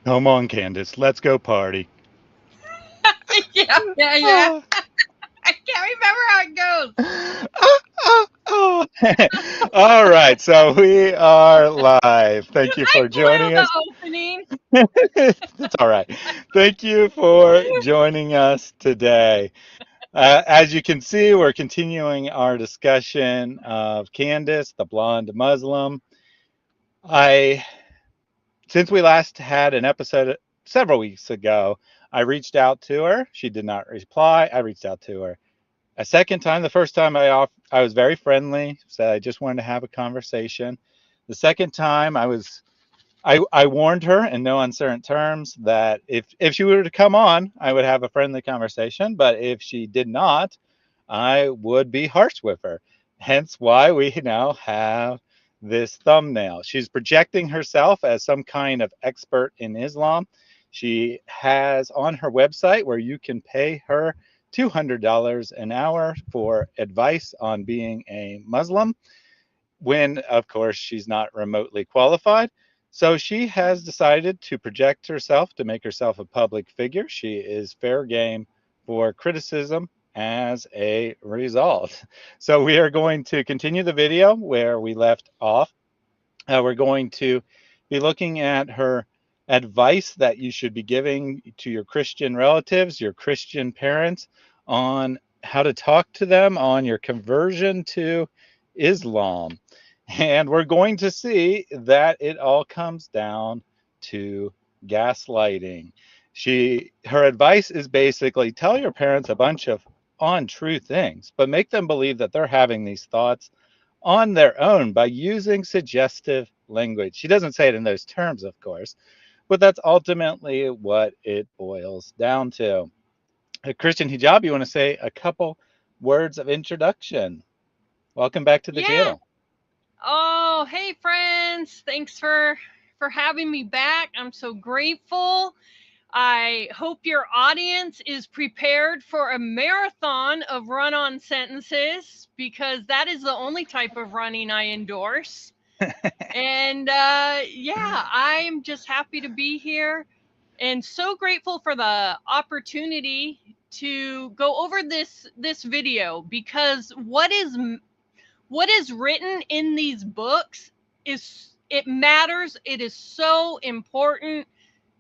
Come on, Candace, let's go party. Yeah, yeah, yeah. Ah, I can't remember how it goes. ah. All right, so we are live. Thank you I for blew joining the us. opening. It's all right. Thank you for joining us today. As you can see, we're continuing our discussion of Candace, the blonde Muslim. I, since we last had an episode several weeks ago, I reached out to her. She did not reply. I reached out to her a second time. The first time I was very friendly, said I just wanted to have a conversation. The second time I warned her in no uncertain terms that if she were to come on, I would have a friendly conversation, but if she did not, I would be harsh with her. Hence why we now have this thumbnail. She's projecting herself as some kind of expert in Islam. She has on her website where you can pay her $200 an hour for advice on being a Muslim, when, of course, she's not remotely qualified. So she has decided to project herself to make herself a public figure. She is fair game for criticism as a result. So we are going to continue the video where we left off. We're going to be looking at her advice that you should be giving to your Christian relatives, your Christian parents, on how to talk to them on your conversion to Islam. And we're going to see that it all comes down to gaslighting. Her advice is basically tell your parents a bunch of untrue things, but make them believe that they're having these thoughts on their own by using suggestive language. She doesn't say it in those terms, of course, but that's ultimately what it boils down to. Christian Hijab, you want to say a couple words of introduction? Welcome back to the Yeah. channel. Oh, hey friends. Thanks for having me back. I'm so grateful. I hope your audience is prepared for a marathon of run-on sentences because that is the only type of running I endorse. And yeah, I'm just happy to be here and so grateful for the opportunity to go over this video because what is written in these books is it matters. It is so important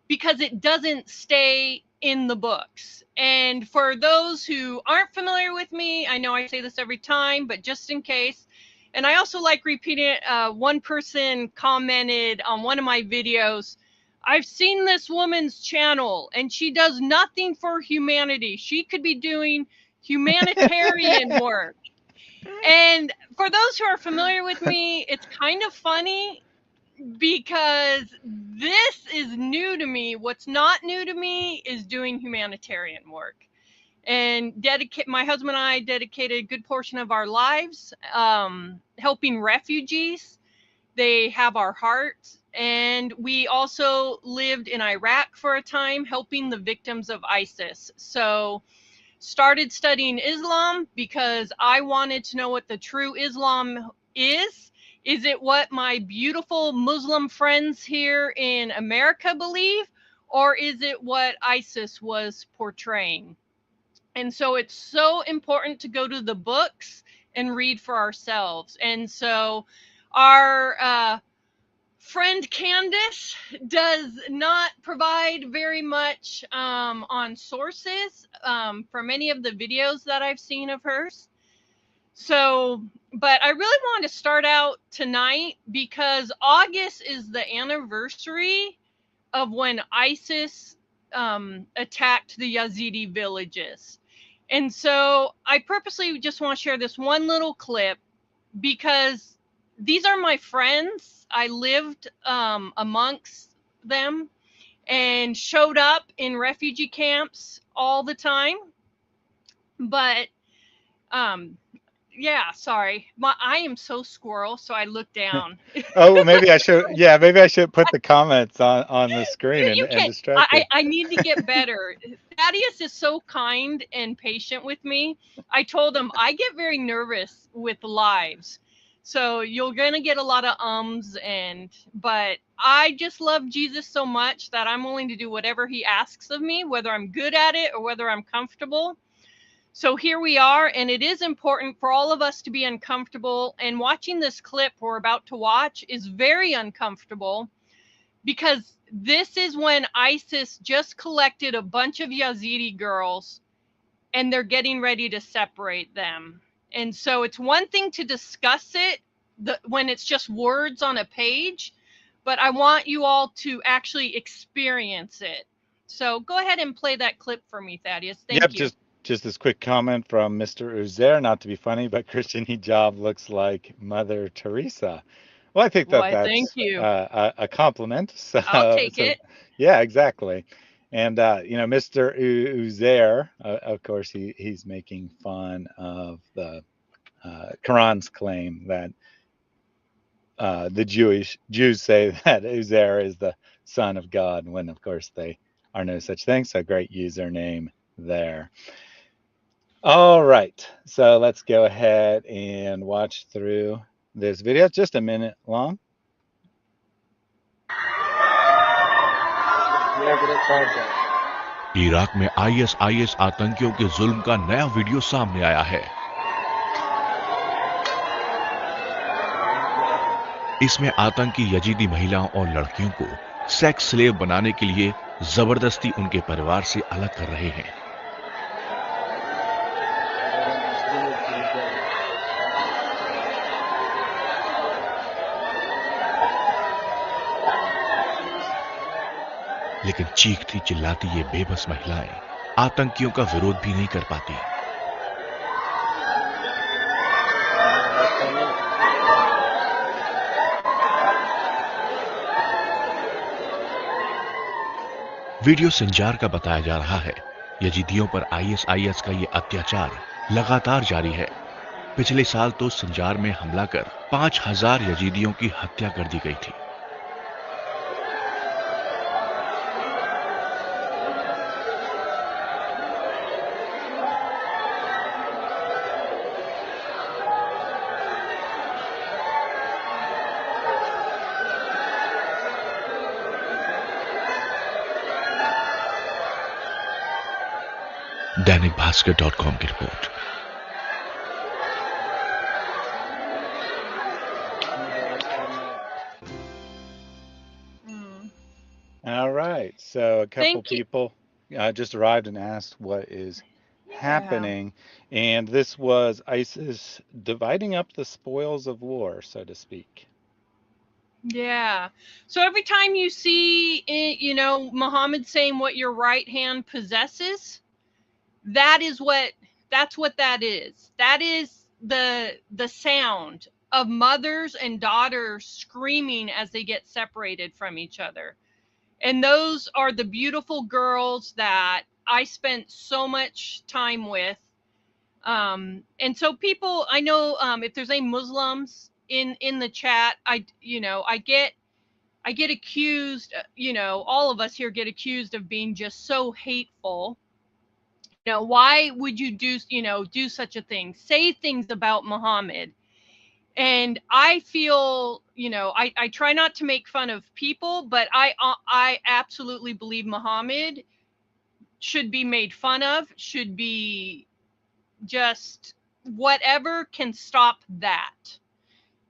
because it doesn't stay in the books. And for those who aren't familiar with me, I know I say this every time, but just in case, and I also like repeating it. One person commented on one of my videos, I've seen this woman's channel and she does nothing for humanity. She could be doing humanitarian work. And for those who are familiar with me, it's kind of funny because this is new to me. What's not new to me is doing humanitarian work. And my husband and I dedicated a good portion of our lives helping refugees. They have our heart. And we also lived in Iraq for a time, helping the victims of ISIS. So started studying Islam because I wanted to know what the true Islam is. Is it what my beautiful Muslim friends here in America believe? Or is it what ISIS was portraying? And so it's so important to go to the books and read for ourselves. And so our friend Candace does not provide very much on sources for many of the videos that I've seen of hers. So, but I really want to start out tonight because August is the anniversary of when ISIS attacked the Yazidi villages. And so I purposely just want to share this one little clip because these are my friends. I lived amongst them and showed up in refugee camps all the time. But um, yeah, sorry, I am so squirrel, so I look down. Oh, maybe I should. Yeah, maybe I should put the comments on the screen You and can. distract you. I need to get better. Thaddeus is so kind and patient with me. I told him I get very nervous with lives. So you're going to get a lot of but I just love Jesus so much that I'm willing to do whatever he asks of me, whether I'm good at it or whether I'm comfortable. So here we are, and it is important for all of us to be uncomfortable. And watching this clip we're about to watch is very uncomfortable, because this is when ISIS just collected a bunch of Yazidi girls and they're getting ready to separate them. And so it's one thing to discuss it when it's just words on a page, but I want you all to actually experience it. So go ahead and play that clip for me, Thaddeus. Yep, Thank you. just this quick comment from Mr. Uzair, not to be funny, but Christian Hijab looks like Mother Teresa. Well, I think that Why, thank that's you. a compliment. So, I'll take it. yeah, exactly. And Mr. Uzair, of course, he's making fun of the Quran's claim that the Jews say that Uzair is the son of God, when of course they are no such thing. So great username there. All right, so let's go ahead and watch through this video. It's just a minute long. Iraq में ISIS आतंकियों के जुल्म का नया video सामने आया है। इसमें आतंकी यजीदी महिलाओं और लड़कियों को सेक्स स्लेव बनाने के लिए जबरदस्ती उनके परिवार से अलग कर रहे हैं। लेकिन चीखती चिल्लाती ये बेबस महिलाएं आतंकियों का विरोध भी नहीं कर पाती। वीडियो संजार का बताया जा रहा है। यजीदियों पर आईएसआईएस का ये अत्याचार लगातार जारी है। पिछले साल तो संजार में हमला कर 5000 यजीदियों की हत्या कर दी गई थी। दैनिक भास्कर.com की report. All right, so a couple Thank you. people just arrived and asked what is Yeah. happening, and this was ISIS dividing up the spoils of war, so to speak. Yeah. So every time you see, Muhammad saying what your right hand possesses, that's what that is. That is the sound of mothers and daughters screaming as they get separated from each other. And those are the beautiful girls that I spent so much time with. And so people, I know, if there's any Muslims in the chat, I get accused, all of us here get accused of being just so hateful. Why would you do such a thing? Say things about Muhammad. And I feel, I try not to make fun of people, but I absolutely believe Muhammad should be made fun of, should be just whatever can stop that.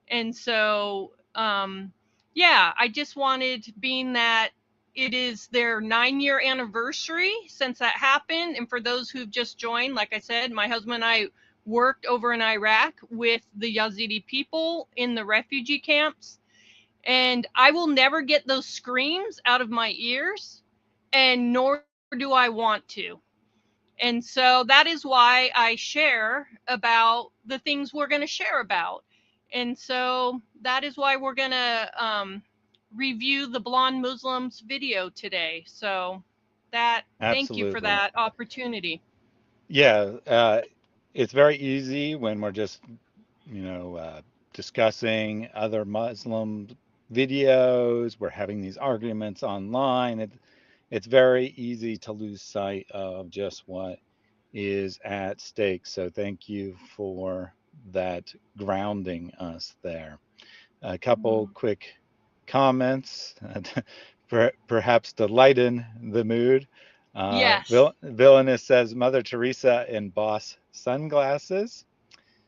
And so, I just wanted, being that it is their 9-year anniversary since that happened. And for those who've just joined, like I said, my husband and I worked over in Iraq with the Yazidi people in the refugee camps. And I will never get those screams out of my ears, and nor do I want to. And so that is why I share about the things we're going to share about. And so that is why we're going to review the Blonde Muslims video today. So thank you for that opportunity. Yeah, it's very easy when we're just, discussing other Muslim videos, we're having these arguments online. It's very easy to lose sight of just what is at stake. So thank you for that grounding us there. A couple quick comments, perhaps to lighten the mood. Yes. Villainous says Mother Teresa in boss sunglasses.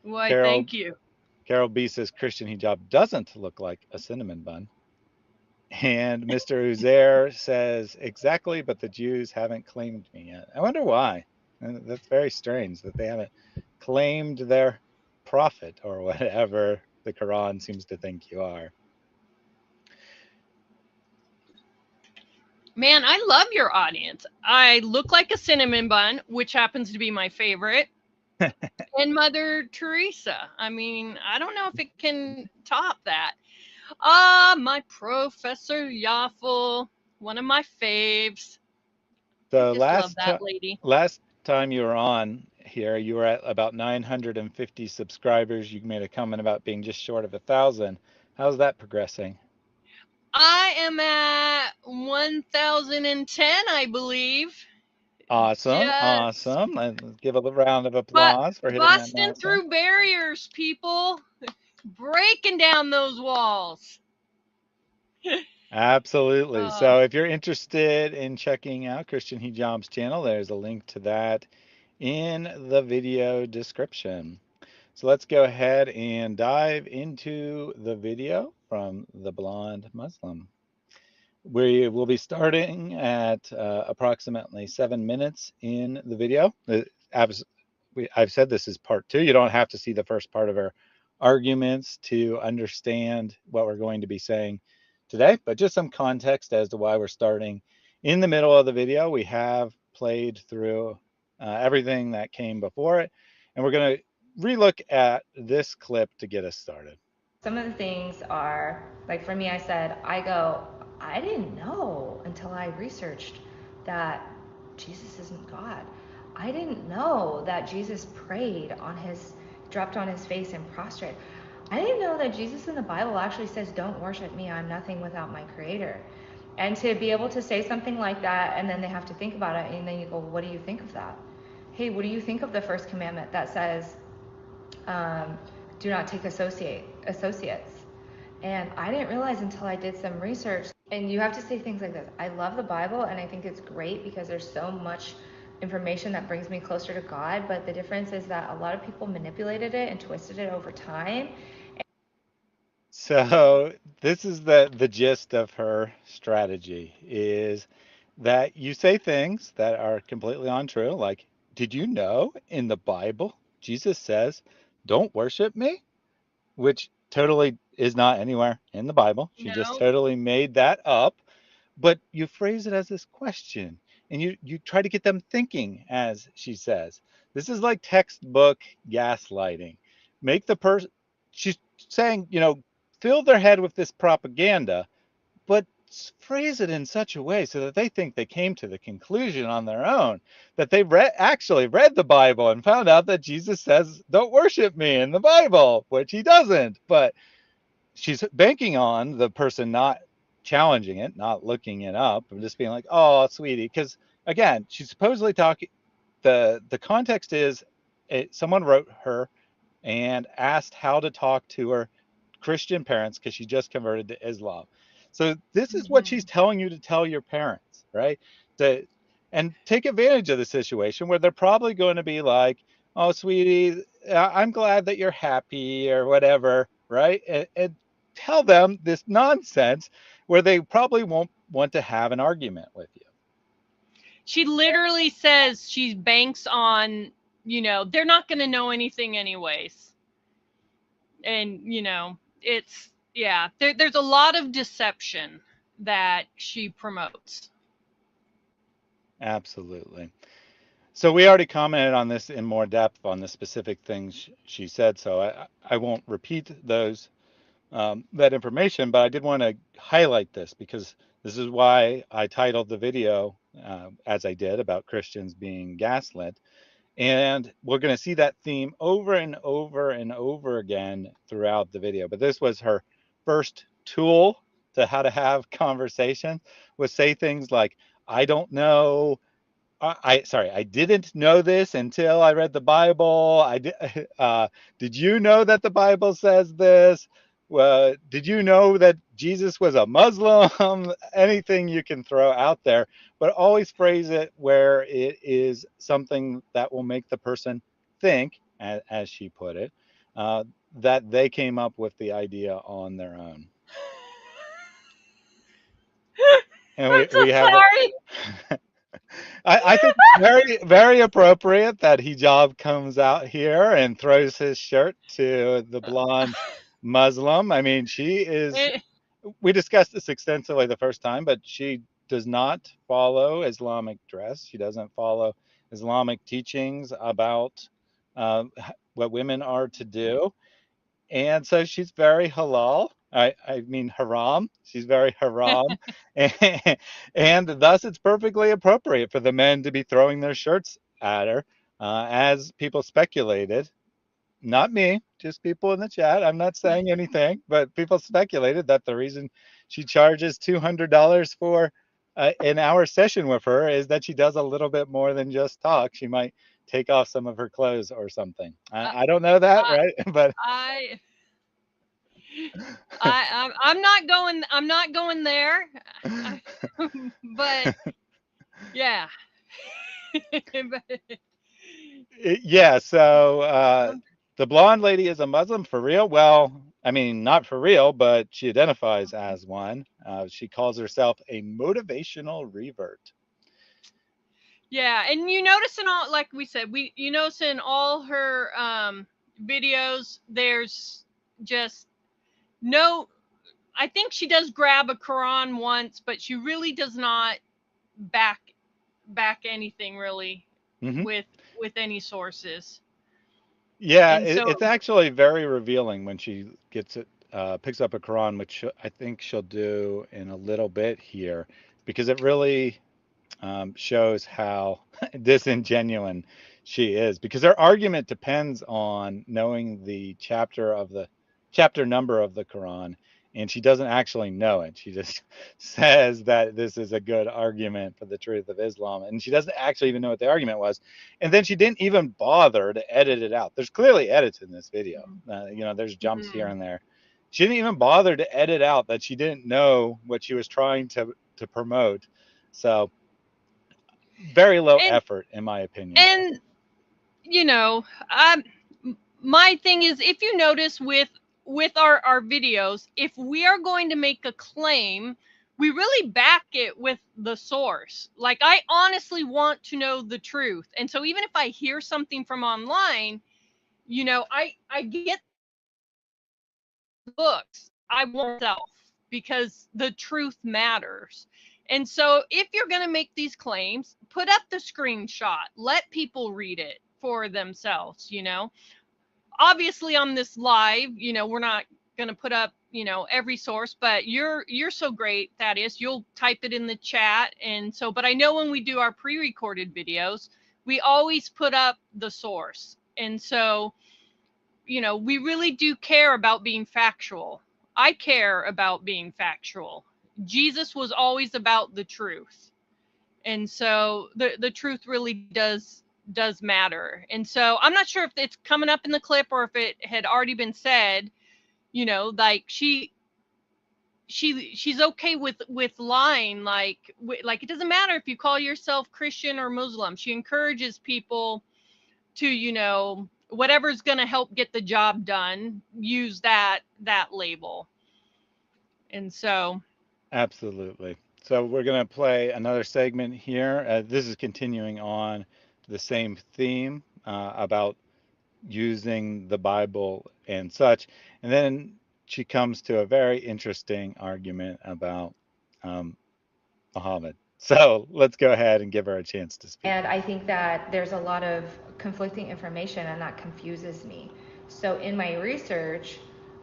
Why, Carol thank you. Carol B says Christian hijab doesn't look like a cinnamon bun. And Mr. Uzair says exactly, but the Jews haven't claimed me yet. I wonder why. And that's very strange that they haven't claimed their prophet or whatever the Quran seems to think you are. Man, I love your audience. I look like a cinnamon bun, which happens to be my favorite, and Mother Teresa. I mean, I don't know if it can top that. Ah, my Professor Yaffle, one of my faves. I So just love that lady. last time you were on here, you were at about 950 subscribers. You made a comment about being just short of 1,000. How's that progressing? I am at 1010, I believe. Awesome, Just awesome. Let's give a round of but applause for hitting that busting milestone. through barriers, people. Breaking down those walls. Absolutely. Uh, So if you're interested in checking out Christian Hijab's channel, there's a link to that in the video description. So let's go ahead and dive into the video from the Blonde Muslim. We will be starting at approximately 7 minutes in the video. I've said this is part two. You don't have to see the first part of our arguments to understand what we're going to be saying today, but just some context as to why we're starting in the middle of the video. We have played through everything that came before it, and we're going to relook at this clip to get us started. Some of the things are, like for me, I didn't know until I researched that Jesus isn't God. I didn't know that Jesus dropped on his face and prostrate. I didn't know that Jesus in the Bible actually says, don't worship me, I'm nothing without my creator. And to be able to say something like that, and then they have to think about it, and then you go, what do you think of that? Hey, what do you think of the first commandment that says, do not take associates? And I didn't realize until I did some research. And you have to say things like this. I love the Bible, and I think it's great because there's so much information that brings me closer to God. But the difference is that a lot of people manipulated it and twisted it over time. So this is the gist of her strategy is that you say things that are completely untrue, like, did you know in the Bible Jesus says, don't worship me? Which totally is not anywhere in the Bible. She just no, totally made that up. But you phrase it as this question and you try to get them thinking, as she says. This is like textbook gaslighting. Make the person, she's saying, fill their head with this propaganda, but phrase it in such a way so that they think they came to the conclusion on their own, that they actually read the Bible and found out that Jesus says, don't worship me in the Bible, which he doesn't. But she's banking on the person not challenging it, not looking it up, and just being like, oh, sweetie. Because again, she's supposedly talking, the context is someone wrote her and asked how to talk to her Christian parents because she just converted to Islam. So this is what she's telling you to tell your parents, right? To, and take advantage of the situation where they're probably going to be like, "Oh, sweetie, I'm glad that you're happy," or whatever, right? And tell them this nonsense where they probably won't want to have an argument with you. she literally says she banks on, they're not going to know anything anyways. And, it's, yeah, there's a lot of deception that she promotes. Absolutely. So we already commented on this in more depth on the specific things she said, so I won't repeat those that information, but I did want to highlight this because this is why I titled the video as I did about Christians being gaslit. And we're going to see that theme over and over and over again throughout the video. But this was her first tool to how to have conversation, was say things like, I don't know, I didn't know this until I read the Bible. Did you know that the Bible says this? Did you know that Jesus was a Muslim? Anything you can throw out there, but always phrase it where it is something that will make the person think, as she put it, that they came up with the idea on their own. And I'm we so have a sorry. I think it's very, very appropriate that Hijab comes out here and throws his shirt to the blonde Muslim. I mean, Eh, we discussed this extensively the first time, but she does not follow Islamic dress. She doesn't follow Islamic teachings about what women are to do. And so she's very halal. I mean haram. She's very haram, and, and thus it's perfectly appropriate for the men to be throwing their shirts at her, as people speculated. Not me, just people in the chat. I'm not saying anything, but people speculated that the reason she charges $200 for an hour session with her is that she does a little bit more than just talk. She might take off some of her clothes or something. I, I don't know that, I, right? But I, I'm not going. I'm not going there. I, but yeah. But, Yeah, so the blonde lady is a Muslim for real? Well, I mean, not for real, but she identifies as one. She calls herself a motivational revert. yeah, and you notice in all, like we said, you notice in all her videos, there's just no. I think she does grab a Quran once, but she really does not back anything really Hmm. with any sources. Yeah, And so it's actually very revealing when she gets it, picks up a Quran, which I think she'll do in a little bit here, because it really shows how disingenuine she is, because her argument depends on knowing the chapter number of the Quran, and she doesn't actually know it. She just says that this is a good argument for the truth of Islam, and she doesn't actually even know what the argument was. And then she didn't even bother to edit it out. There's clearly edits in this video. There's jumps here mm, and there. She didn't even bother to edit out that she didn't know what she was trying to promote. So very low and effort, in my opinion. and you know, um, my thing is, if you notice with our videos, if we are going to make a claim, we really back it with the source. Like, I honestly want to know the truth, and so even if I hear something from online, I get books. I want self, because the truth matters. And so if you're going to make these claims, put up the screenshot, let people read it for themselves. Obviously on this live, we're not going to put up, every source, but you're so great, Thaddeus. You'll type it in the chat. And so, but I know when we do our pre-recorded videos, we always put up the source. And so, we really do care about being factual. I care about being factual. Jesus was always about the truth. And so the truth really does matter. And so I'm not sure if it's coming up in the clip or if it had already been said, like she's okay with lying, like it doesn't matter if you call yourself Christian or Muslim. She encourages people to, whatever's going to help get the job done, use that label. And so Absolutely. So we're going to play another segment here. This is continuing on the same theme about using the Bible and such. And then she comes to a very interesting argument about um, Muhammad. So let's go ahead and give her a chance to speak. And I think that there's a lot of conflicting information, and that confuses me. So in my research,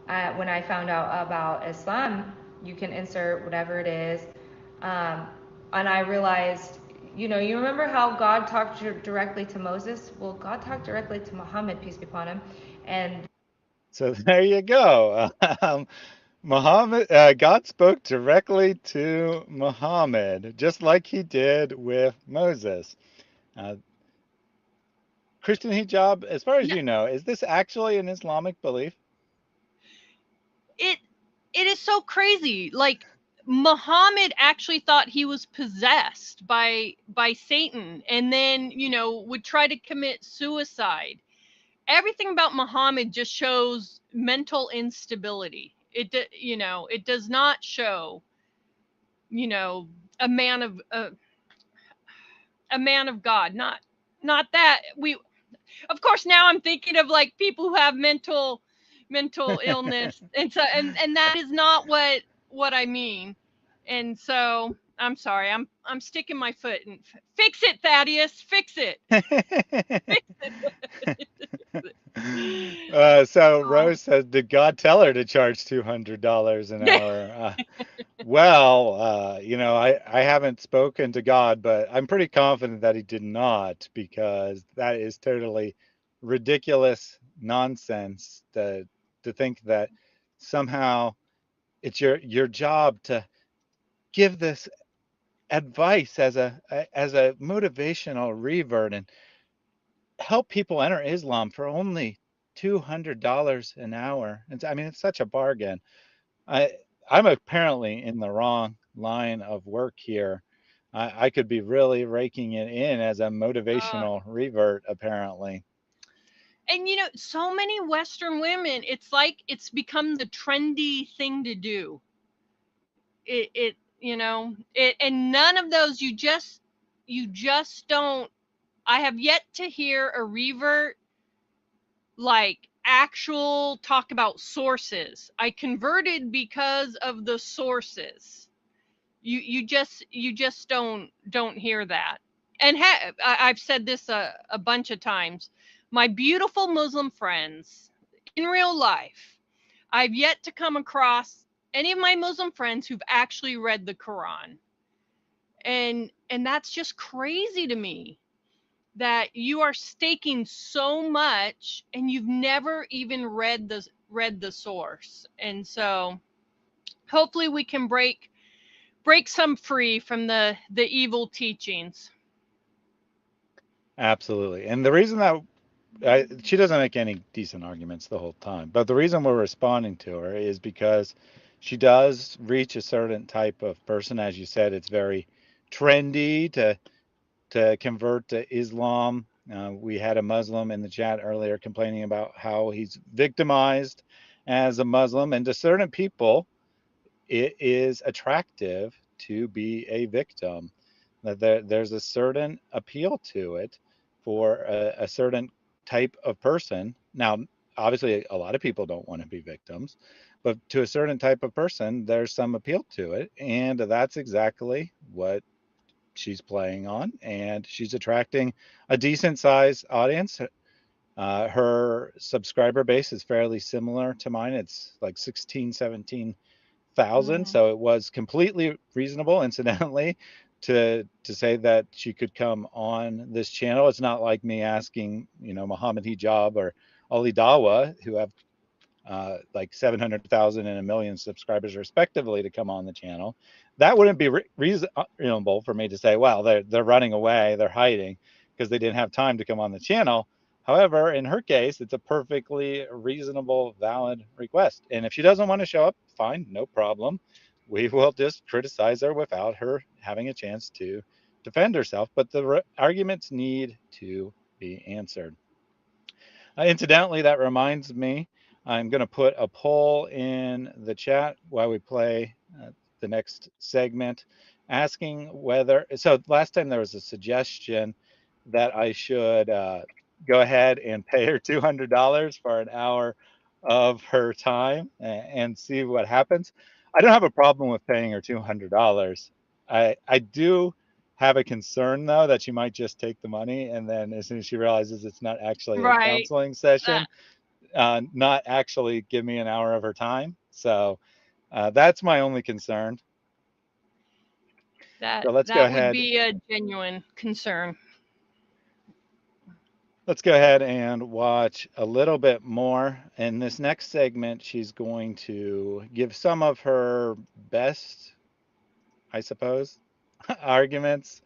when I found out about Islam, you can insert whatever it is. Um, and I realized, you remember how God talked directly to Moses? Well, God talked directly to Muhammad, peace be upon him. And So there you go. Muhammad, God spoke directly to Muhammad, just like he did with Moses. Uh, Christian hijab, as far as No, you know, is this actually an Islamic belief? it it is so crazy. Like Muhammad actually thought he was possessed by Satan, and then would try to commit suicide. Everything about Muhammad just shows mental instability. It does not show you know a man of a man of God. Not that we. Of course, now I'm thinking of like people who have mental illness, and so and that is not what I mean. And so I'm sorry. I'm sticking my foot and fix it, Thaddeus. Fix it. So Oh. Rose says, did God tell her to charge $200 an hour? Well, I haven't spoken to God, but I'm pretty confident that he did not, because that is totally ridiculous nonsense to think that somehow it's your job to give this advice as a motivational revert and help people enter Islam for only $200 an hour. I mean, it's such a bargain. I I'm apparently in the wrong line of work here. I could be really raking it in as a uh, motivational revert, apparently. and so many Western women, it's like it's become the trendy thing to do. It and none of those, you just don't. I have yet to hear a revert like actual talk about sources. I converted because of the sources. You just don't hear that. And I've said this a bunch of times. My beautiful Muslim friends in real life, I've yet to come across any of my Muslim friends who've actually read the Quran. And that's just crazy to me, that you are staking so much and you've never even read the source. And so hopefully we can break some free from the evil teachings. Absolutely. And the reason that she doesn't make any decent arguments the whole time, but the reason we're responding to her is because she does reach a certain type of person. As you said, it's very trendy to convert to Islam. We had a Muslim in the chat earlier complaining about how he's victimized as a Muslim, and to certain people, it is attractive to be a victim. That there's a certain appeal to it for a certain type of person. Now, obviously, a lot of people don't want to be victims, but to a certain type of person, there's some appeal to it, and that's exactly what she's playing on, and she's attracting a decent sized audience. Her subscriber base is fairly similar to mine. It's like 16, 17,000. Mm. So it was completely reasonable, incidentally, to say that she could come on this channel. It's not like me asking, Muhammad Hijab or Ali Dawa, who have like 700,000 and a million subscribers respectively, to come on the channel. That wouldn't be reasonable for me to say, well, they're running away, they're hiding because they didn't have time to come on the channel. However, in her case, it's a perfectly reasonable, valid request. And if she doesn't want to show up, fine, no problem. We will just criticize her without her having a chance to defend herself. But the arguments need to be answered. Incidentally, that reminds me, I'm going to put a poll in the chat while we play the next segment, asking whether. So last time there was a suggestion that I should go ahead and pay her $200 for an hour of her time and see what happens. I don't have a problem with paying her $200. I do have a concern, though, that she might just take the money, and then as soon as she realizes it's not actually a Right. counseling That session, not actually give me an hour of her time. So that's my only concern. that So let's go that would ahead. be a genuine concern. Let's go ahead and watch a little bit more. In this next segment, she's going to give some of her best, I suppose, arguments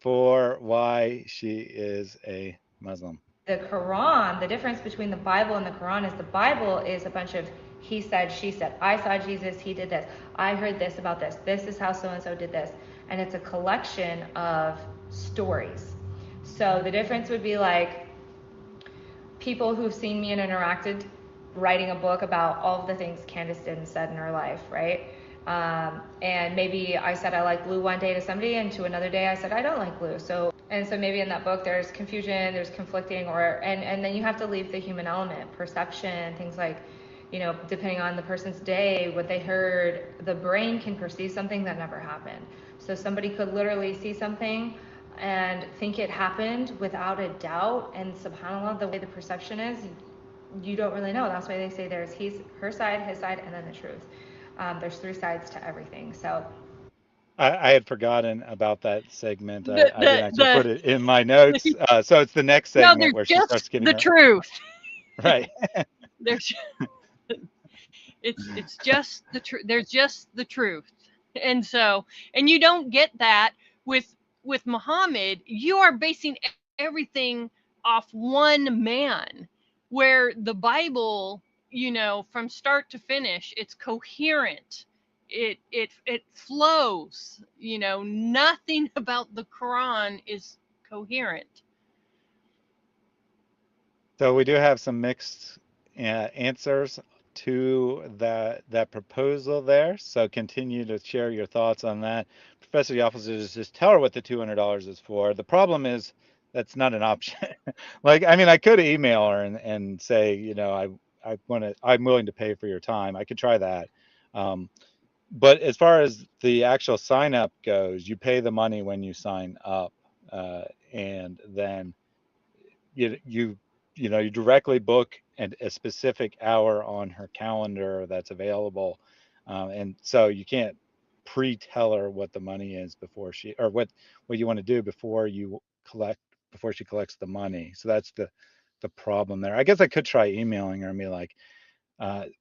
for why she is a Muslim. The Quran, the difference between the Bible and the Quran is the Bible is a bunch of he said, she said, I saw Jesus, he did this, I heard this about this, this is how so and so did this. And it's a collection of stories. So the difference would be like people who've seen me and interacted writing a book about all of the things Candace did and said in her life, right? And maybe I said I like blue one day to somebody, and to another day I said I don't like blue. So maybe in that book there's confusion, there's conflicting, and then you have to leave the human element, perception, things like, depending on the person's day, what they heard, the brain can perceive something that never happened. So somebody could literally see something and think it happened without a doubt, and subhanAllah, the way the perception is, you don't really know. That's why they say there's her side, his side, and then the truth. There's three sides to everything. So I had forgotten about that segment. The I didn't the actually the put it in my notes. So it's the next no, segment there's where she starts just getting the her truth. right. There's it's just the truth. There's just the truth. And you don't get that with Muhammad. You are basing everything off one man, where the Bible, from start to finish, it's coherent. It flows. Nothing about the Quran is coherent. So we do have some mixed answers to that proposal there. So continue to share your thoughts on that. Professor Yoffel says just tell her what the $200 is for. The problem is that's not an option. Like, I mean, I could email her and say, I'm willing to pay for your time. I could try that. Um, but as far as the actual sign up goes, you pay the money when you sign up, and then you you you directly book a specific hour on her calendar that's available, and so you can't pre-tell her what the money is before she or what you want to do collect before she collects the money. So that's the problem there. I guess I could try emailing her and be like,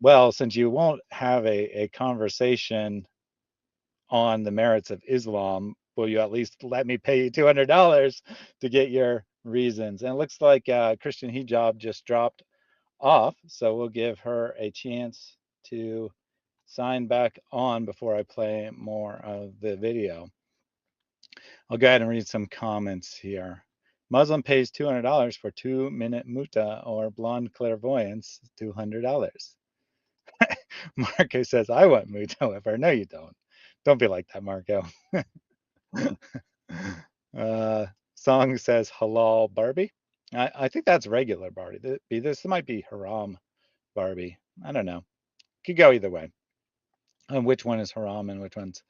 well, since you won't have a conversation on the merits of Islam, will you at least let me pay you $200 to get your reasons? And it looks like Christian Hijab just dropped off, so we'll give her a chance to sign back on before I play more of the video. I'll go ahead and read some comments here. Muslim pays $200 for 2-minute muta or blonde clairvoyance, $200. Marco says, I want muta with her. No, you don't. Don't be like that, Marco. Song says halal Barbie. I think that's regular Barbie. This might be haram Barbie. I don't know. Could go either way. And which one is haram and which one's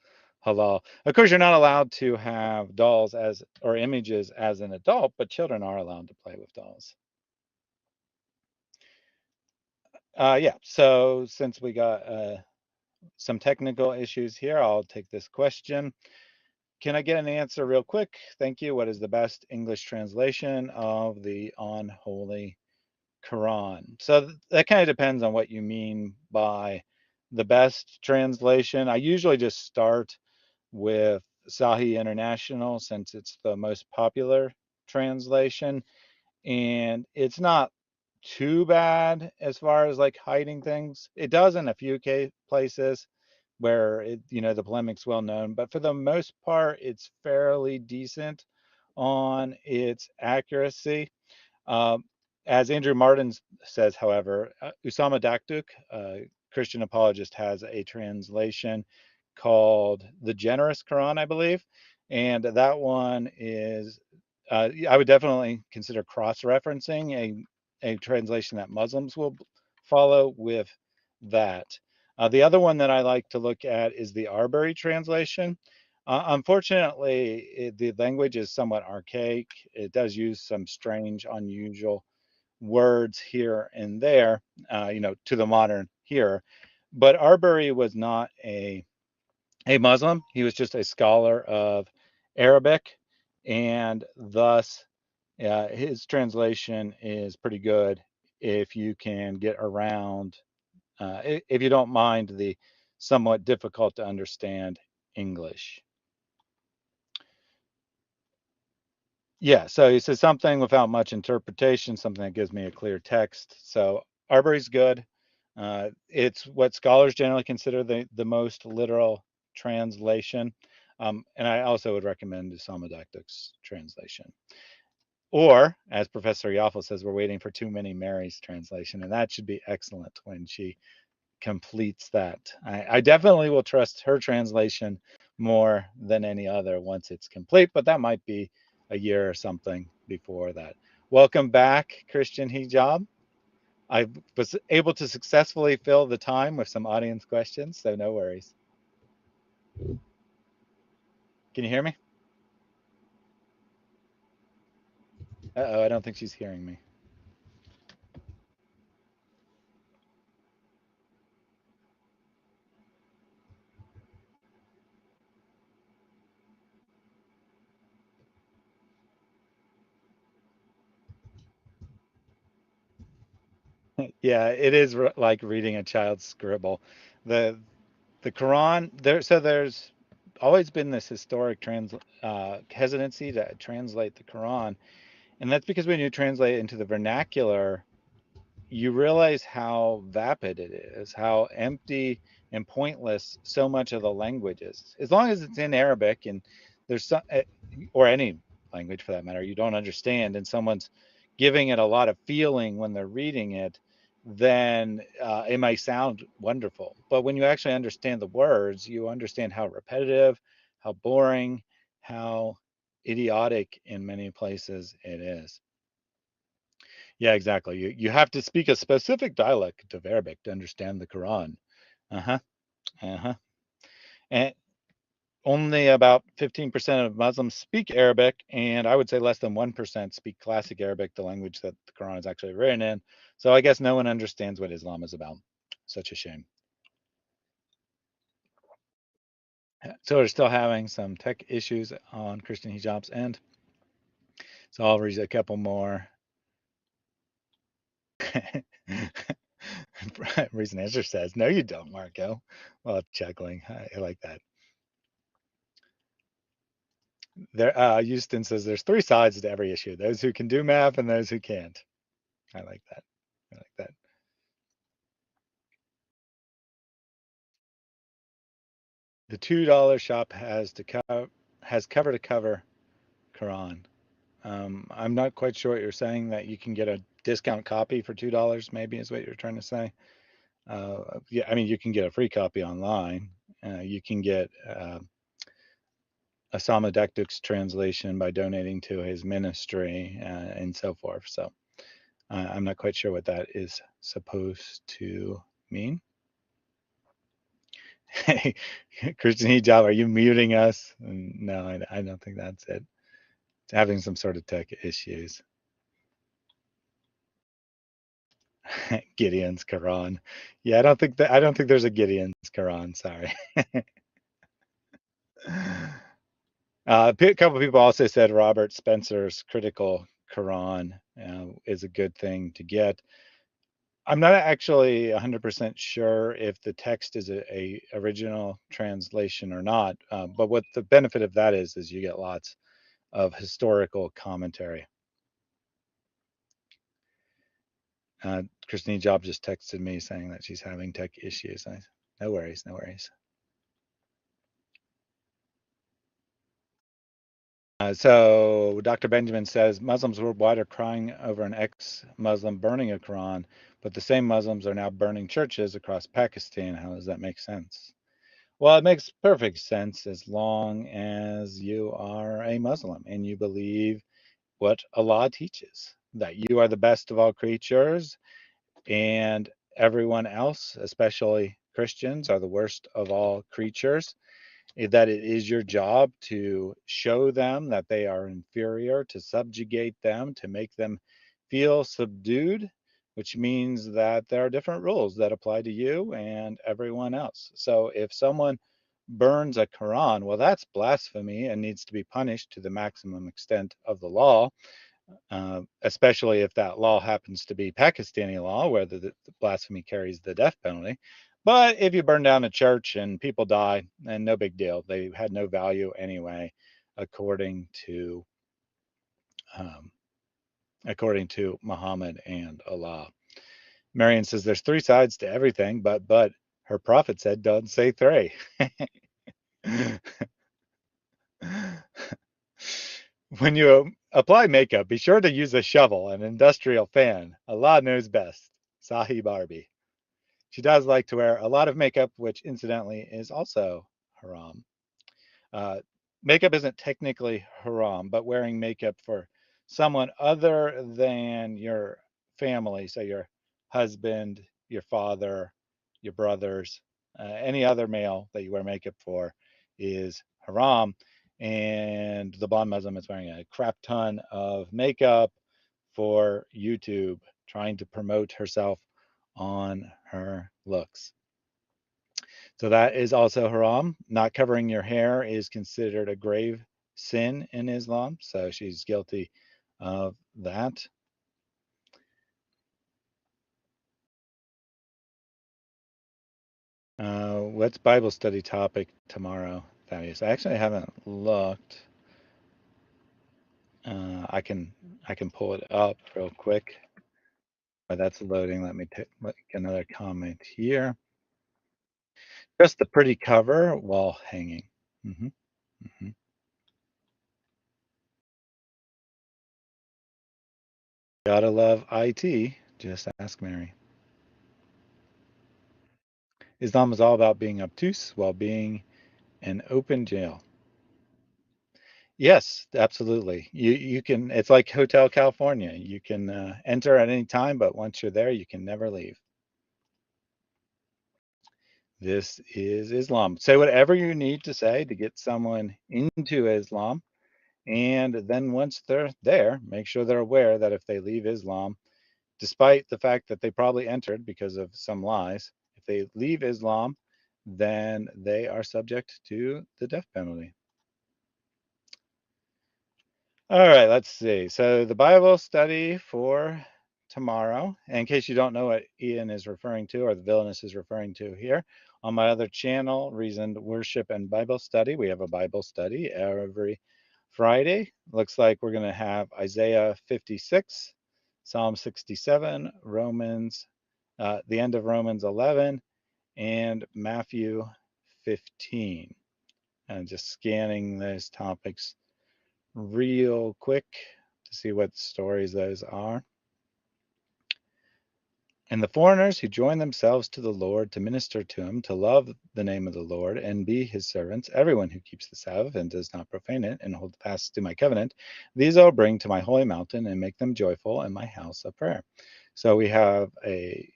halal? Of course, you're not allowed to have dolls or images as an adult, but children are allowed to play with dolls. Yeah. So since we got some technical issues here, I'll take this question. Can I get an answer real quick? Thank you. What is the best English translation of the unholy Quran? So that kind of depends on what you mean by the best translation. I usually just start with Sahih International since it's the most popular translation, and it's not too bad as far as like hiding things. It does in a few places where the polemic's well known, but for the most part, it's fairly decent on its accuracy. Um, as Andrew Martin says, however, Usama Dakduk, Christian apologist, has a translation called The Generous Quran, I believe. And that one is, I would definitely consider cross-referencing a translation that Muslims will follow with that. The other one that I like to look at is the Arbery translation. Unfortunately, the language is somewhat archaic. It does use some strange, unusual words here and there, to the modern hearer. But Arbery was not a Muslim. He was just a scholar of Arabic, and thus his translation is pretty good if you can get around, if you don't mind the somewhat difficult to understand English. Yeah, so he says something without much interpretation, something that gives me a clear text. So Arbery's good. It's what scholars generally consider the most literal translation. And I also would recommend the Samodactyc's translation. Or, as Professor Yoffel says, we're waiting for too many Marys translation, and that should be excellent when she completes that. I definitely will trust her translation more than any other once it's complete, but that might be a year or something before that. Welcome back, Christian Hijab. I was able to successfully fill the time with some audience questions, so no worries. Can you hear me? Uh-oh, I don't think she's hearing me. Yeah, it is like reading a child's scribble. The the Quran there's always been this historic hesitancy to translate the Quran, and that's because when you translate it into the vernacular, you realize how vapid it is, how empty and pointless so much of the language is. As long as it's in Arabic and there's some, or any language for that matter, you don't understand, and someone's giving it a lot of feeling when they're reading it, then it might sound wonderful. But when you actually understand the words, you understand how repetitive, how boring, how idiotic in many places it is. Yeah, exactly. You have to speak a specific dialect of Arabic to understand the Quran. Uh-huh. Uh-huh. And only about 15% of Muslims speak Arabic, and I would say less than 1% speak classic Arabic, the language that the Quran is actually written in. So I guess no one understands what Islam is about. Such a shame. So we're still having some tech issues on Christian Hijab's end. So I'll read a couple more. Reason answer says, no, you don't, Marco. Well, chuckling. I like that. There, Houston says there's three sides to every issue: those who can do math and those who can't. I like that. I like that. The $2 shop has cover to cover Quran. I'm not quite sure what you're saying. That you can get a discount copy for $2, maybe is what you're trying to say. Yeah, I mean you can get a free copy online. You can get a Samadektuk's translation by donating to his ministry and so forth. So I'm not quite sure what that is supposed to mean. Hey, Christian Hijab, are you muting us? No, I don't think that's it. It's having some sort of tech issues. Gideon's Quran. Yeah, I don't think there's a Gideon's Quran. Sorry. A couple of people also said Robert Spencer's critical Quran is a good thing to get. I'm not actually 100% sure if the text is a original translation or not, but what the benefit of that is you get lots of historical commentary. Christine Job just texted me saying that she's having tech issues. No worries, no worries. So Dr. Benjamin says Muslims worldwide are crying over an ex-Muslim burning a Quran, but the same Muslims are now burning churches across Pakistan. How does that make sense? Well, it makes perfect sense as long as you are a Muslim and you believe what Allah teaches, that you are the best of all creatures and everyone else, especially Christians, are the worst of all creatures, that it is your job to show them that they are inferior, to subjugate them, to make them feel subdued, which means that there are different rules that apply to you and everyone else. So if someone burns a Quran, well, that's blasphemy and needs to be punished to the maximum extent of the law, especially if that law happens to be Pakistani law, where the blasphemy carries the death penalty. But if you burn down a church and people die, then no big deal. They had no value anyway, according to according to Muhammad and Allah. Marion says there's three sides to everything, but her prophet said don't say three. When you apply makeup, be sure to use a shovel, an industrial fan. Allah knows best. Sahih Barbie. She does like to wear a lot of makeup, which incidentally is also haram. Uh, Makeup isn't technically haram, but wearing makeup for someone other than your family, so your husband, your father, your brothers, any other male that you wear makeup for, is haram. And the blonde Muslim is wearing a crap ton of makeup for YouTube, trying to promote herself on her looks. So that is also haram. Not covering your hair is considered a grave sin in Islam. So she's guilty of that. What's Bible study topic tomorrow, Thaddeus? I actually haven't looked. I can pull it up real quick. While that's loading, let me take another comment here. Just the pretty cover while hanging. Mm-hmm, mm-hmm. Gotta love IT. Just ask Mary. Islam is all about being obtuse while being an open jail. Yes, absolutely. You can. It's like Hotel California. You can enter at any time, but once you're there, you can never leave. This is Islam. Say whatever you need to say to get someone into Islam, and then once they're there, make sure they're aware that if they leave Islam, despite the fact that they probably entered because of some lies, if they leave Islam, then they are subject to the death penalty. All right, let's see. So the Bible study for tomorrow, and in case you don't know what Ian is referring to or the villainess is referring to here, on my other channel, Reasoned Worship and Bible Study, we have a Bible study every Friday. Looks like we're going to have Isaiah 56, Psalm 67, Romans, the end of Romans 11, and Matthew 15. And just scanning those topics real quick to see what stories those are. And the foreigners who join themselves to the Lord to minister to him, to love the name of the Lord and be his servants, everyone who keeps the Sabbath and does not profane it and hold fast to my covenant, these I'll bring to my holy mountain and make them joyful in my house of prayer. So we have a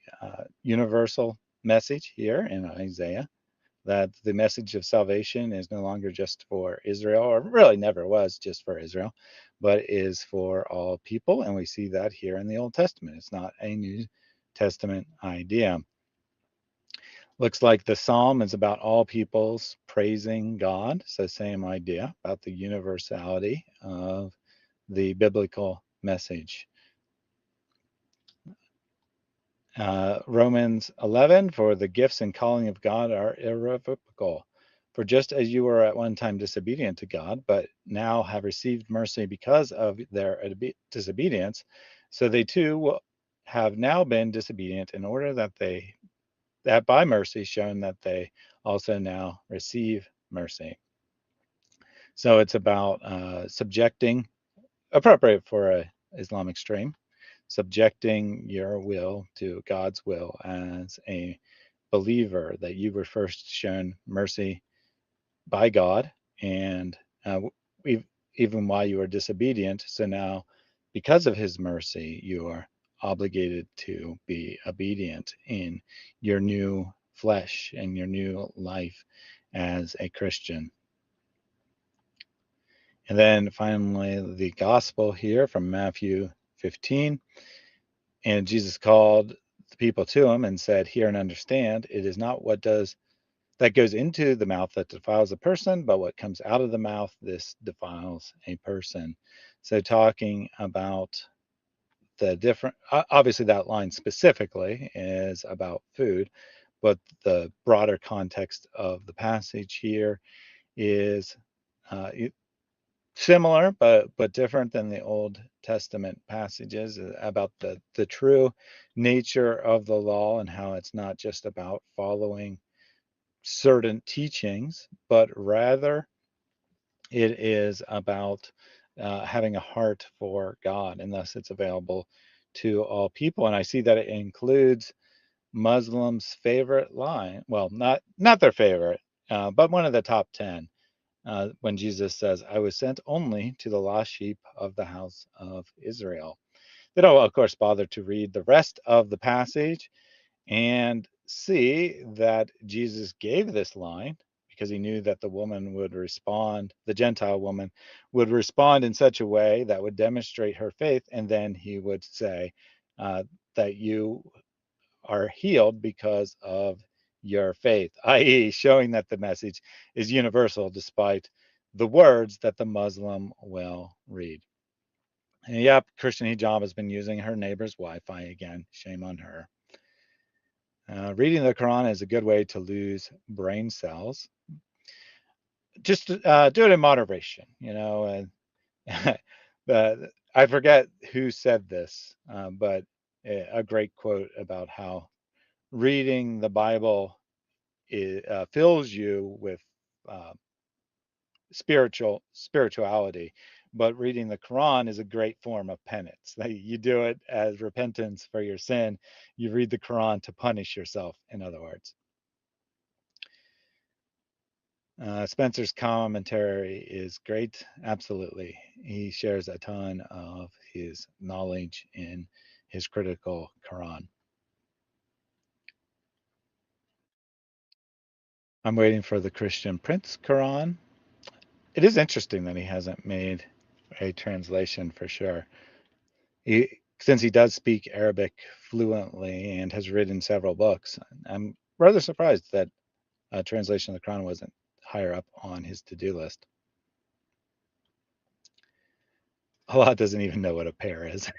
universal message here in Isaiah, that the message of salvation is no longer just for Israel, or really never was just for Israel, but is for all people. And we see that here in the Old Testament. It's not a New Testament idea. Looks like the psalm is about all peoples praising God. So, same idea about the universality of the biblical message. Romans 11, for the gifts and calling of God are irrevocable. For just as you were at one time disobedient to God, but now have received mercy because of their disobedience, so they too have now been disobedient in order that by mercy shown that they also now receive mercy. So it's about subjecting, appropriate for a Islamic stream, subjecting your will to God's will as a believer, that you were first shown mercy by God, and even while you were disobedient. So now, because of his mercy, you are obligated to be obedient in your new flesh and your new life as a Christian. And then finally, the gospel here from Matthew 15. And Jesus called the people to him and said, hear and understand, it is not what goes into the mouth that defiles a person, but what comes out of the mouth, this defiles a person. So talking about the different, obviously that line specifically is about food, but the broader context of the passage here is similar but different than the Old Testament passages about the true nature of the law and how it's not just about following certain teachings, but rather it is about having a heart for God, and thus it's available to all people. And I see that it includes Muslims' favorite line. Well, not their favorite, but one of the top 10. When Jesus says, "I was sent only to the lost sheep of the house of Israel." They don't, of course, bother to read the rest of the passage and see that Jesus gave this line because he knew that the woman would respond, the Gentile woman would respond in such a way that would demonstrate her faith, and then he would say that you are healed because of your faith, i.e., showing that the message is universal despite the words that the Muslim will read. And yep, Christian Hijab has been using her neighbor's Wi Fi again. Shame on her. Reading the Quran is a good way to lose brain cells. Just do it in moderation, you know. I forget who said this, but a great quote about how reading the Bible fills you with uh, spirituality, but reading the Quran is a great form of penance. You do it as repentance for your sin. You read the Quran to punish yourself, in other words. Spencer's commentary is great. Absolutely. He shares a ton of his knowledge in his critical Quran. I'm waiting for the Christian Prince Quran. It is interesting that he hasn't made a translation for sure. Since he does speak Arabic fluently and has written several books, I'm rather surprised that a translation of the Quran wasn't higher up on his to-do list. Allah doesn't even know what a pair is.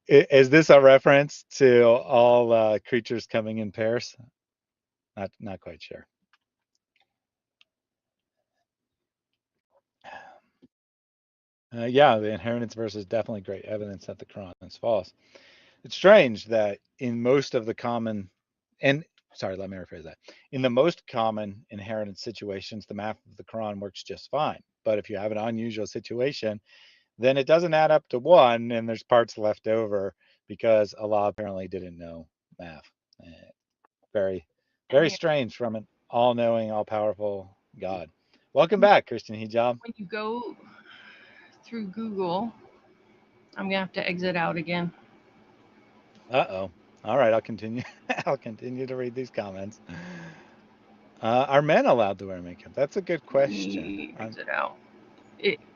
Is this a reference to all creatures coming in pairs? Not quite sure. Yeah, the inheritance verse is definitely great evidence that the Quran is false. It's strange that in most of the common, and sorry, let me rephrase that. In the most common inheritance situations, the math of the Quran works just fine. But if you have an unusual situation, then it doesn't add up to one, and there's parts left over because Allah apparently didn't know math. Very, very Anyway, strange from an all-knowing, all-powerful God. Welcome back, Christian Hijab. when you go through Google, I'm gonna have to exit out again. Uh-oh. All right, I'll continue. I'll continue to read these comments. Are men allowed to wear makeup? That's a good Let question. me exit out.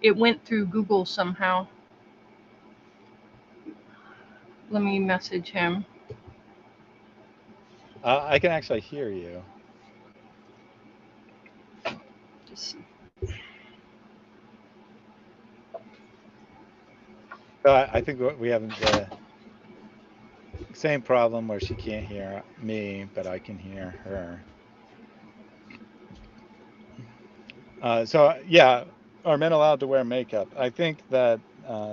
It went through Google somehow. Let me message him. I can actually hear you. Just So I think we have the same problem where she can't hear me, but I can hear her. So yeah, are men allowed to wear makeup? I think that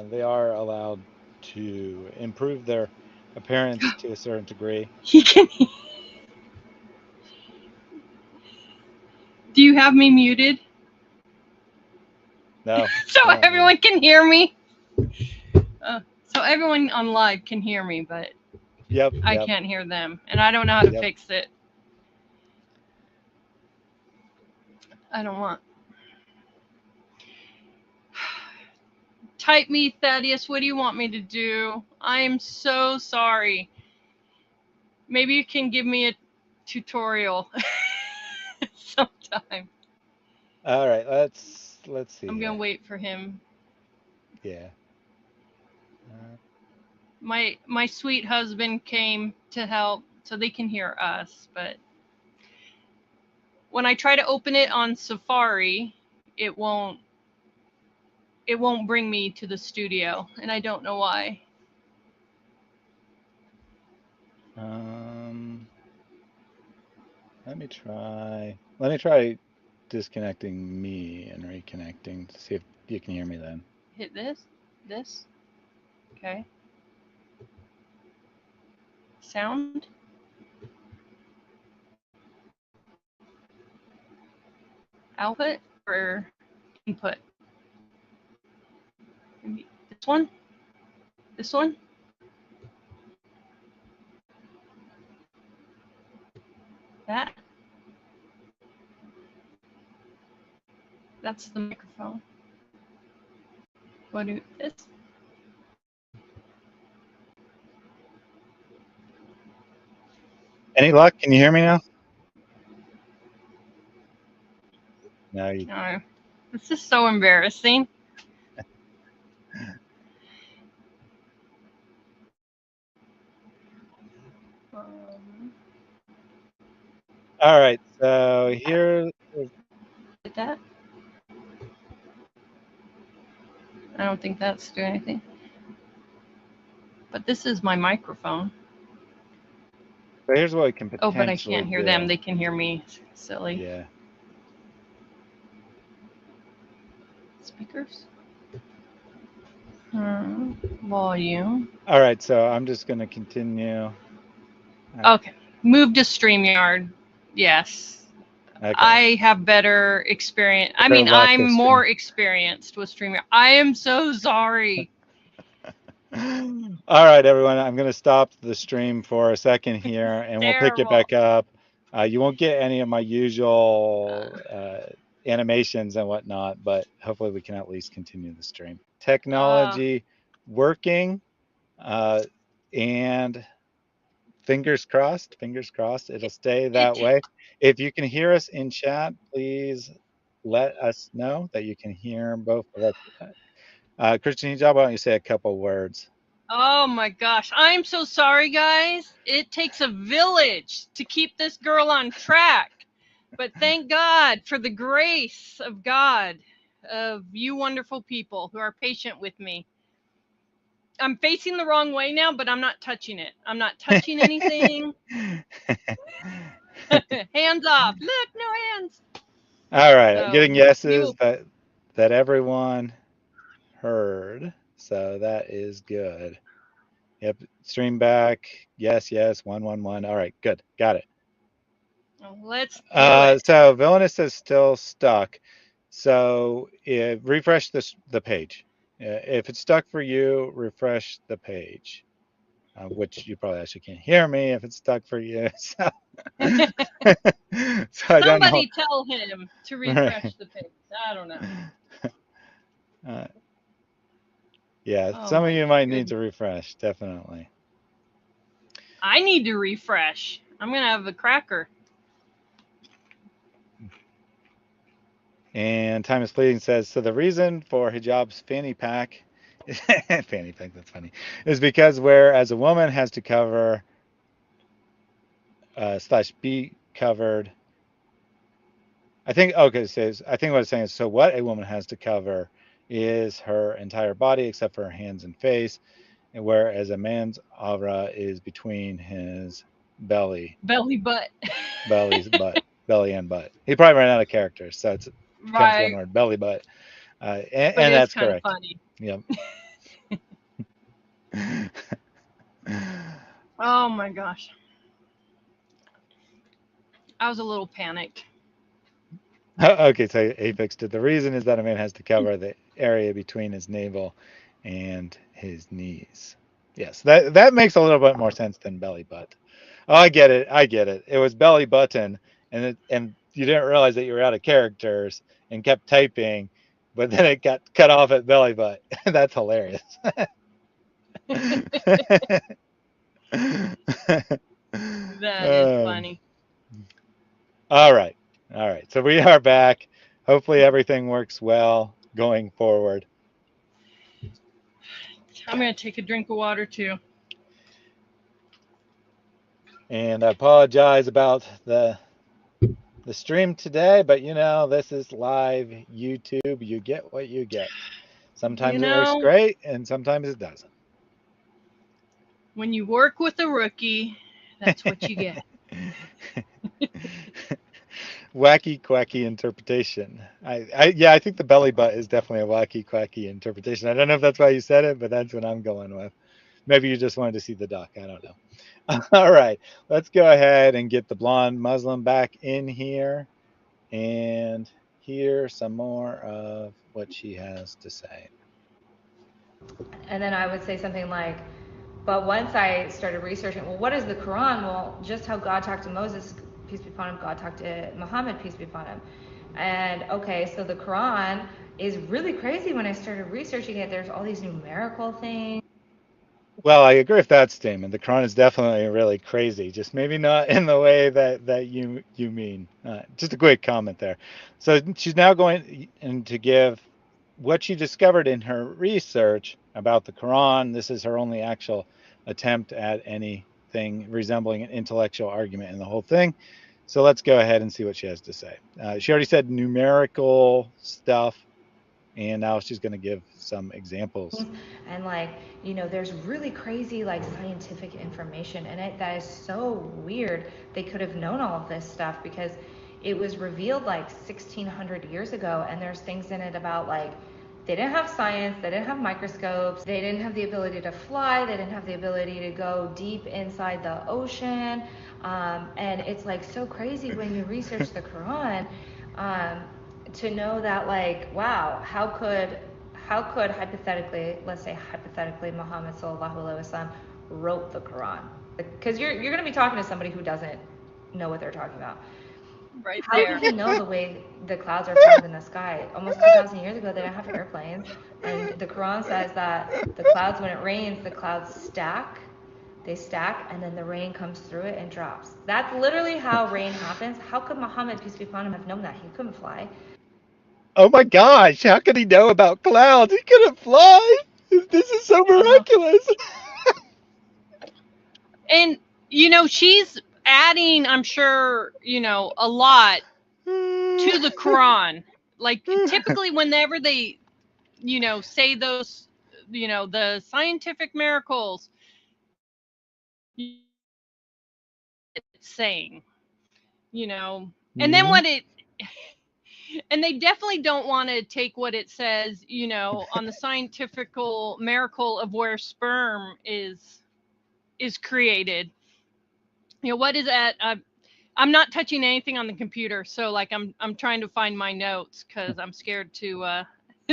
they are allowed to improve their appearance to a certain degree. he can. Do you have me muted No, so you're not muted. everyone can hear me? So everyone on live can hear me, but Yep, I yep, can't hear them, and I don't know how to yep. fix it. I don't want. Type me, Thaddeus. What do you want me to do? I am so sorry. Maybe you can give me a tutorial sometime. All right, let's see I'm gonna here. wait for him. Yeah. Uh, My sweet husband came to help so they can hear us, but when I try to open it on Safari, it won't bring me to the studio, and I don't know why. um, let me try. Let me try disconnecting me and reconnecting to see if you can hear me then. Hit this. Okay. Sound. Output or input? Maybe this one? This one? That? That's the microphone. What do this? Any luck? Can you hear me now? No, you. No. This is so embarrassing. All right. So here. Did that? I don't think that's doing anything. But this is my microphone. So here's what we can potentially Oh, but I can't hear do. them. They can hear me. Silly. Yeah. Speakers. Volume. All right. So I'm just going to continue. Okay. Move to StreamYard. Yes. Okay. I have better experience. I mean, I'm more experienced with StreamYard. I am so sorry. All right, everyone. I'm going to stop the stream for a second here, and we'll pick it back up. You won't get any of my usual animations and whatnot, but hopefully we can at least continue the stream. Technology working, and fingers crossed, it'll stay that way. If you can hear us in chat, please let us know that you can hear both of us. Christian Hijab, why don't you say a couple words? Oh my gosh. I'm so sorry, guys. It takes a village to keep this girl on track. But thank God for the grace of God, of you wonderful people who are patient with me. I'm facing the wrong way now, but I'm not touching it. I'm not touching anything. Hands off. Look, no hands. All right. I'm getting yeses that everyone heard. So that is good. Yep. Stream back. Yes, 111. All right, good. Got it. Let's do it. So Villainous is still stuck. So refresh the page. If it's stuck for you, refresh the page. Which you probably actually can't hear me if it's stuck for you. So, so I don't know. Somebody tell him to refresh the page. I don't know. Yeah, some of you might need to refresh, definitely. I need to refresh. I'm going to have a cracker. And Time is Fleeting says, so the reason for Hijab's fanny pack, fanny pack, that's funny, is because whereas a woman has to cover / be covered, I think what it's saying is, so what a woman has to cover is her entire body except for her hands and face, and whereas a man's aura is between his belly and butt. He probably ran out of characters, so it's becomes one word, belly butt. And that's correct. Funny. Yep. Oh my gosh. I was a little panicked. Okay, so he fixed it. The reason is that a man has to cover the area between his navel and his knees. Yes, that makes a little bit more sense than belly butt. Oh, I get it. It was belly button, and you didn't realize that you were out of characters and kept typing, but then it got cut off at belly butt. That's hilarious. That is funny. All right. So we are back. Hopefully everything works well going forward. I'm going to take a drink of water too. And I apologize about the stream today, but this is live YouTube. You get what you get. Sometimes it works great and sometimes it doesn't. When you work with a rookie, that's what you get. Wacky quacky interpretation. Yeah, I think the belly butt is definitely a wacky quacky interpretation. I don't know if that's why you said it, but that's what I'm going with. Maybe you just wanted to see the duck. I don't know. All right, let's go ahead and get the blonde Muslim back in here and hear some more of what she has to say. And then I would say something like, but once I started researching, well, what is the Quran? Well, just how God talked to Moses, peace be upon him, God talked to Muhammad, peace be upon him. And okay, so the Quran is really crazy. When I started researching it, there's all these numerical things. Well, I agree with that statement. The Quran is definitely really crazy, just maybe not in the way that you mean. Just a quick comment there. So she's now going to give what she discovered in her research about the Quran. This is her only actual attempt at anything resembling an intellectual argument in the whole thing. So let's go ahead and see what she has to say. She already said numerical stuff, and now she's going to give some examples. And like, there's really crazy like scientific information in it that is so weird. They could have known all of this stuff because it was revealed like 1600 years ago, and there's things in it about like they didn't have science, they didn't have microscopes, they didn't have the ability to fly, they didn't have the ability to go deep inside the ocean. And it's like so crazy when you research the Quran, um, to know that like, wow, how could hypothetically, let's say hypothetically, Muhammad sallallahu alaihi wasallam wrote the Quran? Because you're going to be talking to somebody who doesn't know what they're talking about. Right How there. did he know the way the clouds are formed in the sky? Almost 2,000 years ago, they didn't have airplanes, and the Quran says that the clouds, when it rains, the clouds stack. They stack, and then the rain comes through it and drops. That's literally how rain happens. How could Muhammad, peace be upon him, have known that? He couldn't fly. Oh my gosh, how could he know about clouds? He couldn't fly. This is so I know. miraculous. And she's adding, I'm sure, a lot to the Quran. Like typically whenever they, say those, the scientific miracles, it's saying, and then Mhm. what it and they definitely don't want to take what it says, on the scientifical miracle of where sperm is created. What is that? I'm not touching anything on the computer, so like I'm trying to find my notes because I'm scared to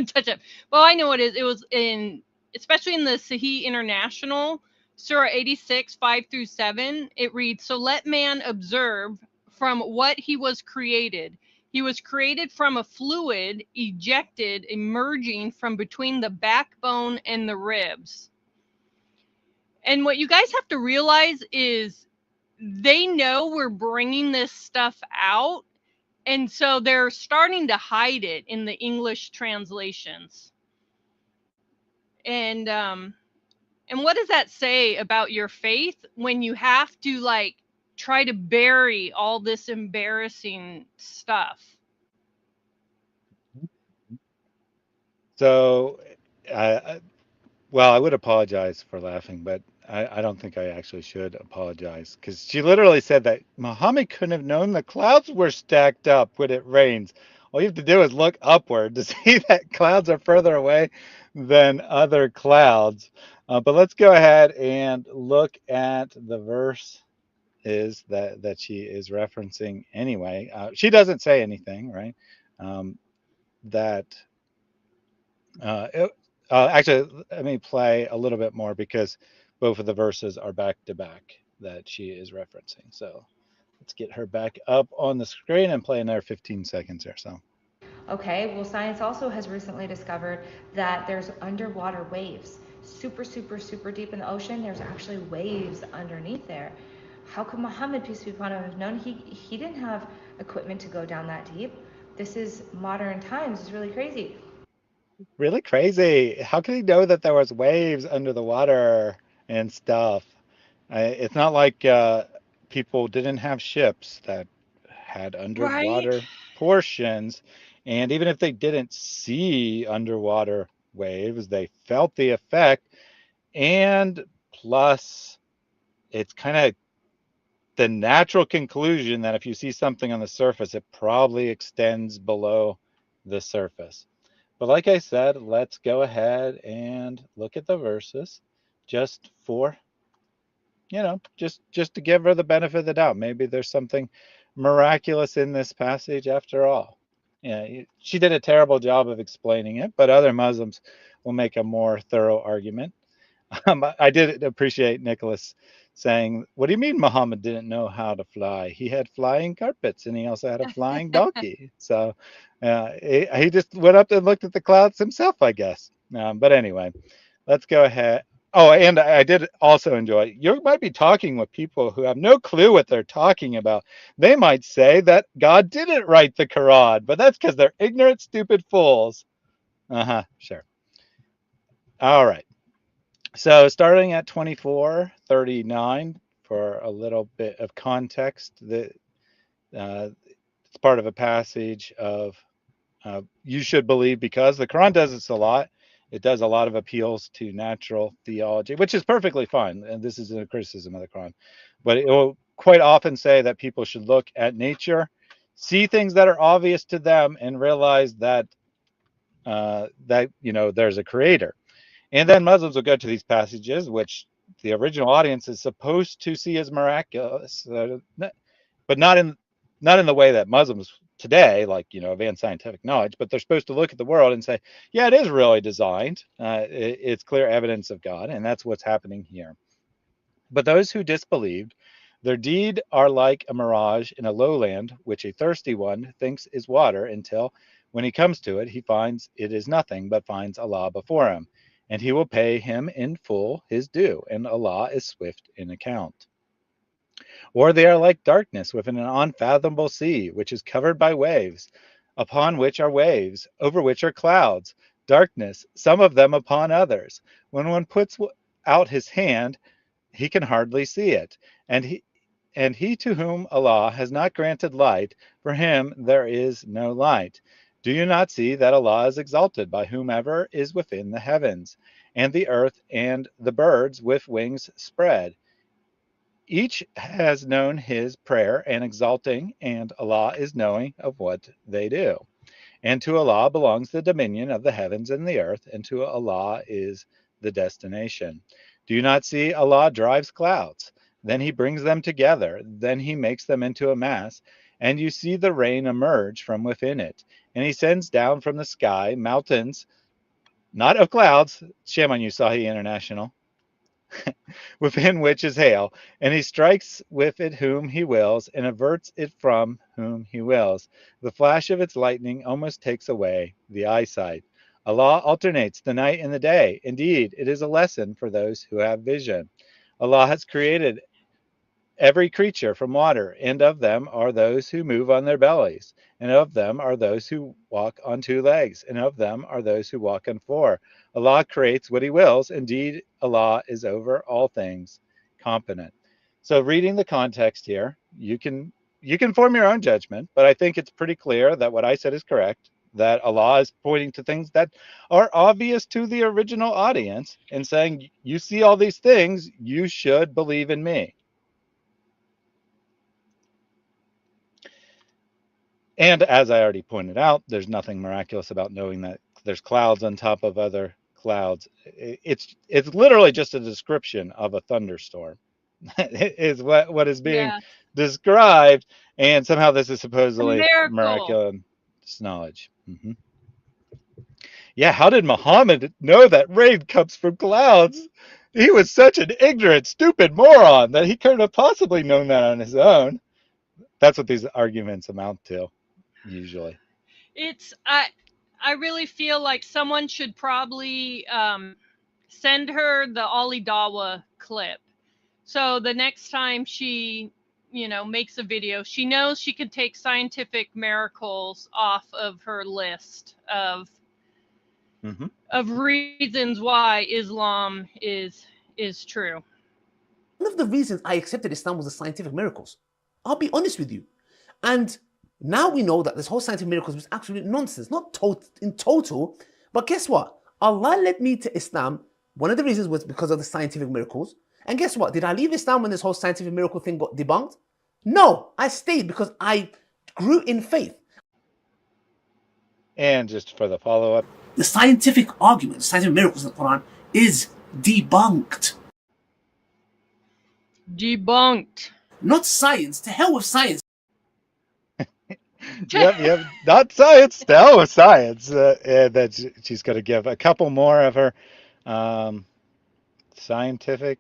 touch it. Well, I know it is. It was in, especially in the Sahih International, Surah 86, 5-7. It reads, "So let man observe from what he was created. He was created from a fluid ejected, emerging from between the backbone and the ribs." And what you guys have to realize is they know we're bringing this stuff out, and so they're starting to hide it in the English translations. And what does that say about your faith when you have to like try to bury all this embarrassing stuff? So, uh, well, I would apologize for laughing, but I don't think I actually should apologize because she literally said that Muhammad couldn't have known the clouds were stacked up when it rains. All you have to do is look upward to see that clouds are further away than other clouds. But let's go ahead and look at the verse is that she is referencing anyway. She doesn't say anything, right? That it, actually, let me play a little bit more because both of the verses are back to back that she is referencing. So let's get her back up on the screen and play another 15 seconds or so. Okay, well, science also has recently discovered that there's underwater waves. Super, super, super deep in the ocean, there's actually waves underneath there. How could Muhammad, peace be upon him, have known? He didn't have equipment to go down that deep. This is modern times. It's really crazy. Really crazy. How could he know that there was waves under the water and stuff? It's not like people didn't have ships that had Right? underwater portions, and even if they didn't see underwater waves, they felt the effect. And plus, it's kind of the natural conclusion that if you see something on the surface, it probably extends below the surface. But like I said, let's go ahead and look at the verses just for, just to give her the benefit of the doubt. Maybe there's something miraculous in this passage after all. Yeah, she did a terrible job of explaining it, but other Muslims will make a more thorough argument. I did appreciate Nicholas saying, "What do you mean Muhammad didn't know how to fly? He had flying carpets, and he also had a flying donkey." So he just went up and looked at the clouds himself, I guess. But anyway, let's go ahead. Oh, and I did also enjoy. You might be talking with people who have no clue what they're talking about. They might say that God didn't write the Quran, but that's because they're ignorant, stupid fools. Sure. All right. So starting at 24:39 for a little bit of context, it's part of a passage of you should believe, because the Quran does this a lot. It does a lot of appeals to natural theology, which is perfectly fine. And this is a criticism of the Quran. But it will quite often say that people should look at nature, see things that are obvious to them, and realize that there's a creator. And then Muslims will go to these passages, which the original audience is supposed to see as miraculous, but not in the way that Muslims today, like, advanced scientific knowledge, but they're supposed to look at the world and say, yeah, it is really designed. It's clear evidence of God, and that's what's happening here. But those who disbelieved, their deed are like a mirage in a lowland, which a thirsty one thinks is water, until when he comes to it, he finds it is nothing, but finds Allah before him, and he will pay him in full his due, and Allah is swift in account. Or they are like darkness within an unfathomable sea, which is covered by waves, upon which are waves, over which are clouds, darkness, some of them upon others. When one puts out his hand, he can hardly see it, and he to whom Allah has not granted light, for him there is no light. Do you not see that Allah is exalted by whomever is within the heavens, and the earth, and the birds with wings spread? Each has known his prayer and exalting, and Allah is knowing of what they do. And to Allah belongs the dominion of the heavens and the earth, and to Allah is the destination. Do you not see Allah drives clouds? Then he brings them together, then he makes them into a mass, and you see the rain emerge from within it. And he sends down from the sky mountains, not of clouds, shame on you, Sahih International, within which is hail, and he strikes with it whom he wills, and averts it from whom he wills. The flash of its lightning almost takes away the eyesight. Allah alternates the night and the day. Indeed, it is a lesson for those who have vision. Allah has created every creature from water, and of them are those who move on their bellies, and of them are those who walk on two legs, and of them are those who walk on four. Allah creates what he wills. Indeed, Allah is over all things competent. So reading the context here, you can form your own judgment, but I think it's pretty clear that what I said is correct, that Allah is pointing to things that are obvious to the original audience and saying, you see all these things, you should believe in me. And as I already pointed out, there's nothing miraculous about knowing that there's clouds on top of other clouds. It's literally just a description of a thunderstorm. Is what is being described, and somehow this is supposedly miraculous knowledge. Mm-hmm. Yeah, how did Muhammad know that rain comes from clouds? He was such an ignorant, stupid moron that he couldn't have possibly known that on his own. That's what these arguments amount to. Usually it's I really feel like someone should probably send her the Ali Dawa clip, so the next time she makes a video, she knows she can take scientific miracles off of her list of reasons why Islam is true. One of the reasons I accepted Islam was the scientific miracles. I'll be honest with you. And now we know that this whole scientific miracles was absolute nonsense, not in total, but guess what? Allah led me to Islam. One of the reasons was because of the scientific miracles. And guess what? Did I leave Islam when this whole scientific miracle thing got debunked? No, I stayed because I grew in faith. And just for the follow-up, The scientific argument, scientific miracles in the Quran is debunked. Debunked. Not science. To hell with science. yep, not science, no science. And then she's going to give a couple more of her scientific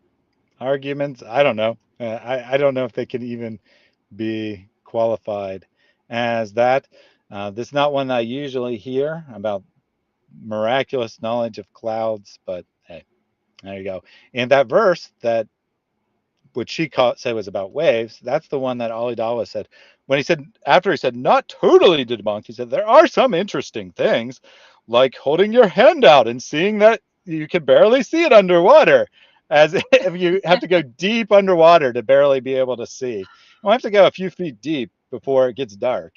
arguments. I don't know. I don't know if they can even be qualified as that. This is not one that I usually hear about miraculous knowledge of clouds, but hey, there you go. And that verse that which she said was about waves, that's the one that Ali Dawah said when he said, after he said not totally debunk, he said there are some interesting things like holding your hand out and seeing that you can barely see it underwater, as if you have to go deep underwater to barely be able to see. You have to go a few feet deep before it gets dark.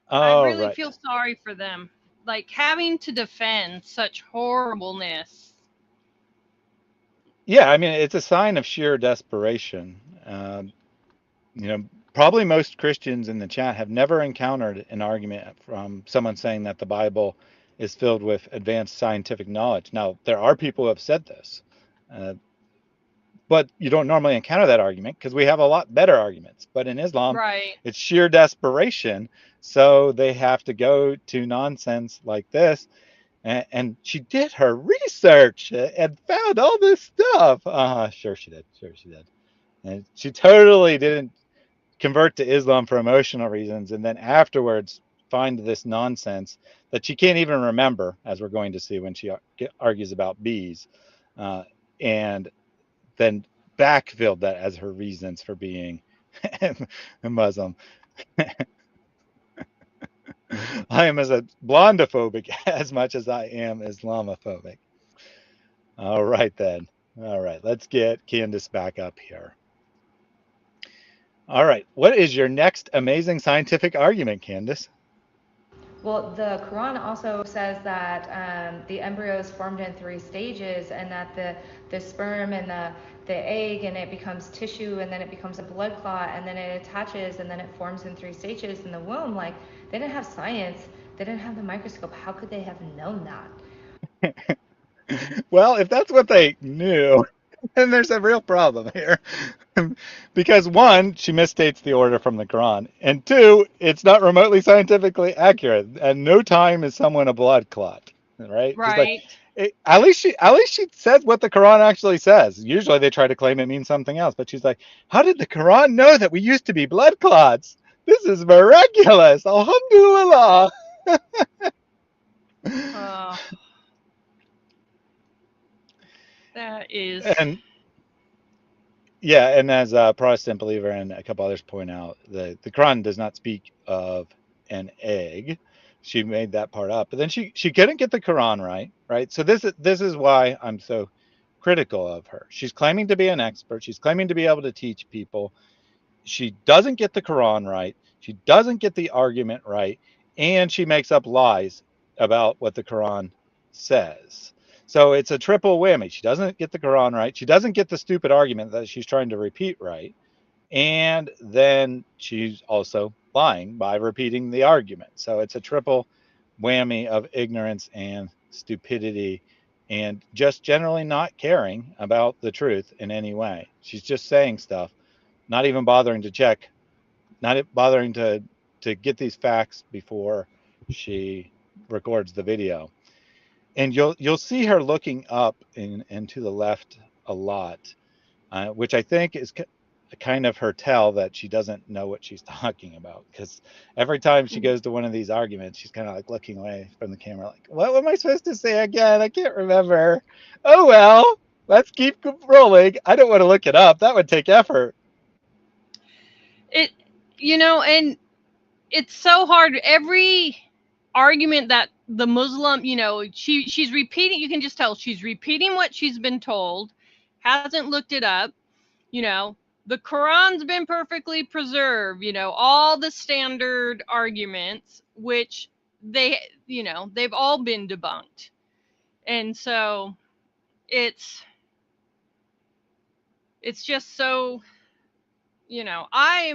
I All really right. feel sorry for them, like having to defend such horribleness. Yeah, I mean, it's a sign of sheer desperation. You know, probably most Christians in the chat have never encountered an argument from someone saying that the Bible is filled with advanced scientific knowledge. Now, there are people who have said this, but you don't normally encounter that argument because we have a lot better arguments. But in Islam, Right. it's sheer desperation. So they have to go to nonsense like this. And she did her research and found all this stuff. Sure she did. Sure she did. And she totally didn't convert to Islam for emotional reasons, and then afterwards find this nonsense that she can't even remember, as we're going to see when she argues about bees, and then backfilled that as her reasons for being a Muslim. I am as a blondophobic as much as I am Islamophobic. All right, then. All right, let's get Candace back up here. All right, what is your next amazing scientific argument, Candace? Well, the Quran also says that the embryo is formed in 3 stages, and that the sperm and the egg, and it becomes tissue, and then it becomes a blood clot, and then it attaches, and then it forms in 3 stages in the womb. Like, they didn't have science, they didn't have the microscope. How could they have known that? Well, if that's what they knew, then there's a real problem here. Because one, she misstates the order from the Quran, and two, it's not remotely scientifically accurate. At no time is someone a blood clot, right? She's like, Right. at least she says what the Quran actually says. Usually they try to claim it means something else, but she's like, how did the Quran know that we used to be blood clots? This is miraculous. Alhamdulillah. That is. And yeah, and as a Protestant believer and a couple others point out, the Quran does not speak of an egg. She made that part up, but then she couldn't get the Quran right, right? So this is why I'm so critical of her. She's claiming to be an expert. She's claiming to be able to teach people. She doesn't get the Quran right. She doesn't get the argument right, and she makes up lies about what the Quran says. So it's a triple whammy. She doesn't get the Quran right. She doesn't get the stupid argument that she's trying to repeat right. And then she's also lying by repeating the argument. So it's a triple whammy of ignorance and stupidity and just generally not caring about the truth in any way. She's just saying stuff, not even bothering to check, not bothering to get these facts before she records the video. And you'll see her looking up and to the left a lot, which I think is kind of her tell that she doesn't know what she's talking about. Because every time she goes to one of these arguments, she's kind of like looking away from the camera, like, what am I supposed to say again? I can't remember. Oh well, let's keep rolling. I don't want to look it up. That would take effort. It, and it's so hard. Every argument that the Muslim, she's repeating, you can just tell she's repeating what she's been told, hasn't looked it up. The Quran's been perfectly preserved, all the standard arguments, which they've all been debunked. And so it's just so I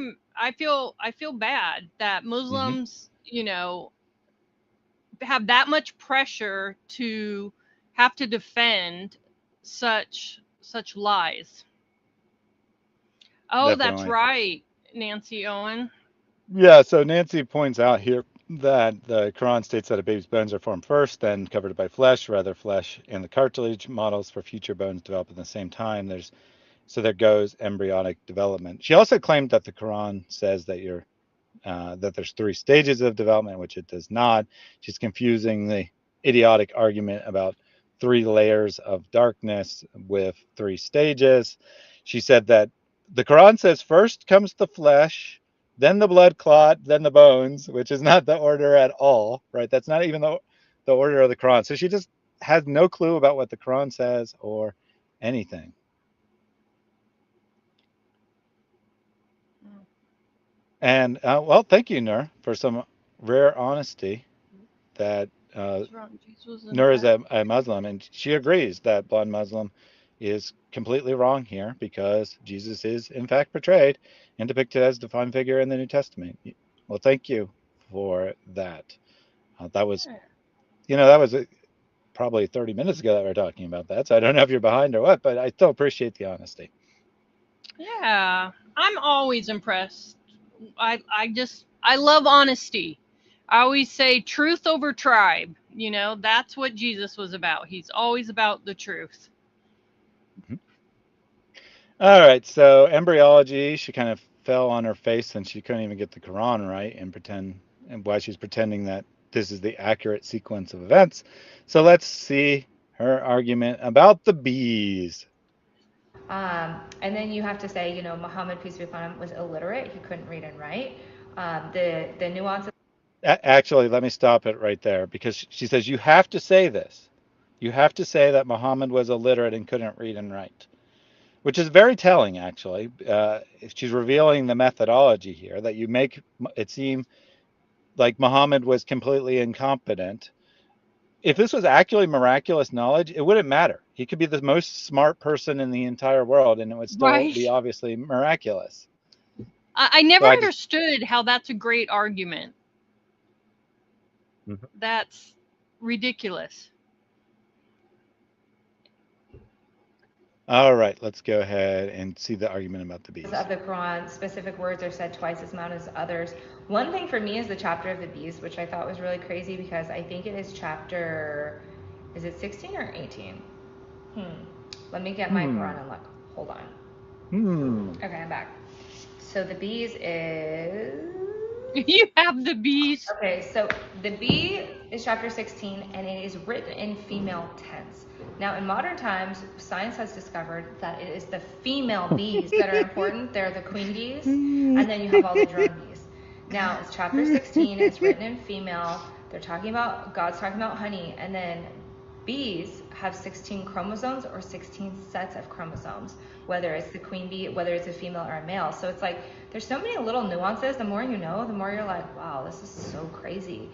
feel bad that Hmm. Muslims, have that much pressure to have to defend such lies. Oh, that's Definitely. right, Nancy Owen. Yeah, so Nancy points out here that the Quran states that a baby's bones are formed first, then covered by flesh, rather flesh and the cartilage models for future bones develop at the same time. There goes embryonic development. She also claimed that the Quran says that there's 3 stages of development, which it does not. She's confusing the idiotic argument about 3 layers of darkness with 3 stages. She said that the Quran says first comes the flesh, then the blood clot, then the bones, which is not the order at all, right? That's not even the order of the Quran. So she just has no clue about what the Quran says or anything. And well, thank you, Nur, for some rare honesty that What's wrong? Jesus was in Nur is fact. a Muslim, and she agrees that blonde Muslim is completely wrong here because Jesus is, in fact, portrayed and depicted as a divine figure in the New Testament. Well, thank you for that. That was, that was probably 30 minutes ago that we are talking about that, so I don't know if you're behind or what, but I still appreciate the honesty. Yeah, I'm always impressed. I love honesty. I always say truth over tribe. That's what Jesus was about. He's always about the truth. Mhm. All right, so embryology, she kind of fell on her face and she couldn't even get the Quran right and why she's pretending that this is the accurate sequence of events. So let's see her argument about the bees. And then you have to say, Muhammad, peace be upon him, was illiterate. He couldn't read and write. The nuances. Actually, let me stop it right there because she says you have to say this. You have to say that Muhammad was illiterate and couldn't read and write, which is very telling, actually. She's revealing the methodology here that you make it seem like Muhammad was completely incompetent. If this was actually miraculous knowledge, it wouldn't matter. He could be the most smart person in the entire world and it would still Right. be obviously miraculous. I So never I just. understood how that's a great argument. Mhm. That's ridiculous. All right, let's go ahead and see the argument about the bees. Of the Quran, specific words are said twice as much as others. One thing for me is the chapter of the bees, which I thought was really crazy because I think it is chapter, is it 16 or 18? Let me get my Hmm. Quran and look. Hold on. Hmm. Okay, I'm back. So the bees is. You have the bees. Okay, so the bee is chapter 16 and it is written in female tense. Now, in modern times, science has discovered that it is the female bees that are important. They're the queen bees, and then you have all the drone bees. Now, it's chapter 16, it's written in female. God's talking about honey, and then bees have 16 chromosomes or 16 sets of chromosomes, whether it's the queen bee, whether it's a female or a male. So it's like there's so many little nuances. The more you know, the more you're like, wow, this is so crazy.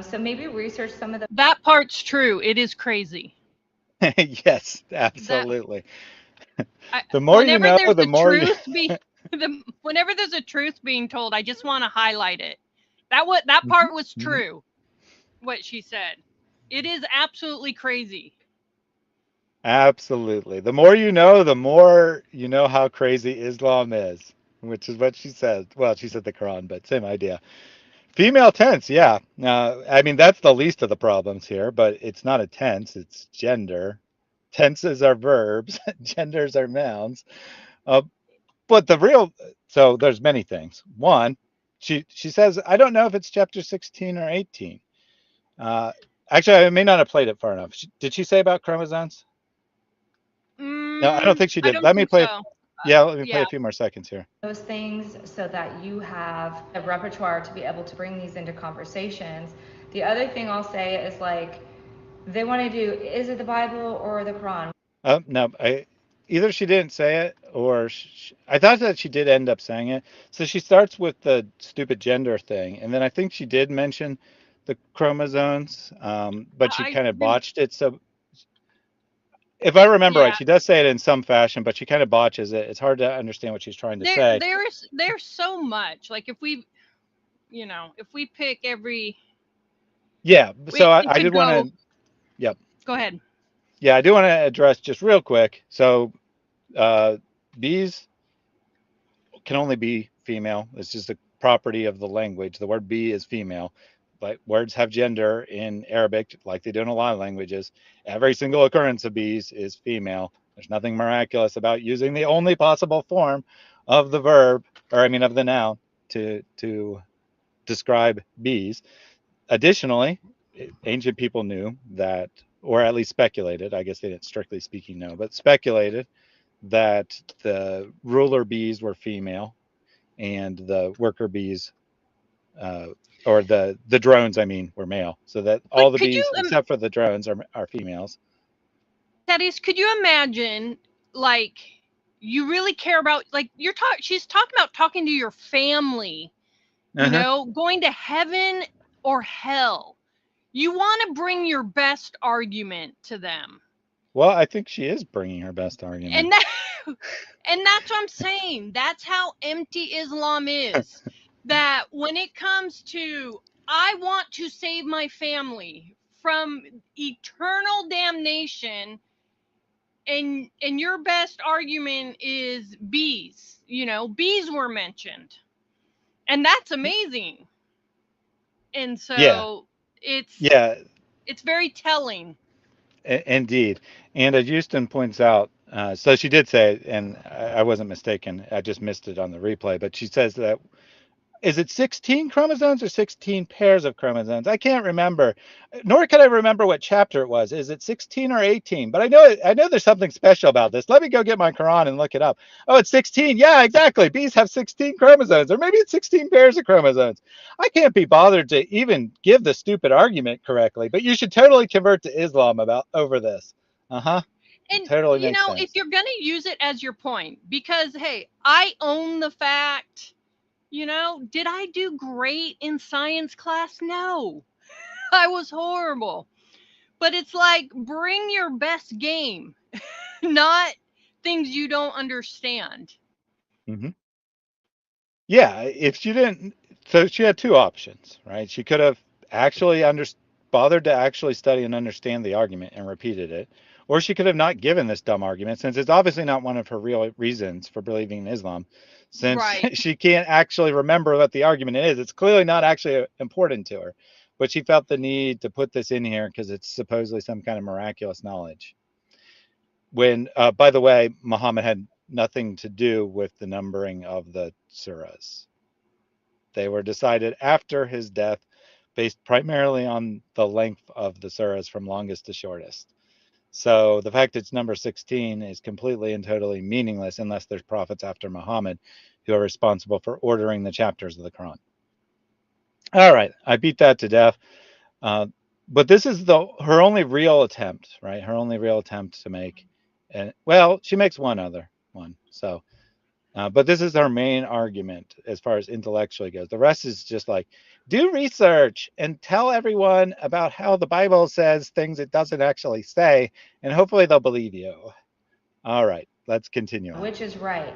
So maybe research some of the. That part's true. It is crazy. Yes, That absolutely. I, The more you whenever know, there's the a more you. truth whenever there's a truth being told, I just want to highlight it. That Mhm, part was mhm. true. What she said. It is absolutely crazy. Absolutely. The more you know, the more you know how crazy Islam is, which is what she said. Well, she said the Quran, but same idea. Female tense, yeah. I mean, that's the least of the problems here, but it's not a tense, it's gender. Tenses are verbs, genders are nouns. Uh, but so there's many things. One, she says, I don't know if it's chapter 16 or 18. Uh, Actually, I may not have played it far enough. Did she say about chromosomes? No, I don't think she I did. don't Let me think play. so. Yeah, let me play Yeah. a few more seconds here. Those things so that you have a repertoire to be able to bring these into conversations. The other thing I'll say is like they want to do, is it the Bible or the Quran? No, either she didn't say it or I thought that she did end up saying it. So she starts with the stupid gender thing, and then I think she did mention the chromosomes, but she I kind of botched it. So if I remember right, Yeah, she does say it in some fashion, but she kind of botches it. It's hard to understand what she's trying to say. there's so much. Like if we pick every, Yeah. So we I could did want go. to. Yep. Go ahead. Yeah, I do want to address just real quick. So uh, bees can only be female. It's just a property of the language. The word bee is female, but words have gender in Arabic, like they do in a lot of languages. Every single occurrence of bees is female. There's nothing miraculous about using the only possible form of the verb, or I mean of the noun, to describe bees. Additionally, ancient people knew that, or at least speculated. I guess they didn't strictly speaking know, but speculated that the ruler bees were female and the worker bees, uh, or the drones, I mean, were male. So that all But the bees except for the drones are females. Thaddeus, could you imagine, like, you really care about, like, she's talking about talking to your family, Uh-huh. going to heaven or hell. You want to bring your best argument to them. Well, I think she is bringing her best argument. And that, and that's what I'm saying. That's how empty Islam is. That when it comes to, I want to save my family from eternal damnation, and your best argument is bees. Bees were mentioned, and that's amazing. And Yeah, so it's yeah, it's very telling. indeed. And as Houston points out, so she did say, and I wasn't mistaken. I just missed it on the replay, but she says that, is it 16 chromosomes or 16 pairs of chromosomes? I can't remember, nor can I remember what chapter it was. Is it 16 or 18? But I know there's something special about this. Let me go get my Quran and look it up. Oh, it's 16. Yeah, exactly. Bees have 16 chromosomes, or maybe it's 16 pairs of chromosomes. I can't be bothered to even give the stupid argument correctly, but you should totally convert to Islam over this. Uh-huh. It And totally makes if sense. you're going to use it as your point, because hey, I own the fact, did I do great in science class? No. I was horrible. But it's like, bring your best game, not things you don't understand. Mm-hmm. Yeah, if she didn't, so she had two options, right? She could have actually bothered to actually study and understand the argument and repeated it, or she could have not given this dumb argument, since it's obviously not one of her real reasons for believing in Islam, since Right. she can't actually remember what the argument is. It's clearly not actually important to her, but she felt the need to put this in here because it's supposedly some kind of miraculous knowledge. When, by the way, Muhammad had nothing to do with the numbering of the surahs. They were decided after his death based primarily on the length of the surahs from longest to shortest. So the fact it's number 16 is completely and totally meaningless unless there's prophets after Muhammad who are responsible for ordering the chapters of the Quran. All right, I beat that to death. Uh, but this is her only real attempt, right? Her only real attempt to make, and well, she makes one other one. So but this is her main argument as far as intellectually goes. The rest is just like, do research and tell everyone about how the Bible says things it doesn't actually say, and hopefully they'll believe you. All right, let's continue on. Which is right.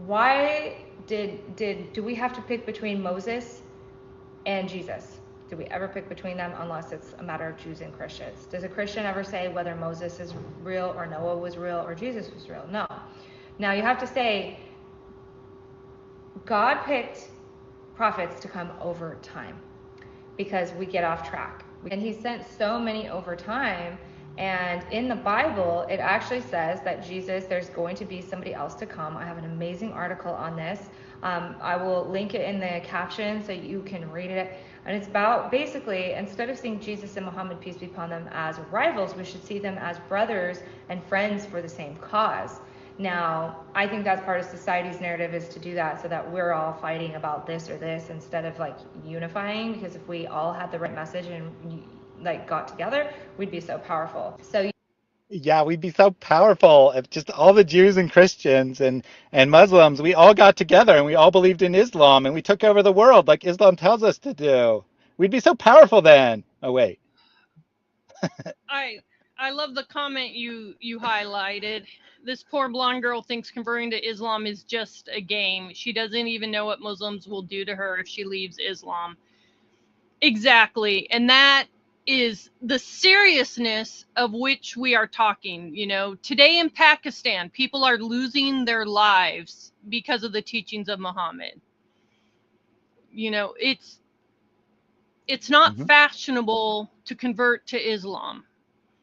Why do we have to pick between Moses and Jesus? Do we ever pick between them unless it's a matter of choosing Christians? Does a Christian ever say whether Moses is real or Noah was real or Jesus was real? No. Now you have to say God picked prophets to come over time because we get off track. And he sent so many over time. And in the Bible, it actually says that there's going to be somebody else to come. I have an amazing article on this. I will link it in the caption so you can read it. And it's about basically, instead of seeing Jesus and Muhammad, peace be upon them, as rivals, we should see them as brothers and friends for the same cause. Now, I think that's part of society's narrative, is to do that so that we're all fighting about this or this instead of like unifying, because if we all had the right message and like got together, we'd be so powerful. So yeah, we'd be so powerful if just all the Jews and Christians and Muslims, we all got together and we all believed in Islam and we took over the world like Islam tells us to do. We'd be so powerful then. Oh, wait. I I love the comment you highlighted. This poor blonde girl thinks converting to Islam is just a game. She doesn't even know what Muslims will do to her if she leaves Islam. Exactly. And that is the seriousness of which we are talking. You know, today in Pakistan, people are losing their lives because of the teachings of Muhammad. You know, it's not Hmm. fashionable to convert to Islam.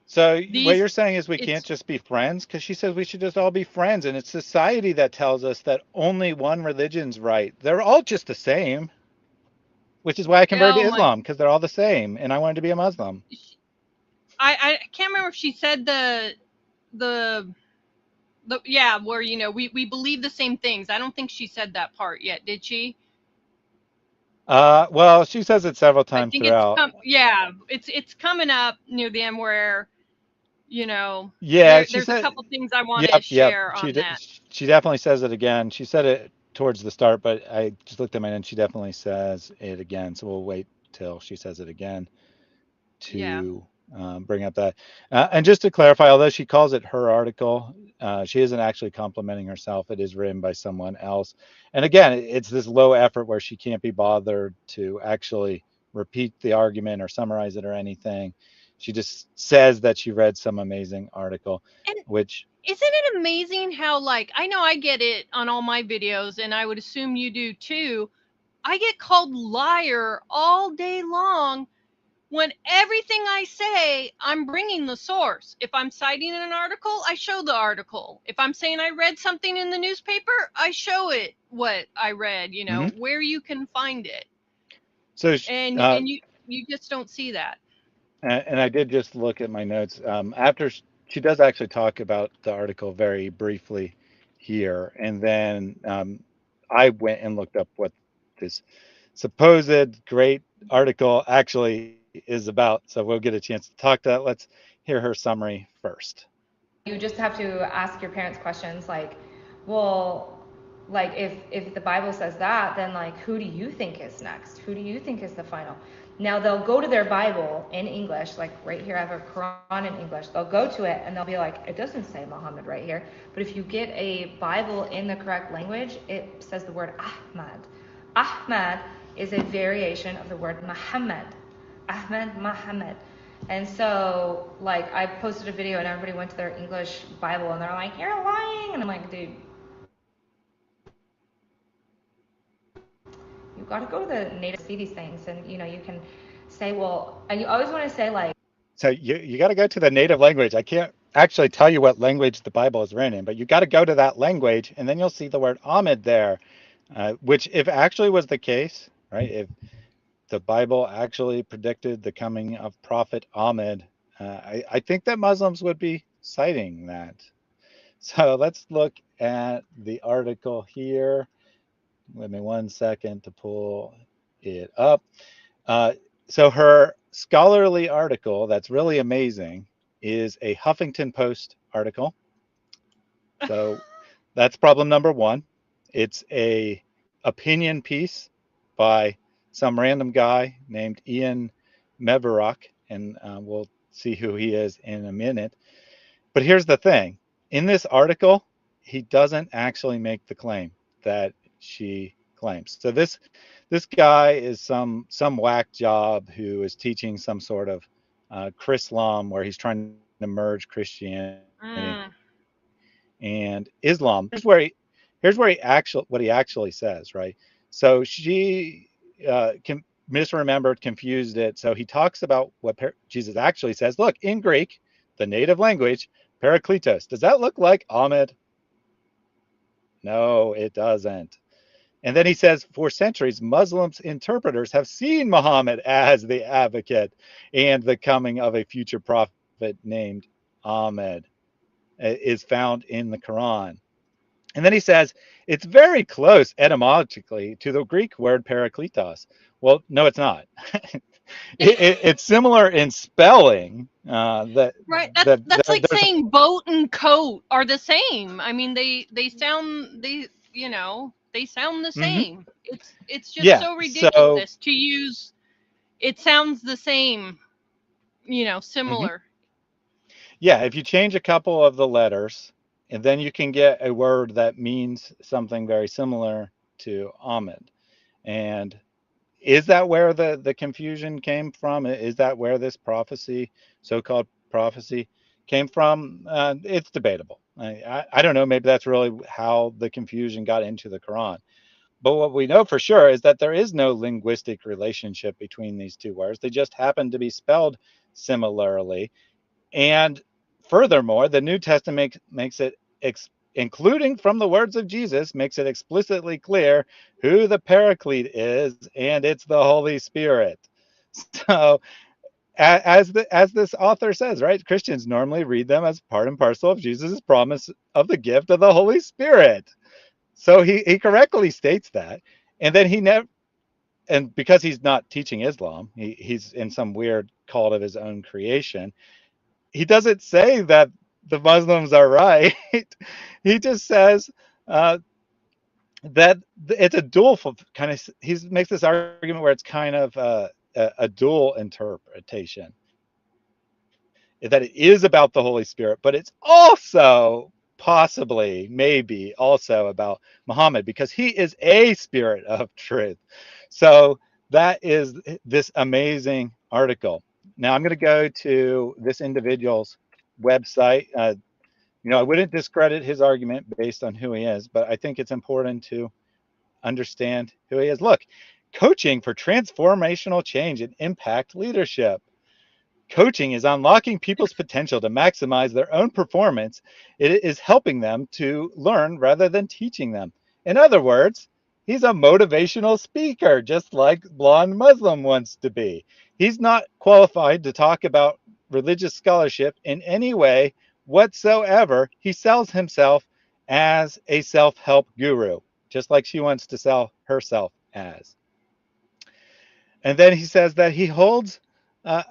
So what These you're saying is we can't it's just be friends? Because she says we should just all be friends, and it's society that tells us that only one religion's right. They're all just the same, which is why I converted oh to my Islam, because they're all the same, and I wanted to be a Muslim. I can't remember if she said the yeah, where you know we believe the same things. I don't think she said that part yet, did she? Well, she says it several I times think it's throughout. yeah, it's coming up near the end where you know Yeah, she there's a said, couple things I want to yep. share on that. She definitely says it again. She said it towards the start, but I just looked at my and she definitely says it again. So we'll wait till she says it again Yeah. to bring up that. And just to clarify, although she calls it her article, she isn't actually complimenting herself. It is written by someone else. And again, it's this low effort where she can't be bothered to actually repeat the argument or summarize it or anything. She just says that she read some amazing article, And which, isn't it amazing how like I know I get it on all my videos and I would assume you do too. I get called liar all day long when everything I say, I'm bringing the source. If I'm citing an article, I show the article. If I'm saying I read something in the newspaper, I show it what I read, you know, mhm. where you can find it. So And you just don't see that. and I did just look at my notes. After she does actually talk about the article very briefly here, and then I went and looked up what this supposed great article actually is about. So we'll get a chance to talk to that. Let's hear her summary first. You just have to ask your parents questions like, well, like if the Bible says that, then like who do you think is next? Who do you think is the final? Now they'll go to their Bible in English, like right here I have a Quran in English. They'll go to it and they'll be like, it doesn't say Muhammad right here. But if you get a Bible in the correct language, it says the word Ahmad. Ahmad is a variation of the word Muhammad. Ahmad, Muhammad. And so, like, I posted a video and everybody went to their English Bible and they're like, you're lying. And I'm like, dude, you got to go to the native to see these things. And, you know, you can say, well, and you always want to say, like, So you got to go to the native language. I can't actually tell you what language the Bible is written in, but you got to go to that language, and then you'll see the word Ahmed there, which if actually was the case, right? If the Bible actually predicted the coming of Prophet Ahmed, I think that Muslims would be citing that. So let's look at the article here. Give me 1 second to pull it up. Uh, so her scholarly article that's really amazing is a Huffington Post article. So that's problem number one. It's a opinion piece by some random guy named Ian Meverock, and we'll see who he is in a minute. But here's the thing: in this article, he doesn't actually make the claim that she claims. So this guy is some whack job who is teaching some sort of Chrislam where he's trying to merge Christianity Mm. and Islam. Here's where what he actually says, right? So she misremembered, confused it. So he talks about what Jesus actually says. Look, in Greek, the native language, Parakletos. Does that look like Ahmed? No, it doesn't. And then he says, for centuries, Muslims interpreters have seen Muhammad as the advocate and the coming of a future prophet named Ahmed is found in the Quran. And then he says, it's very close etymologically to the Greek word parakletos. Well, no, it's not. It's similar in spelling. Right. That's There's like saying boat and coat are the same. I mean, they sound they you know they sound the mm-hmm. same. It's just Yeah. so So ridiculous to use. It sounds the same. You know, mm-hmm. similar. Yeah, if you change a couple of the letters, and then you can get a word that means something very similar to Ahmed. And is that where the confusion came from? Is that where this prophecy, so-called prophecy, came from? It's debatable. I don't know. Maybe that's really how the confusion got into the Quran. But what we know for sure is that there is no linguistic relationship between these two words. They just happen to be spelled similarly. And furthermore, the New Testament makes it, including from the words of Jesus, makes it explicitly clear who the Paraclete is, and it's the Holy Spirit. So, as this author says, right, Christians normally read them as part and parcel of Jesus' promise of the gift of the Holy Spirit. So he correctly states that, and then he never. And because he's not teaching Islam, he's in some weird cult of his own creation. He doesn't say that the Muslims are right. He just says uh, that it's a dual kind of. He makes this argument where it's kind of a dual interpretation, that it is about the Holy Spirit, but it's also possibly, maybe also about Muhammad because he is a spirit of truth. So that is this amazing article. Now I'm going to go to this individual's website. I wouldn't discredit his argument based on who he is, but I think it's important to understand who he is. Look, coaching for transformational change and impact leadership. Coaching is unlocking people's potential to maximize their own performance. It is helping them to learn rather than teaching them. In other words, he's a motivational speaker, just like Blonde Muslim wants to be. He's not qualified to talk about religious scholarship in any way whatsoever. He sells himself as a self help guru, just like she wants to sell herself as. And then he says that he holds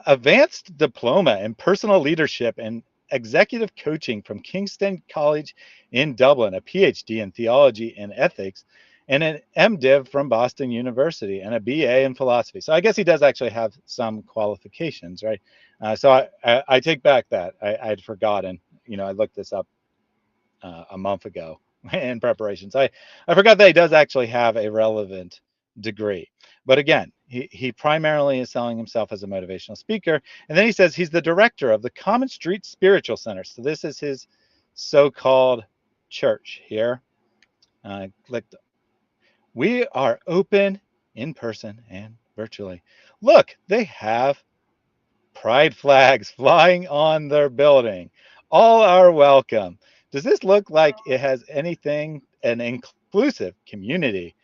advanced diploma in personal leadership and executive coaching from Kingston College in Dublin, a PhD in theology and ethics, and an MDiv from Boston University, and a BA in philosophy. So I guess he does actually have some qualifications, right? So I take back that I'd forgotten. I looked this up a month ago in preparation. So I forgot that he does actually have a relevant degree. But again, he primarily is selling himself as a motivational speaker. And then he says he's the director of the Common Street Spiritual Center. So this is his so-called church here. Clicked. We are open in person and virtually. Look, they have pride flags flying on their building. All are welcome. Does this look like it has anything, an inclusive community,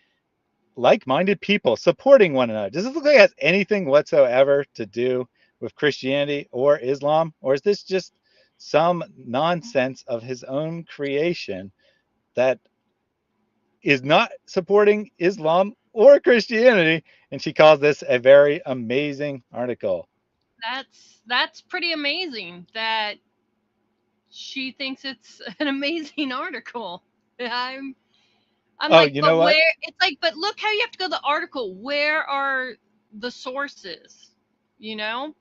like-minded people supporting one another? Does this look like it has anything whatsoever to do with Christianity or Islam? Or is this just some nonsense of his own creation that is not supporting Islam or Christianity? And she calls this a very amazing article. That's pretty amazing that she thinks it's an amazing article. I'm Oh, like, you but know what? where? It's like, but look how you have to go to the article. Where are the sources? You know?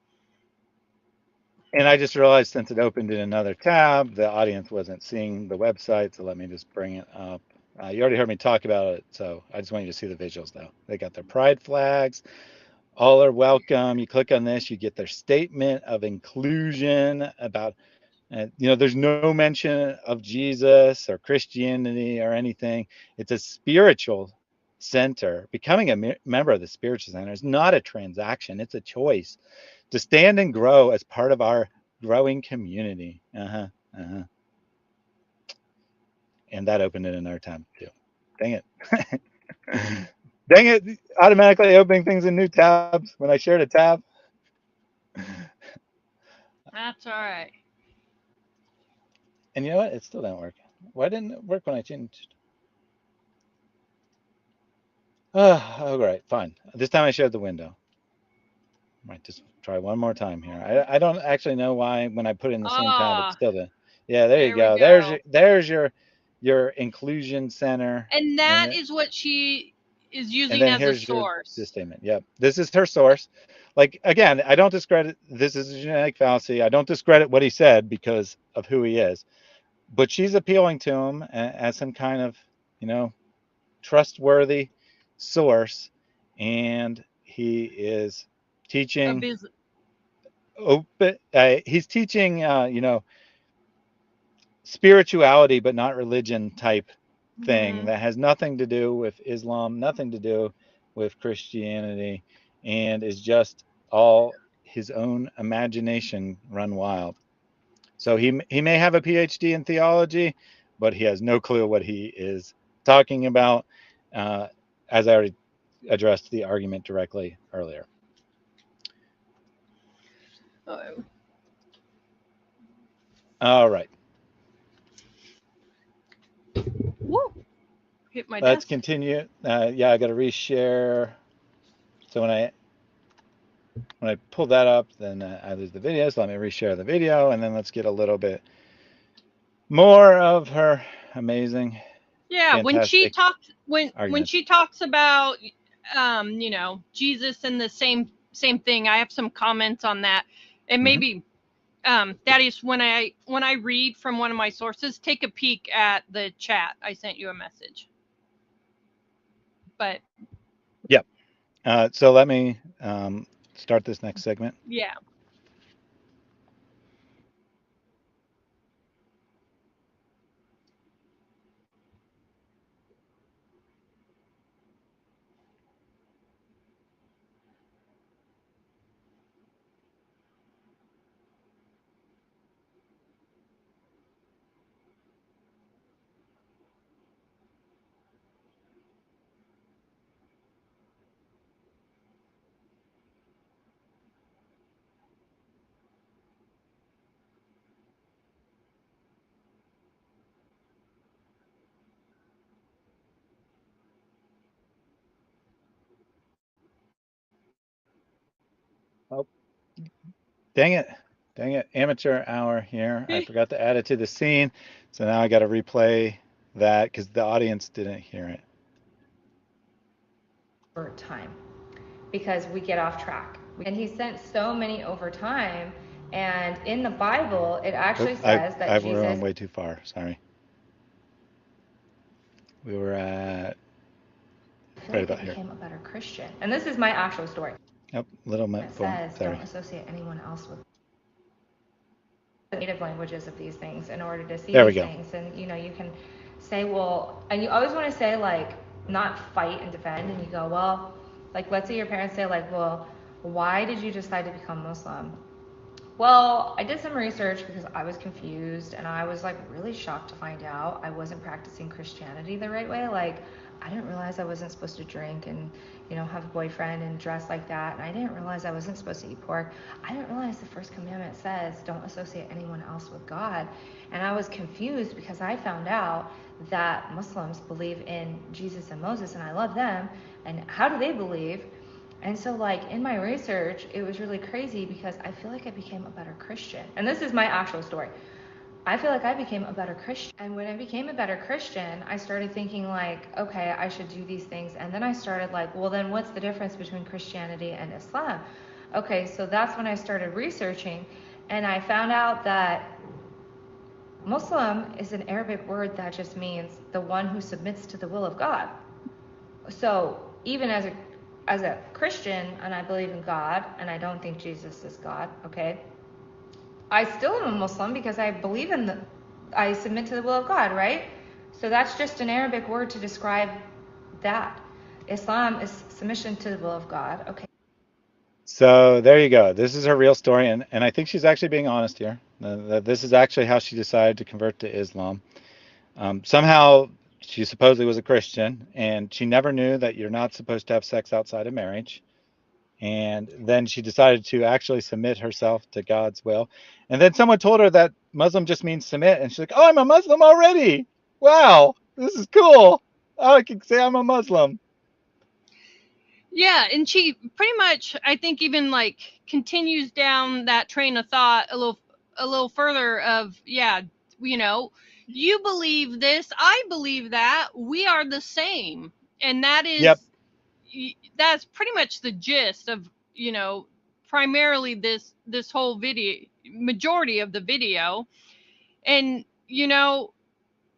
And I just realized since it opened in another tab, the audience wasn't seeing the website. So let me just bring it up. You already heard me talk about it. So I just want you to see the visuals though. They got their pride flags. All are welcome. You click on this, you get their statement of inclusion about, there's no mention of Jesus or Christianity or anything. It's a spiritual center. Becoming a member of the spiritual center is not a transaction, it's a choice to stand and grow as part of our growing community. And that opened in another time too. Dang it. Dang it. Automatically opening things in new tabs when I shared a tab. That's all right. And you know what? It still didn't work. Why didn't it work when I changed? All right, fine. This time I shared the window. Might just try one more time here. I don't actually know why when I put it in the same tab it Ah, still did. Yeah, there you there we go. go. There's your inclusion center, And and that then, is what she is and using then as a here's your source. this statement. Yep, this is her source. like, again, I don't discredit, this is a genetic fallacy. I don't discredit what he said because of who he is, but she's appealing to him as some kind of, you know, trustworthy source, and he is teaching open. He's teaching, you know, spirituality, but not religion type thing that has nothing to do with Islam, nothing to do with Christianity, and is just all his own imagination run wild. So he may have a PhD in theology, but he has no clue what he is talking about. As I already addressed the argument directly earlier. All right. Woo! Hit my Let's desk. continue. Yeah, I got to reshare. So when I pull that up, then I lose the video. So let me reshare the video, and then let's get a little bit more of her amazing, Yeah, when she fantastic talks when arguments. she talks about you know, Jesus and the same thing, I have some comments on that. And maybe Thaddeus, when I read from one of my sources, take a peek at the chat. I sent you a message. But yep. So let me start this next segment. yeah. Oh, dang it. Dang it. Amateur hour here. I forgot to add it to the scene. So now I got to replay that because the audience didn't hear it. For time, because we get off track. And he sent so many over time. And in the Bible, it actually says that I've Jesus. run way too far. Sorry. We were at I feel right like I about here. became a better Christian. And this is my actual story. Yep, little bit. It Boom. says Sorry. don't associate anyone else with the native languages of these things in order to see There we these go. things. And you know, you can say, well, and you always want to say, like, not fight and defend, and you go, well, like, let's say your parents say, like, well, why did you decide to become Muslim? Well, I did some research because I was confused, and I was like really shocked to find out I wasn't practicing Christianity the right way. Like, I didn't realize I wasn't supposed to drink and, you know, have a boyfriend and dress like that. And I didn't realize I wasn't supposed to eat pork. I didn't realize the first commandment says don't associate anyone else with God. And I was confused because I found out that Muslims believe in Jesus and Moses, and I love them. And how do they believe? And so, like, in my research, it was really crazy because I feel like I became a better Christian. And this is my actual story. I feel like I became a better Christian. And when I became a better Christian, I started thinking, like, okay, I should do these things. And then I started, like, well, then what's the difference between Christianity and Islam? Okay, so that's when I started researching. And I found out that Muslim is an Arabic word that just means the one who submits to the will of God. So even as a Christian, and I believe in God, and I don't think Jesus is God, okay? I still am a Muslim because I believe I submit to the will of God, right? So that's just an Arabic word to describe that. Islam is submission to the will of God, okay? So there you go. This is her real story, and I think she's actually being honest here. This is actually how she decided to convert to Islam. Somehow she supposedly was a Christian, and she never knew that you're not supposed to have sex outside of marriage. And then she decided to actually submit herself to God's will. And then someone told her that Muslim just means submit, and she's like, "Oh, I'm a Muslim already! Wow, this is cool! Oh, I can say I'm a Muslim." Yeah, and she pretty much, I think, even like continues down that train of thought a little further of, yeah, you know, you believe this, I believe that, we are the same. And that is Yep. that's pretty much the gist of, you know, primarily this whole video, majority of the video. And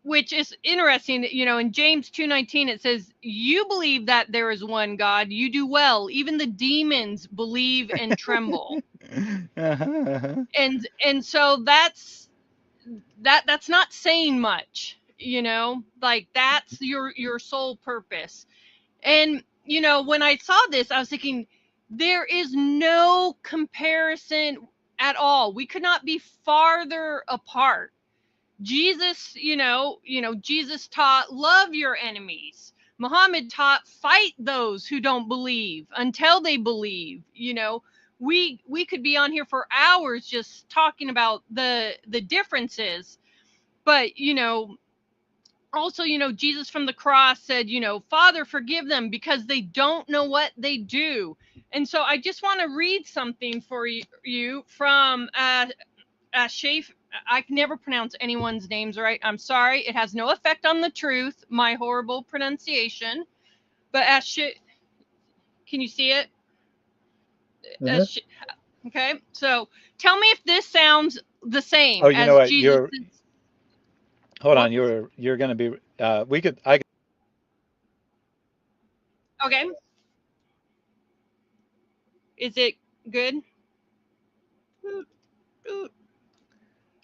which is interesting, in James 2:19 it says, "You believe that there is one God, you do well. Even the demons believe and tremble." And so that's not saying much, like that's your sole purpose. And when I saw this, I was thinking, there is no comparison at all. We could not be farther apart. Jesus, Jesus taught, love your enemies. Muhammad taught, fight those who don't believe until they believe. We could be on here for hours just talking about the differences. But also, Jesus from the cross said, Father, forgive them because they don't know what they do. And so I just want to read something for you from Shaf. I can never pronounce anyone's names right. I'm sorry. It has no effect on the truth, my horrible pronunciation. But can you see it? Okay. So tell me if this sounds the same Oh, you know as what? Jesus. Hold What? on. You're going to be. Okay. Is it good?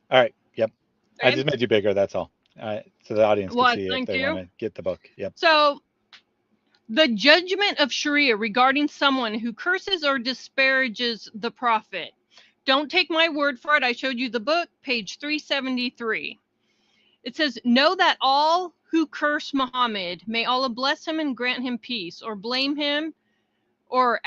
All right. Yep. I Okay. just made you bigger. That's all. So the audience can Well, see if thank they want you. to get the book. Yep. So the judgment of Sharia regarding someone who curses or disparages the prophet. Don't take my word for it. I showed you the book, page 373. It says, know that all who curse Muhammad, may Allah bless him and grant him peace, or blame him, or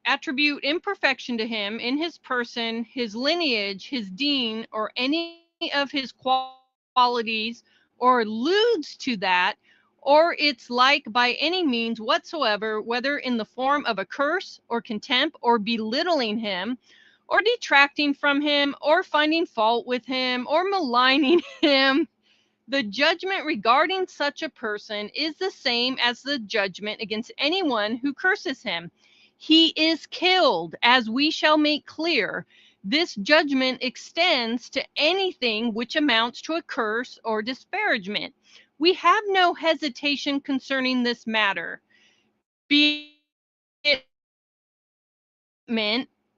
attribute imperfection to him in his person, his lineage, his deen, or any of his qualities, or alludes to that, or its like by any means whatsoever, whether in the form of a curse, or contempt, or belittling him, or detracting from him, or finding fault with him, or maligning him. The judgment regarding such a person is the same as the judgment against anyone who curses him. He is killed, as we shall make clear. This judgment extends to anything which amounts to a curse or disparagement. We have no hesitation concerning this matter, be it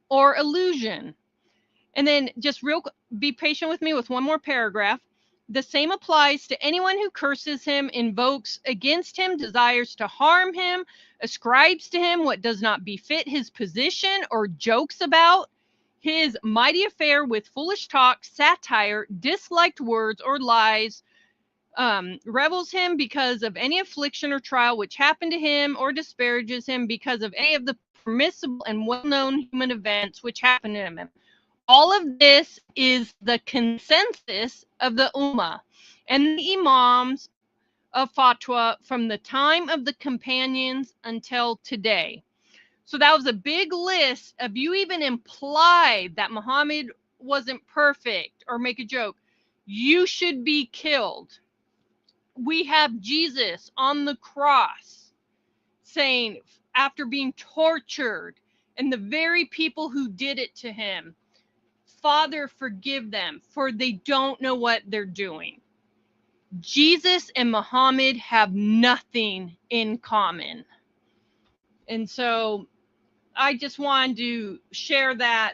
or illusion. And then just be patient with me with one more paragraph. The same applies to anyone who curses him, invokes against him, desires to harm him, ascribes to him what does not befit his position, or jokes about his mighty affair with foolish talk, satire, disliked words, or lies, revels him because of any affliction or trial which happened to him, or disparages him because of any of the permissible and well-known human events which happened to him. All of this is the consensus of the Ummah and the Imams of Fatwa from the time of the companions until today. So that was a big list. If you even imply that Muhammad wasn't perfect or make a joke, you should be killed. We have Jesus on the cross saying, after being tortured, and the very people who did it to him, Father, forgive them, for they don't know what they're doing. Jesus and Muhammad have nothing in common. And so I just wanted to share that,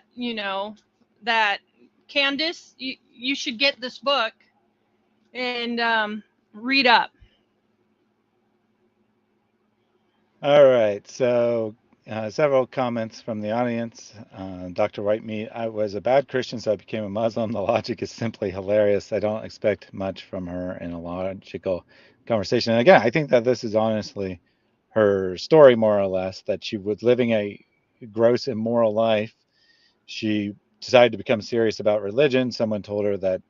that Candace, you should get this book and read up. All right. So several comments from the audience. Dr. Whitemeat, I was a bad Christian, so I became a Muslim. The logic is simply hilarious. I don't expect much from her in a logical conversation. And again, I think that this is honestly her story, more or less, that she was living a gross, immoral life. She decided to become serious about religion. Someone told her that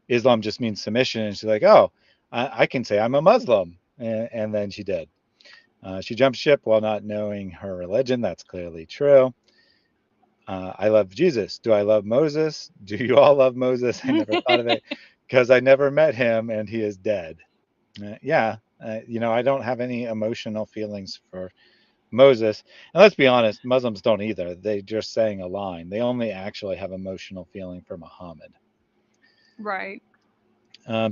Islam just means submission. And she's like, oh, I can say I'm a Muslim. And then she did. She jumped ship while not knowing her religion. That's clearly true. I love Jesus. Do I love Moses? Do you all love Moses? I never thought of it because I never met him and he is dead. Yeah, I don't have any emotional feelings for Moses. And let's be honest, Muslims don't either. They just saying a line. They only actually have emotional feeling for Muhammad. Right.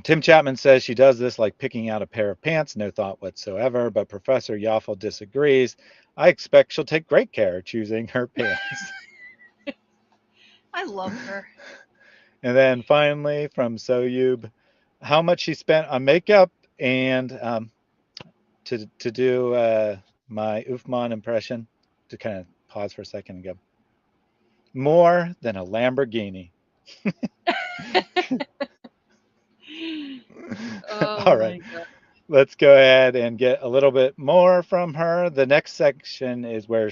Tim Chapman says she does this like picking out a pair of pants, no thought whatsoever. But Professor Yaffle disagrees. I expect she'll take great care choosing her pants. I love her. And then finally from Soyub, how much she spent on makeup and to do my Uthman impression, to kind of pause for a second and go, more than a Lamborghini. Oh All right, my god. let's go ahead and get a little bit more from her. The next section is where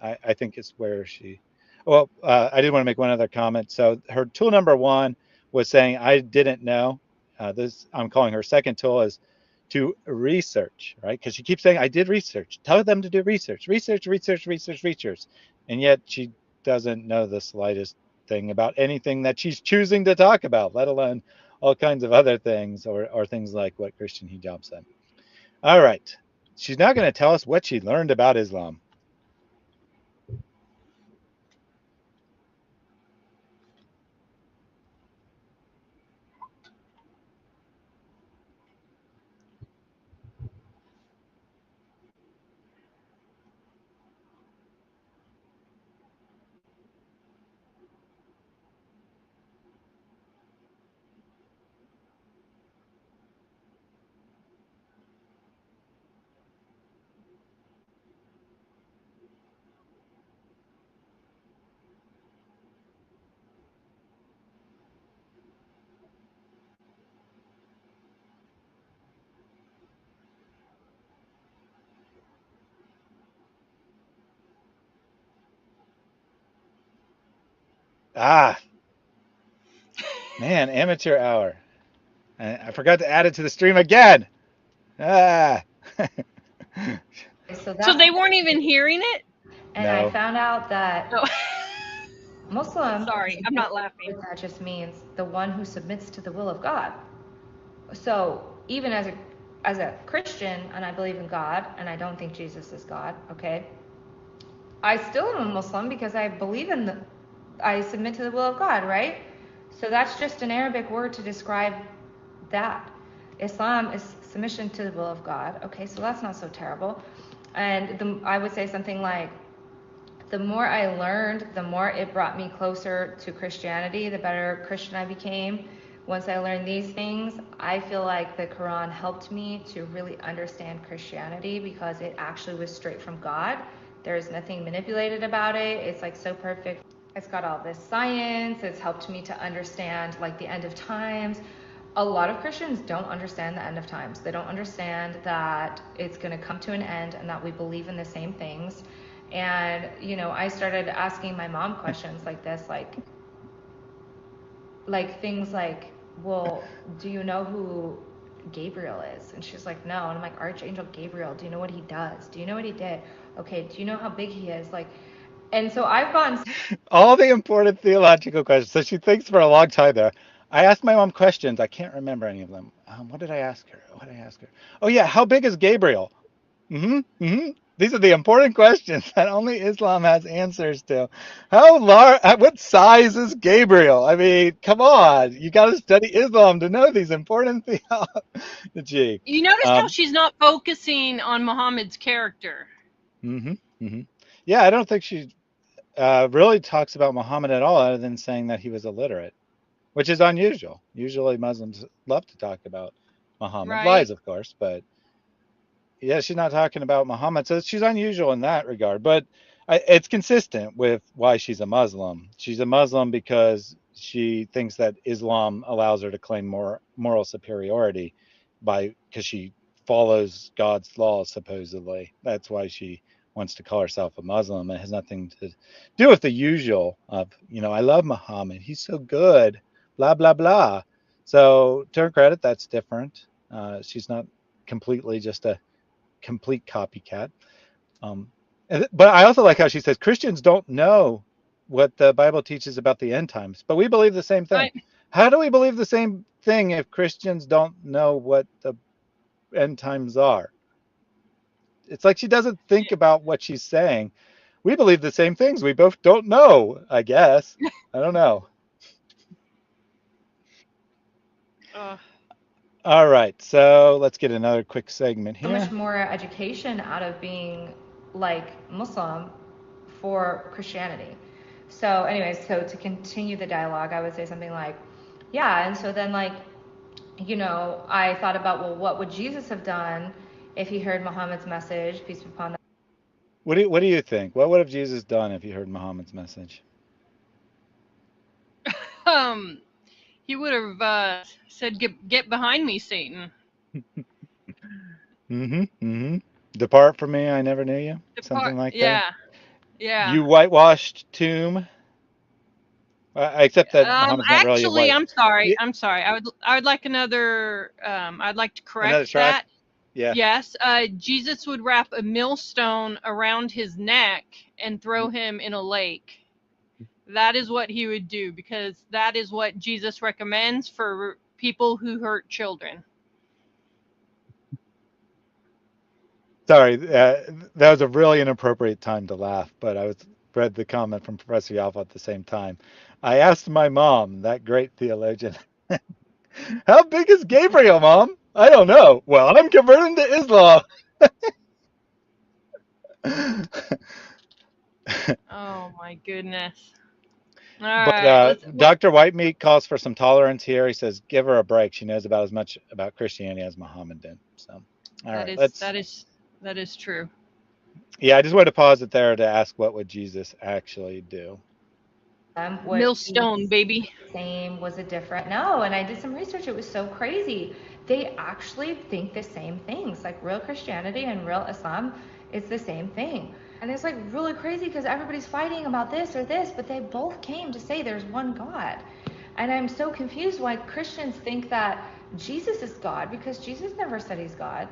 I think it's where she, well, I did want to make one other comment. So her tool number one was saying, I didn't know. I'm calling her second tool is to research, right? Because she keeps saying, I did research. Tell them to do research, research, research, research, research. And yet she doesn't know the slightest thing about anything that she's choosing to talk about, let alone all kinds of other things or things like what Christian Hijab said. All right. She's now going to tell us what she learned about Islam. Ah, man, amateur hour. I forgot to add it to the stream again. Ah. So So that's, they weren't even hearing it? and I No. found out that No. Muslim, Sorry, I'm not laughing. that just means the one who submits to the will of God. So even as a Christian, and I believe in God, and I don't think Jesus is God, okay? I still am a Muslim because I believe in I submit to the will of God, right? So that's just an Arabic word to describe that. Islam is submission to the will of God. Okay, so that's not so terrible. And I would say something like, the more I learned, the more it brought me closer to Christianity, the better Christian I became. Once I learned these things, I feel like the Quran helped me to really understand Christianity because it actually was straight from God. There's nothing manipulated about it. It's like so perfect. It's got all this science. It's helped me to understand like the end of times. A lot of Christians don't understand the end of times. They don't understand that it's going to come to an end and that we believe in the same things. And, you know, I started asking my mom questions like this, like things like, well, do you know who Gabriel is? And she's like, no. And I'm like, Archangel Gabriel, do you know what he does? Do you know what he did? Okay, do you know how big he is? Like, and so I've gotten, All the important theological questions. So she thinks for a long time there. I asked my mom questions. I can't remember any of them. What did I ask her? What did I ask her? Oh, yeah. How big is Gabriel? These are the important questions that only Islam has answers to. How large? What size is Gabriel? I mean, come on! You got to study Islam to know these important theology. You notice how Um, she's not focusing on Muhammad's character. hmm hmm Yeah, I don't think she really talks about Muhammad at all, other than saying that he was illiterate, which is unusual. Usually, Muslims love to talk about Muhammad. Right? Lies, of course, but yeah, she's not talking about Muhammad, so she's unusual in that regard. But it's consistent with why she's a Muslim. She's a Muslim because she thinks that Islam allows her to claim more moral superiority because she follows God's laws supposedly. That's why she wants to call herself a Muslim. It has nothing to do with the usual of, I love Muhammad. He's so good. Blah blah blah. So to her credit, that's different. She's not completely just a complete copycat. Um, but I also like how she says Christians don't know what the Bible teaches about the end times, but we believe the same thing. I How do we believe the same thing if Christians don't know what the end times are? it's like she doesn't think about what she's saying. We believe the same things. We both don't know, I guess. I don't know. Uh, All right, so let's get another quick segment So much here. more education out of being like Muslim for Christianity. So, anyways, so to continue the dialogue, I would say something like, yeah, and so then like, I thought about, well, what would Jesus have done if he heard Muhammad's message, peace be upon them? What do you think? What would have Jesus done if he heard Muhammad's message? um, he would have said, "Get behind me, Satan." Mm-hmm. Mm-hmm. Depart from me, I never knew you. Depart. Something like that. Yeah, yeah. You whitewashed tomb. Except that Muhammad's not really a Actually, white. I'm sorry. Yeah, I'm sorry. I would like another. I'd like to another correct track. that. Yeah. Yes, Jesus would wrap a millstone around his neck and throw him in a lake. That is what he would do, because that is what Jesus recommends for people who hurt children. Sorry, that was a really inappropriate time to laugh, but I was read the comment from Professor Alpha at the same time. I asked my mom, that great theologian, how big is Gabriel, Mom? I don't know. Well, I'm converting to Islam. Oh my goodness. All But right, Dr. Whitemeat calls for some tolerance here. He says, give her a break. She knows about as much about Christianity as Muhammad did. So, all that right, is let's. that is that is true. Yeah, I just wanted to pause it there to ask what would Jesus actually do? What Millstone, baby. same was a different no, and I did some research. It was so crazy. They actually think the same things. Like real Christianity and real Islam is the same thing. And it's like really crazy because everybody's fighting about this or this, but they both came to say there's one God. And I'm so confused why Christians think that Jesus is God, because Jesus never said he's God.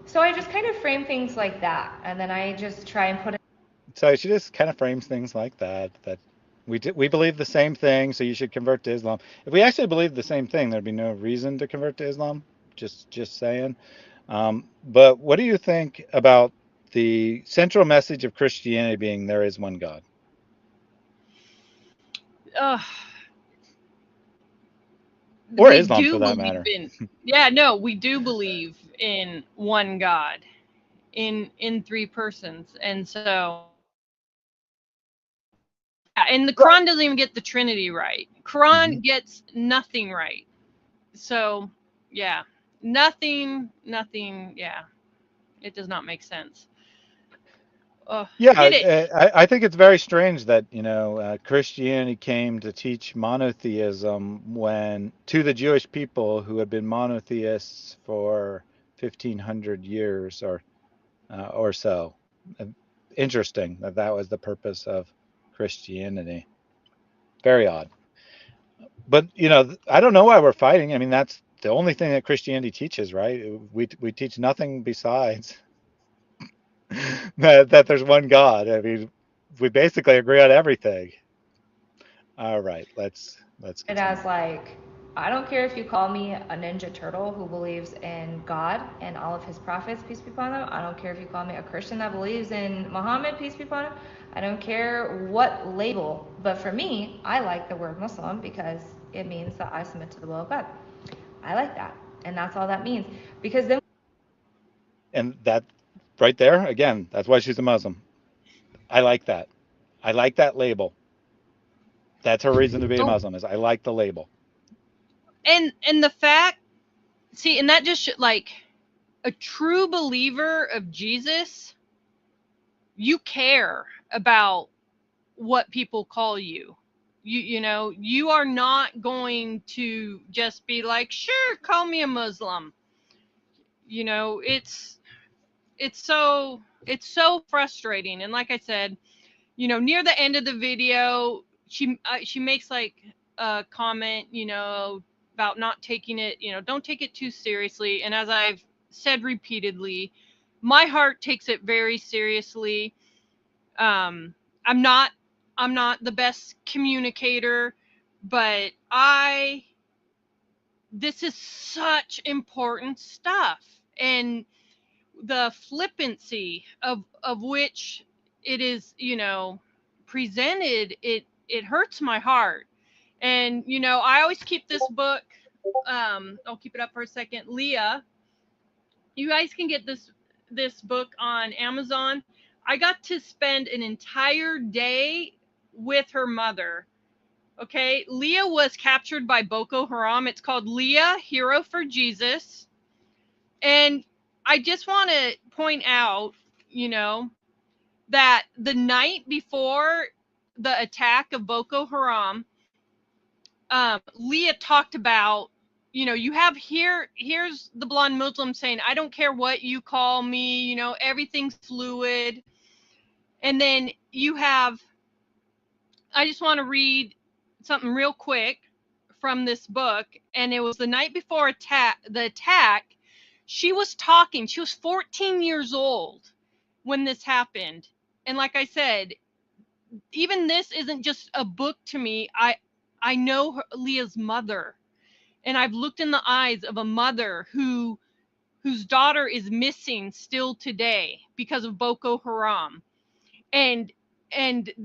So I just kind of frame things like that, and then I just try and put it. So she just kind of frames things like that. That we believe the same thing, so you should convert to Islam. If we actually believed the same thing, there'd be no reason to convert to Islam. Just saying. But what do you think about the central message of Christianity being there is one God? Uh, Or we Islam for do that believe matter. in. Yeah, no, we do believe in one God, in three persons, and so. And the Quran doesn't even get the Trinity right. Hmm. Quran gets nothing right. So, yeah, nothing. Yeah, it does not make sense. Yeah, Hit it. I think it's very strange that Christianity came to teach monotheism when to the Jewish people who had been monotheists for 1,500 years or so. Uh, Interesting that that was the purpose of Christianity. Very odd. But I don't know why we're fighting. I mean, that's the only thing that Christianity teaches, right? We teach nothing besides that there's one God. I mean, we basically agree on everything. All right, let's It continue. as like, I don't care if you call me a ninja turtle who believes in God and all of his prophets, peace be upon them. I don't care if you call me a Christian that believes in Muhammad, peace be upon him. I don't care what label, but for me, I like the word Muslim because it means that I submit to the will of God. I like that, and that's all that means. Because then And that right there, again, that's why she's a Muslim. I like that. I like that label. That's her reason to be a Oh, Muslim is I like the label. and the fact, see, and that just like a true believer of Jesus, you care about what people call you. You are not going to just be like, sure, call me a Muslim. It's so frustrating. And like I said, near the end of the video, she makes like a comment, about not taking it, don't take it too seriously. And as I've said repeatedly, my heart takes it very seriously. um i'm not I'm not the best communicator, but this is such important stuff. And the flippancy of which it is, presented, it hurts my heart. And I always keep this book. I'll keep it up for a second. Leah, you guys can get this book on Amazon. I got to spend an entire day with her mother. Okay, Leah was captured by Boko Haram. It's called Leah, Hero for Jesus. And I just want to point out, that the night before the attack of Boko Haram, Leah talked about, you have here's the blonde Muslim saying, I don't care what you call me, everything's fluid. And then you have, I just want to read something real quick from this book. And it was the night before the attack. She was talking. She was 14 years old when this happened. And like I said, even this isn't just a book to me. I know Leah's mother, and I've looked in the eyes of a mother whose daughter is missing still today because of Boko Haram. And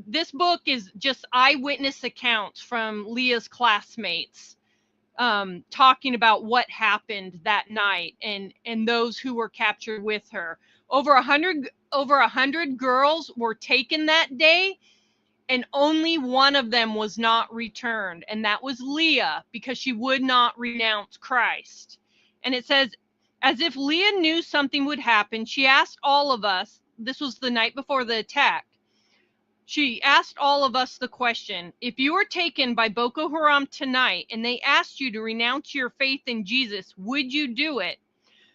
this book is just eyewitness accounts from Leah's classmates, talking about what happened that night and those who were captured with her. Over 100 girls were taken that day, and only one of them was not returned, and that was Leah, because she would not renounce Christ. And it says, as if Leah knew something would happen, she asked all of us, this was the night before the attack, she asked all of us the question, if you were taken by Boko Haram tonight and they asked you to renounce your faith in Jesus, would you do it?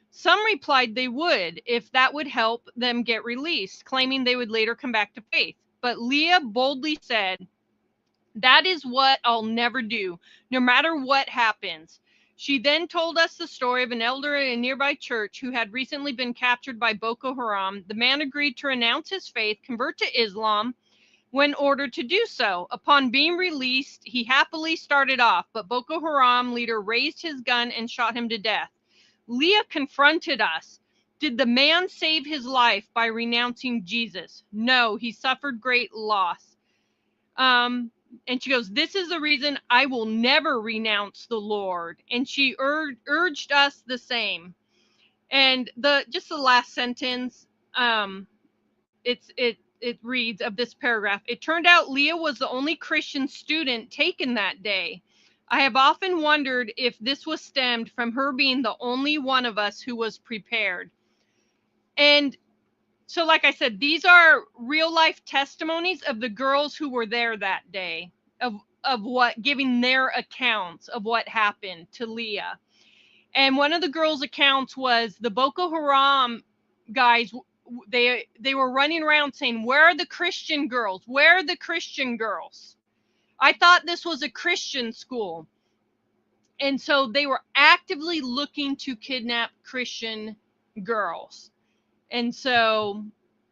Some replied they would, if that would help them get released, claiming they would later come back to faith. But Leah boldly said, that is what I'll never do, no matter what happens. She then told us the story of an elder in a nearby church who had recently been captured by Boko Haram. The man agreed to renounce his faith, convert to Islam, when ordered to do so. Upon being released, he happily started off, but Boko Haram leader raised his gun and shot him to death. Leah confronted us. Did the man save his life by renouncing Jesus? No, he suffered great loss. And she goes, this is the reason I will never renounce the Lord. And she urged us the same. And just the last sentence, it reads of this paragraph, it turned out Leah was the only Christian student taken that day. I have often wondered if this was stemmed from her being the only one of us who was prepared. And so, like I said, these are real life testimonies of the girls who were there that day, of what, giving their accounts of what happened to Leah. And one of the girls' accounts was the Boko Haram guys, they were running around saying, where are the Christian girls? Where are the Christian girls? I thought this was a Christian school. And so they were actively looking to kidnap Christian girls. And so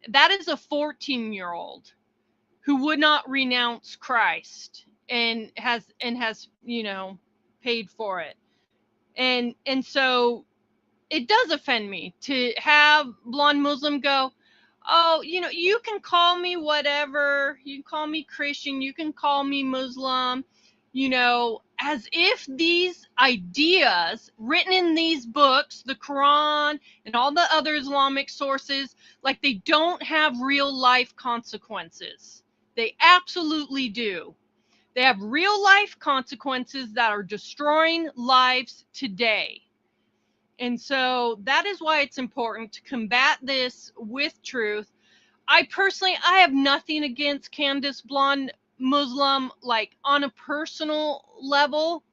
that is a 14-year-old who would not renounce Christ and has paid for it. And so it does offend me to have blonde Muslim go, oh, you can call me whatever, you can call me Christian, you can call me Muslim, as if these ideas written in these books, the Quran and all the other Islamic sources, like they don't have real life consequences. They absolutely do. They have real life consequences that are destroying lives today. And so that is why it's important to combat this with truth. I have nothing against Candace Blonde Muslim, like on a personal level.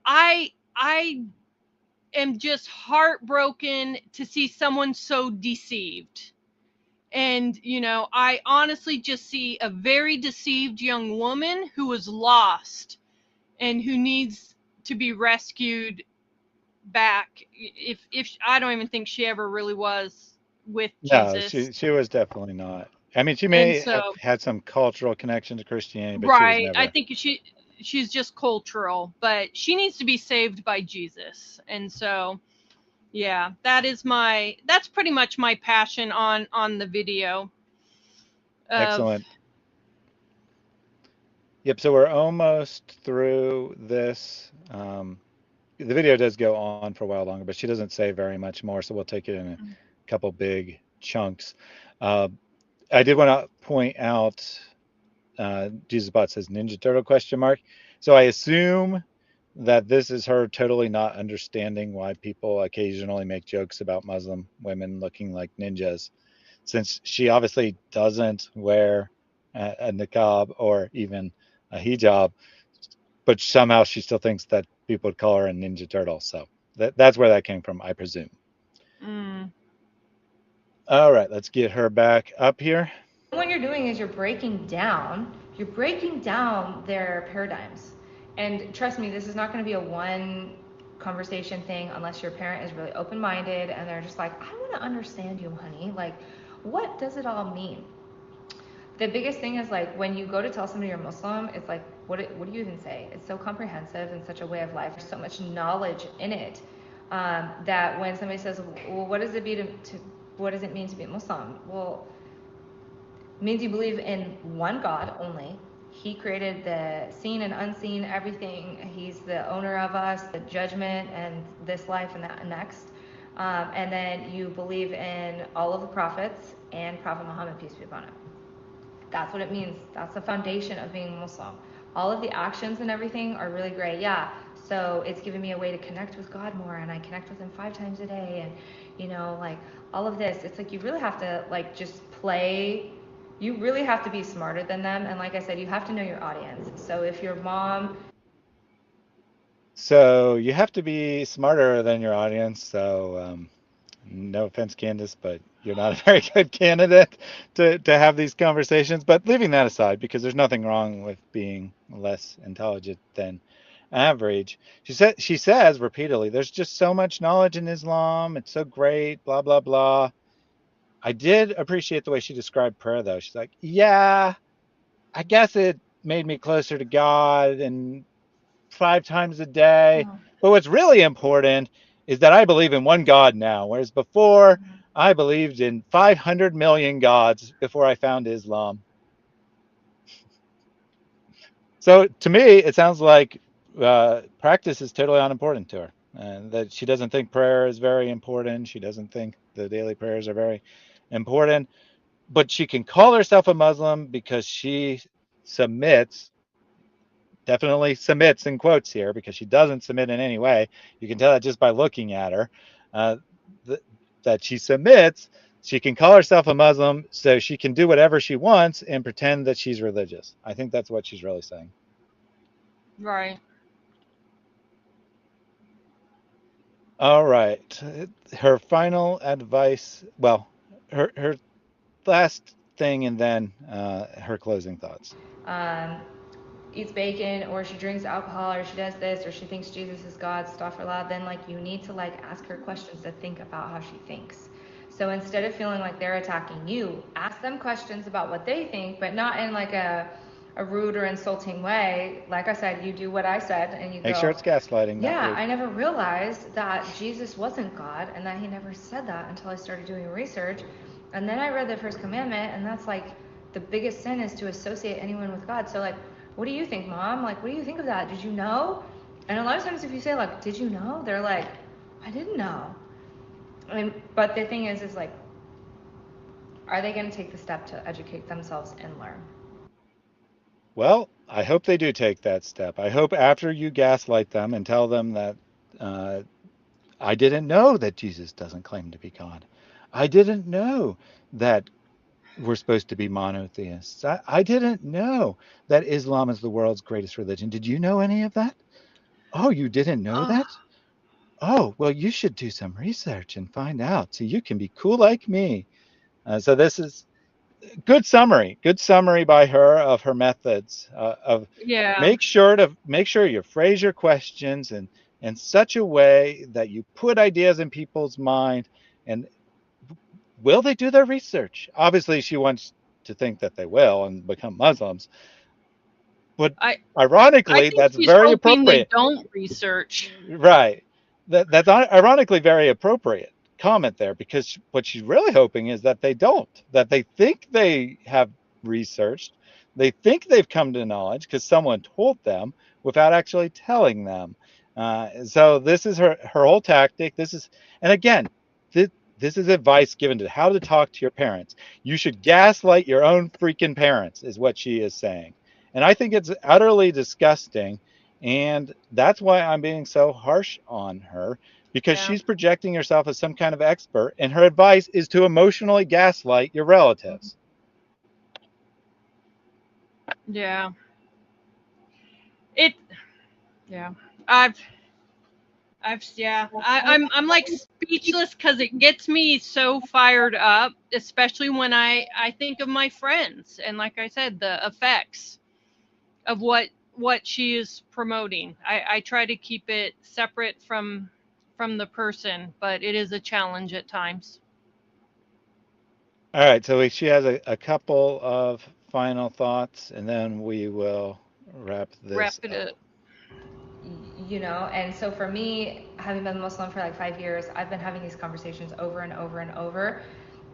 I am just heartbroken to see someone so deceived. And, I honestly just see a very deceived young woman who is lost and who needs to be rescued back. If I don't even think she ever really was with No, Jesus. she was definitely not. I mean, she And may have so, had some cultural connection to Christianity, but she was right, I never. think she's just cultural, but she needs to be saved by Jesus. And so, Yeah, that's pretty much my passion on the video. Of Excellent. Yep. So we're almost through this. The video does go on for a while longer, but she doesn't say very much more. So we'll take it in a couple big chunks. Uh, I did want to point out Jesus Bot says Ninja Turtle question mark. So I assume that this is her totally not understanding why people occasionally make jokes about Muslim women looking like ninjas, since she obviously doesn't wear a niqab or even a hijab, but somehow she still thinks that people would call her a Ninja Turtle. So that's where that came from, I presume. mm, All right, let's get her back up here. What you're doing is you're breaking down their paradigms. And trust me, this is not going to be a one conversation thing unless your parent is really open-minded and they're just like, I want to understand you, honey. Like, what does it all mean? The biggest thing is like when you go to tell somebody you're Muslim, it's like, what do you even say? It's so comprehensive and such a way of life. There's so much knowledge in it, that when somebody says, well, what does it mean to be a Muslim? Well, it means you believe in one God only. He created the seen and unseen, everything. He's the owner of us, the judgment and this life and that next. And then you believe in all of the prophets and Prophet Muhammad, peace be upon him. That's what it means. That's the foundation of being Muslim. All of the actions and everything are really great. Yeah. So it's given me a way to connect with God more, and I connect with him 5 times a day. And, like all of this, it's like you really have to like just play. You really have to be smarter than them. And like I said, you have to know your audience. So if your mom. So you have to be smarter than your audience. So no offense, Candace, but you're not a very good candidate to have these conversations. But leaving that aside, because there's nothing wrong with being less intelligent than average. She says repeatedly, there's just so much knowledge in Islam. It's so great, blah blah blah. I did appreciate the way she described prayer though. She's like, yeah, I guess it made me closer to God and 5 times a day. Oh, But what's really important is that I believe in one God now, whereas before I believed in 500 million gods before I found Islam. So to me, it sounds like practice is totally unimportant to her, and that she doesn't think prayer is very important. She doesn't think the daily prayers are very important, but she can call herself a Muslim because she submits, definitely submits in quotes here, because she doesn't submit in any way. You can tell that just by looking at her, uh, th- that she submits. She can call herself a Muslim, so she can do whatever she wants and pretend that she's religious. I think that's what she's really saying. right. All right. Her final advice, well, her last thing, and then her closing thoughts. um, eats bacon, or she drinks alcohol, or she does this, or she thinks Jesus is God, astaghfirullah, then like you need to like ask her questions to think about how she thinks. So instead of feeling like they're attacking you, ask them questions about what they think, but not in like a rude or insulting way. Like I said, you do what I said and you Make sure go, it's gaslighting, not yeah, rude. I never realized that Jesus wasn't God and that he never said that until I started doing research. And then I read the first commandment, and that's like the biggest sin is to associate anyone with God. So like, what do you think, mom? Like, what do you think of that? Did you know? And a lot of times if you say like, did you know? They're like, I didn't know. But the thing is like, are they going to take the step to educate themselves and learn? Well, I hope they do take that step. I hope after you gaslight them and tell them that uh, I didn't know that Jesus doesn't claim to be God. I didn't know that we're supposed to be monotheists. I didn't know that Islam is the world's greatest religion. Did you know any of that? Oh, you didn't know Oh, that? Oh, well, you should do some research and find out so you can be cool like me. So this is good summary by her of her methods, of yeah. make sure you phrase your questions in such a way that you put ideas in people's mind, and will they do their research? Obviously she wants to think that they will and become Muslims, but I I ironically think that's she's very hoping they appropriate. don't research. Right. that's ironically very appropriate comment there, because what she's really hoping is that they don't, that they think they have researched, they think they've come to knowledge because someone told them without actually telling them. So this is her whole tactic. This is, and again, this, this is advice given to how to talk to your parents. You should gaslight your own freaking parents, is what she is saying. And I think it's utterly disgusting, and that's why I'm being so harsh on her, because Yeah. she's projecting herself as some kind of expert, and her advice is to emotionally gaslight your relatives. Yeah. It. Yeah. I've. Yeah. I'm like speechless because it gets me so fired up, especially when I think of my friends and, like I said, the effects of what she is promoting. I try to keep it separate from the person, but it is a challenge at times. All right, so she has a couple of final thoughts, and then we will wrap Wrap this it up. up. You know, and so for me, having been Muslim for like 5 years, I've been having these conversations over and over and over,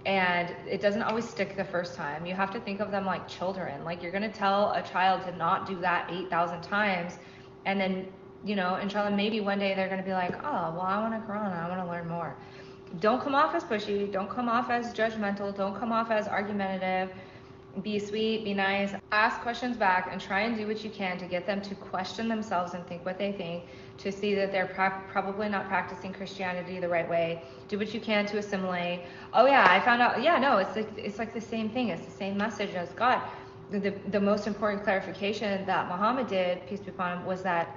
and it doesn't always stick the first time. You have to think of them like children. Like, you're going to tell a child to not do that 8,000 times, and then, you know, inshallah, maybe one day they're going to be like, oh well, I want to Quran, I want to learn more. Don't come off as pushy, don't come off as judgmental, don't come off as argumentative. Be sweet, be nice, ask questions back, and try and do what you can to get them to question themselves and think what they think, to see that they're probably not practicing Christianity the right way. Do what you can to assimilate. Oh yeah, I found out. Yeah, no, it's like the same thing. It's the same message as God. The most important clarification that Muhammad did, peace be upon him, was that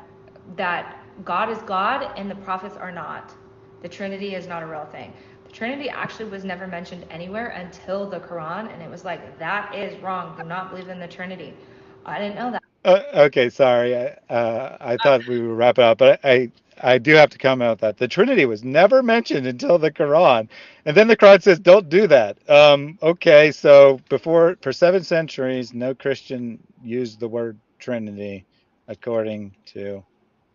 God is God and the prophets are not. The Trinity is not a real thing. The Trinity actually was never mentioned anywhere until the Quran, and it was like, that is wrong. Do not believe in the Trinity. I didn't know that. Okay, sorry. I thought we would wrap it up, but I do have to comment out that the Trinity was never mentioned until the Quran, and then the Quran says don't do that. Okay, so before, for 7 centuries, no Christian used the word Trinity, according to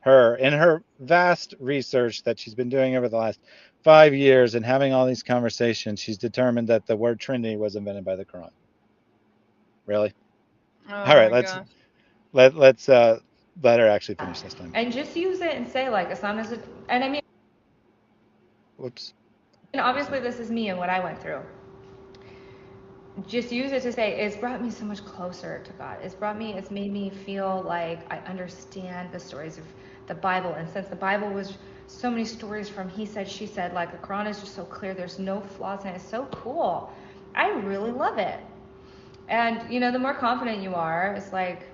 her in her vast research that she's been doing over the last 5 years and having all these conversations. She's determined that the word Trinity was invented by the Quran. Really? Oh All right, my let's gosh. let's let her actually finish this time. And just use it and say, like, Islam is, and I mean, Whoops. obviously, this is me and what I went through. Just use it to say, it's brought me so much closer to God. It's made me feel like I understand the stories of the Bible. And since the Bible was so many stories from he said, she said, like, the Quran is just so clear, there's no flaws in it. It's so cool. I really love it. And, you know, the more confident you are, it's like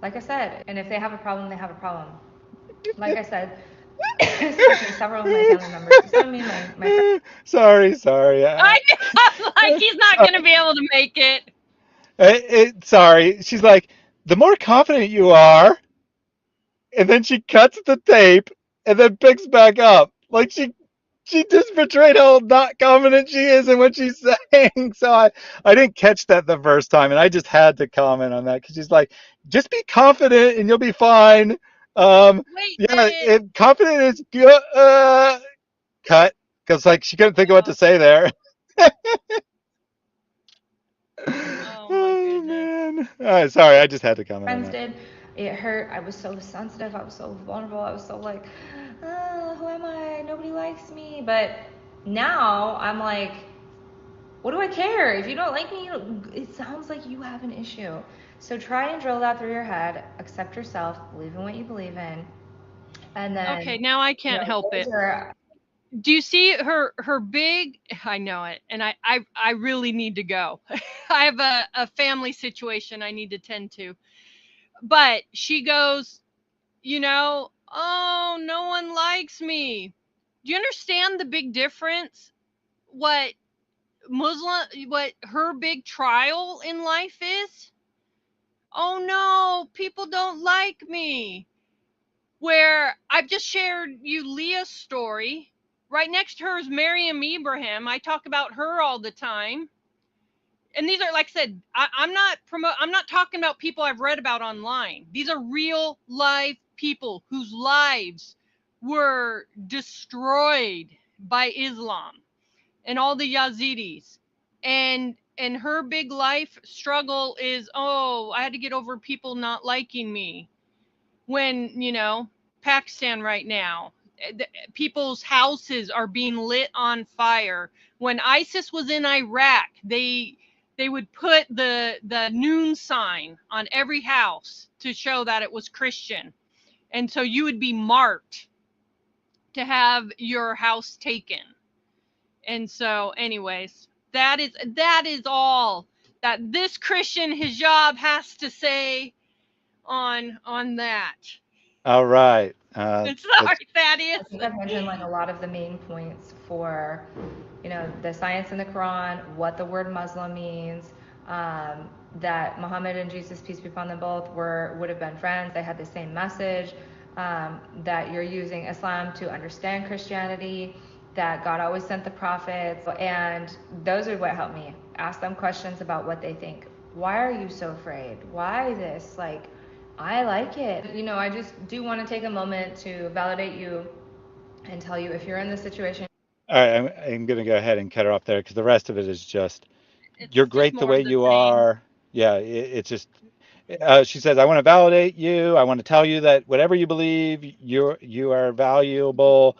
I said, and if they have a problem, they have a problem. Like I said, excuse me, several of my family members, some of me, my friends. Sorry. I'm like, he's not Sorry. gonna be able to make it. Sorry. She's like, the more confident you are, and then she cuts the tape and then picks back up. Like she just betrayed how not confident she is in what she's saying. So I didn't catch that the first time, and I just had to comment on that because she's like, just be confident and you'll be fine. Wait, Yeah, confident is good. Cut, because like she couldn't think of what to say there. oh my Oh goodness. man. Sorry, I just had to comment on Friends that. did. It hurt. I was so sensitive. I was so vulnerable. I was so like, who am I? Nobody likes me. But now I'm like, what do I care? If you don't like me, it sounds like you have an issue. So try and drill that through your head. Accept yourself. Believe in what you believe in. And Okay, then, now I you can't know, help those it. are, Do you see her big? I know it, and I really need to go. I have a family situation I need to tend to. But she goes, oh, no one likes me. Do you understand the big difference? What what her big trial in life is? Oh no, people don't like me. Where I've just shared you Leah's story. Right next to her is Miriam Ibrahim. I talk about her all the time. And these are, like I said, I'm not talking about people I've read about online. These are real live people whose lives were destroyed by Islam and all the Yazidis. And her big life struggle is, oh, I had to get over people not liking me. When, Pakistan right now, people's houses are being lit on fire. When ISIS was in Iraq, they would put the noon sign on every house to show that it was Christian. And so you would be marked to have your house taken. And so, anyways, that is all that this Christian hijab has to say on that. All right. Sorry, Thaddeus. I think I've mentioned like a lot of the main points for, the science in the Quran, what the word Muslim means, that Muhammad and Jesus, peace be upon them both, would have been friends. They had the same message. That you're using Islam to understand Christianity. That God always sent the prophets, and those are what helped me. Ask them questions about what they think. Why are you so afraid? Why this? Like, I like it. I just do want to take a moment to validate you and tell you if you're in this situation. All right, I'm going to go ahead and cut her off there because the rest of it is just, It's you're just great the more way of the you same. are. Yeah, it's just, she says, I want to validate you. I want to tell you that whatever you believe, you are valuable.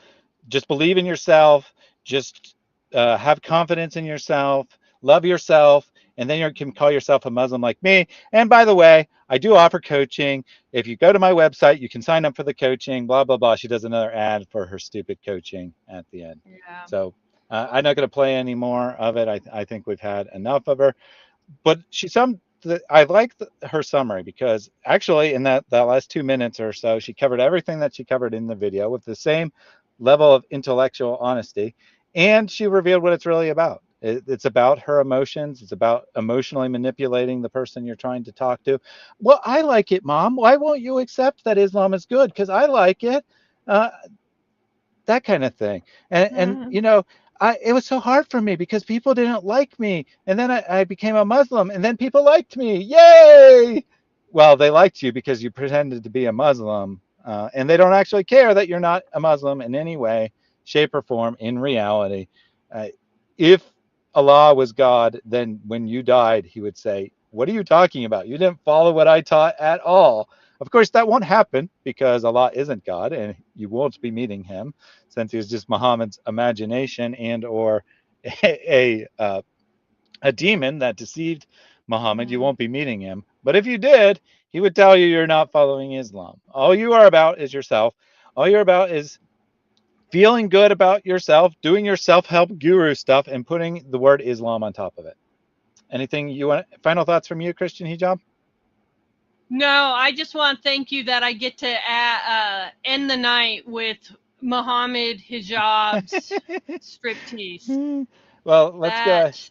Just believe in yourself. Just have confidence in yourself. Love yourself, and then you can call yourself a Muslim like me. And by the way, I do offer coaching. If you go to my website, you can sign up for the coaching. Blah blah blah. She does another ad for her stupid coaching at the end. Yeah. So I'm not going to play any more of it. I think we've had enough of her. But I like her summary because actually in that last 2 minutes or so, she covered everything that she covered in the video with the same level of intellectual honesty, and she revealed what it's really about. It's about her emotions. It's about emotionally manipulating the person you're trying to talk to. Well, I like it, Mom. Why won't you accept that Islam is good? Because I like it. Uh, that kind of thing. And it was so hard for me because people didn't like me, and then I became a Muslim, and then people liked me. Yay! Well, they liked you because you pretended to be a Muslim, and they don't actually care that you're not a Muslim in any way, shape, or form. In reality, uh, if Allah was God, then when you died, He would say, "What are you talking about? You didn't follow what I taught at all." Of course, that won't happen because Allah isn't God, and you won't be meeting Him since he was just Muhammad's imagination and or a a, a demon that deceived Muhammad. You Mhm. won't be meeting him. But if you did, he would tell you you're not following Islam. All you are about is yourself. All you're about is feeling good about yourself, doing your self-help guru stuff, and putting the word Islam on top of it. Anything you want? Final thoughts from you, Christian Hijab? No, I just want to thank you that I get to end the night with Muhammad Hijab's striptease. Well, let's go. That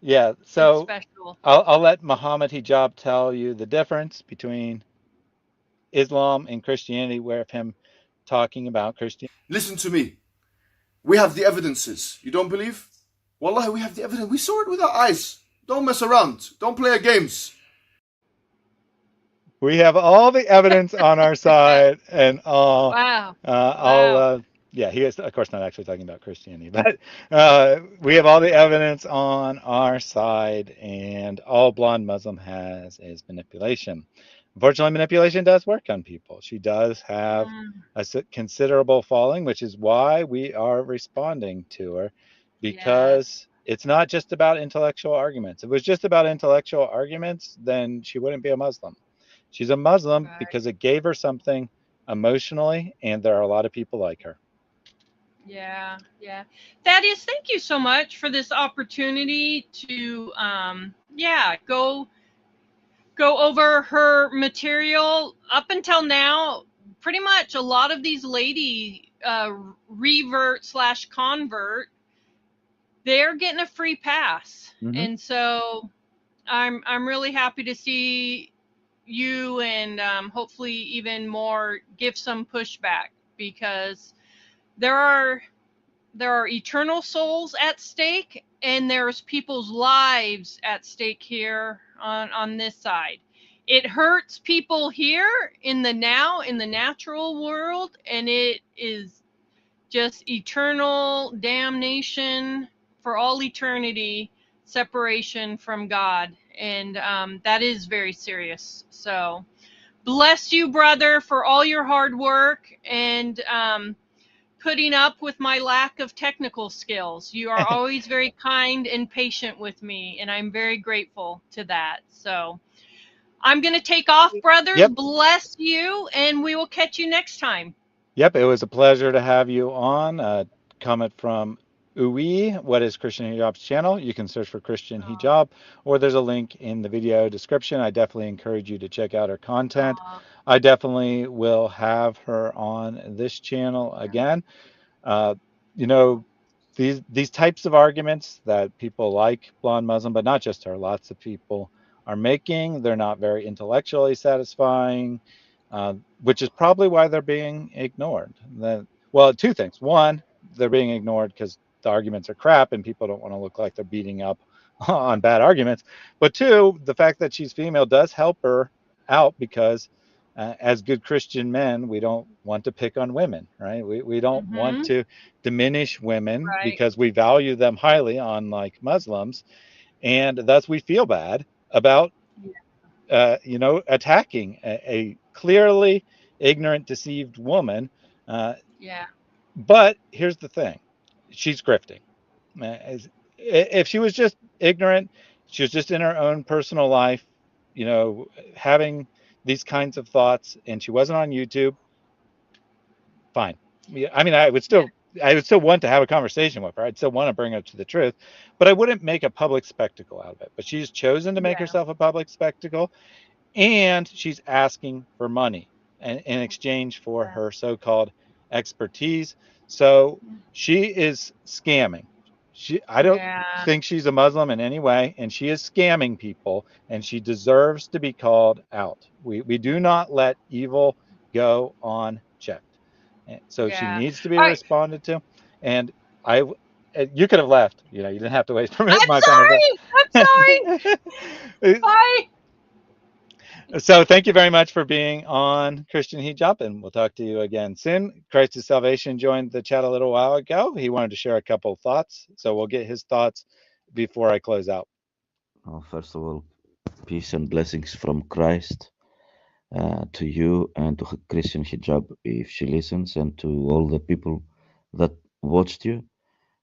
Yeah, is so special. I'll let Muhammad Hijab tell you the difference between Islam and Christianity, where of him talking about Christianity. Listen to me. We have the evidences. You don't believe? Wallahi, we have the evidence. We saw it with our eyes. Don't mess around. Don't play games. We have all the evidence on our side, and Wow. I'll Wow. yeah, he is of course not actually talking about Christianity, but we have all the evidence on our side, and all blonde Muslim has is manipulation. Unfortunately, manipulation does work on people. She does have Mm, a considerable following, which is why we are responding to her, yes. because it's not just about intellectual arguments. If it was just about intellectual arguments, then she wouldn't be a Muslim. She's a Muslim Right. because it gave her something emotionally, and there are a lot of people like her. Yeah. Yeah. Thaddeus, thank you so much for this opportunity to yeah, go over her material. Up until now, pretty much a lot of these lady revert slash convert, they're getting a free pass. Mm-hmm. And so I'm really happy to see you and hopefully even more give some pushback, because there are eternal souls at stake, and there's people's lives at stake here on this side. it hurts people here in the now, in the natural world, and it is just eternal damnation for all eternity, separation from God. And that is very serious. So, bless you, brother, for all your hard work and putting up with my lack of technical skills. You are always very kind and patient with me, and I'm very grateful to that. So, I'm going to take off, brothers. Yep. Bless you, and we will catch you next time. Yep, it was a pleasure to have you on. Comment from Ui, what is Christian Hijab's channel? You can search for Christian Hijab, or there's a link in the video description. I definitely encourage you to check out her content. I definitely will have her on this channel again. Uh, you know, these types of arguments that people like Blonde Muslim, but not just her, lots of people are making, they're not very intellectually satisfying, which is probably why they're being ignored. Well, two things. One, they're being ignored because the arguments are crap and people don't want to look like they're beating up on bad arguments. But two, the fact that she's female does help her out because as good Christian men, we don't want to pick on women, right? We don't want Mm-hmm. to diminish women Right. because we value them highly, unlike Muslims, and thus we feel bad about attacking a clearly ignorant, deceived woman. Uh, Yeah. but here's the thing: she's grifting. If she was just ignorant, she was just in her own personal life, having these kinds of thoughts, and she wasn't on YouTube, fine. Yeah, I mean, I would still want to have a conversation with her. I'd still want to bring her to the truth, but I wouldn't make a public spectacle out of it. But she's chosen to make Yeah. herself a public spectacle, and she's asking for money in exchange for her so-called expertise. So she is scamming. I don't Yeah. think she's a Muslim in any way, and she is scamming people, and she deserves to be called out. We do not let evil go unchecked. So she Yeah. needs to be All right. responded to. And I, you could have left. You didn't have to waste I'm my sorry. I'm sorry. conversation. Bye. So thank you very much for being on Christian Hijab, and we'll talk to you again soon. Christ is Salvation joined the chat a little while ago. He wanted to share a couple of thoughts, so we'll get his thoughts before I close out. First of all, peace and blessings from Christ to you and to Christian Hijab if she listens, and to all the people that watched you.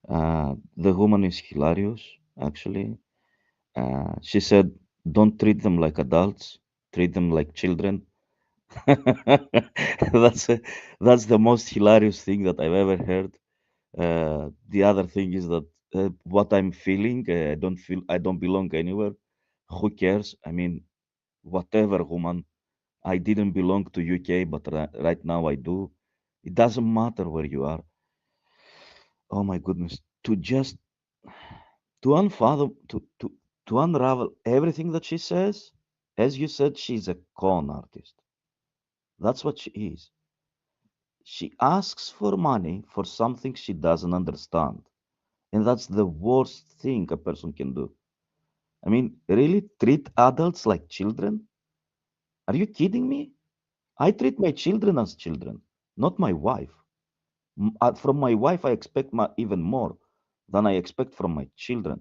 The woman is hilarious, actually. She said, "Don't treat them like adults, treat them like children." that's that's the most hilarious thing that I've ever heard. The other thing is that what I'm feeling, I don't belong anywhere. Who cares? I mean, whatever, woman. I didn't belong to UK, but right now I do. It doesn't matter where you are. Oh my goodness! To unfathom, to unravel everything that she says. As you said, she's a con artist. That's what she is. She asks for money for something she doesn't understand. And that's the worst thing a person can do. I mean, really treat adults like children? Are you kidding me? I treat my children as children, not my wife. From my wife, I expect even more than I expect from my children.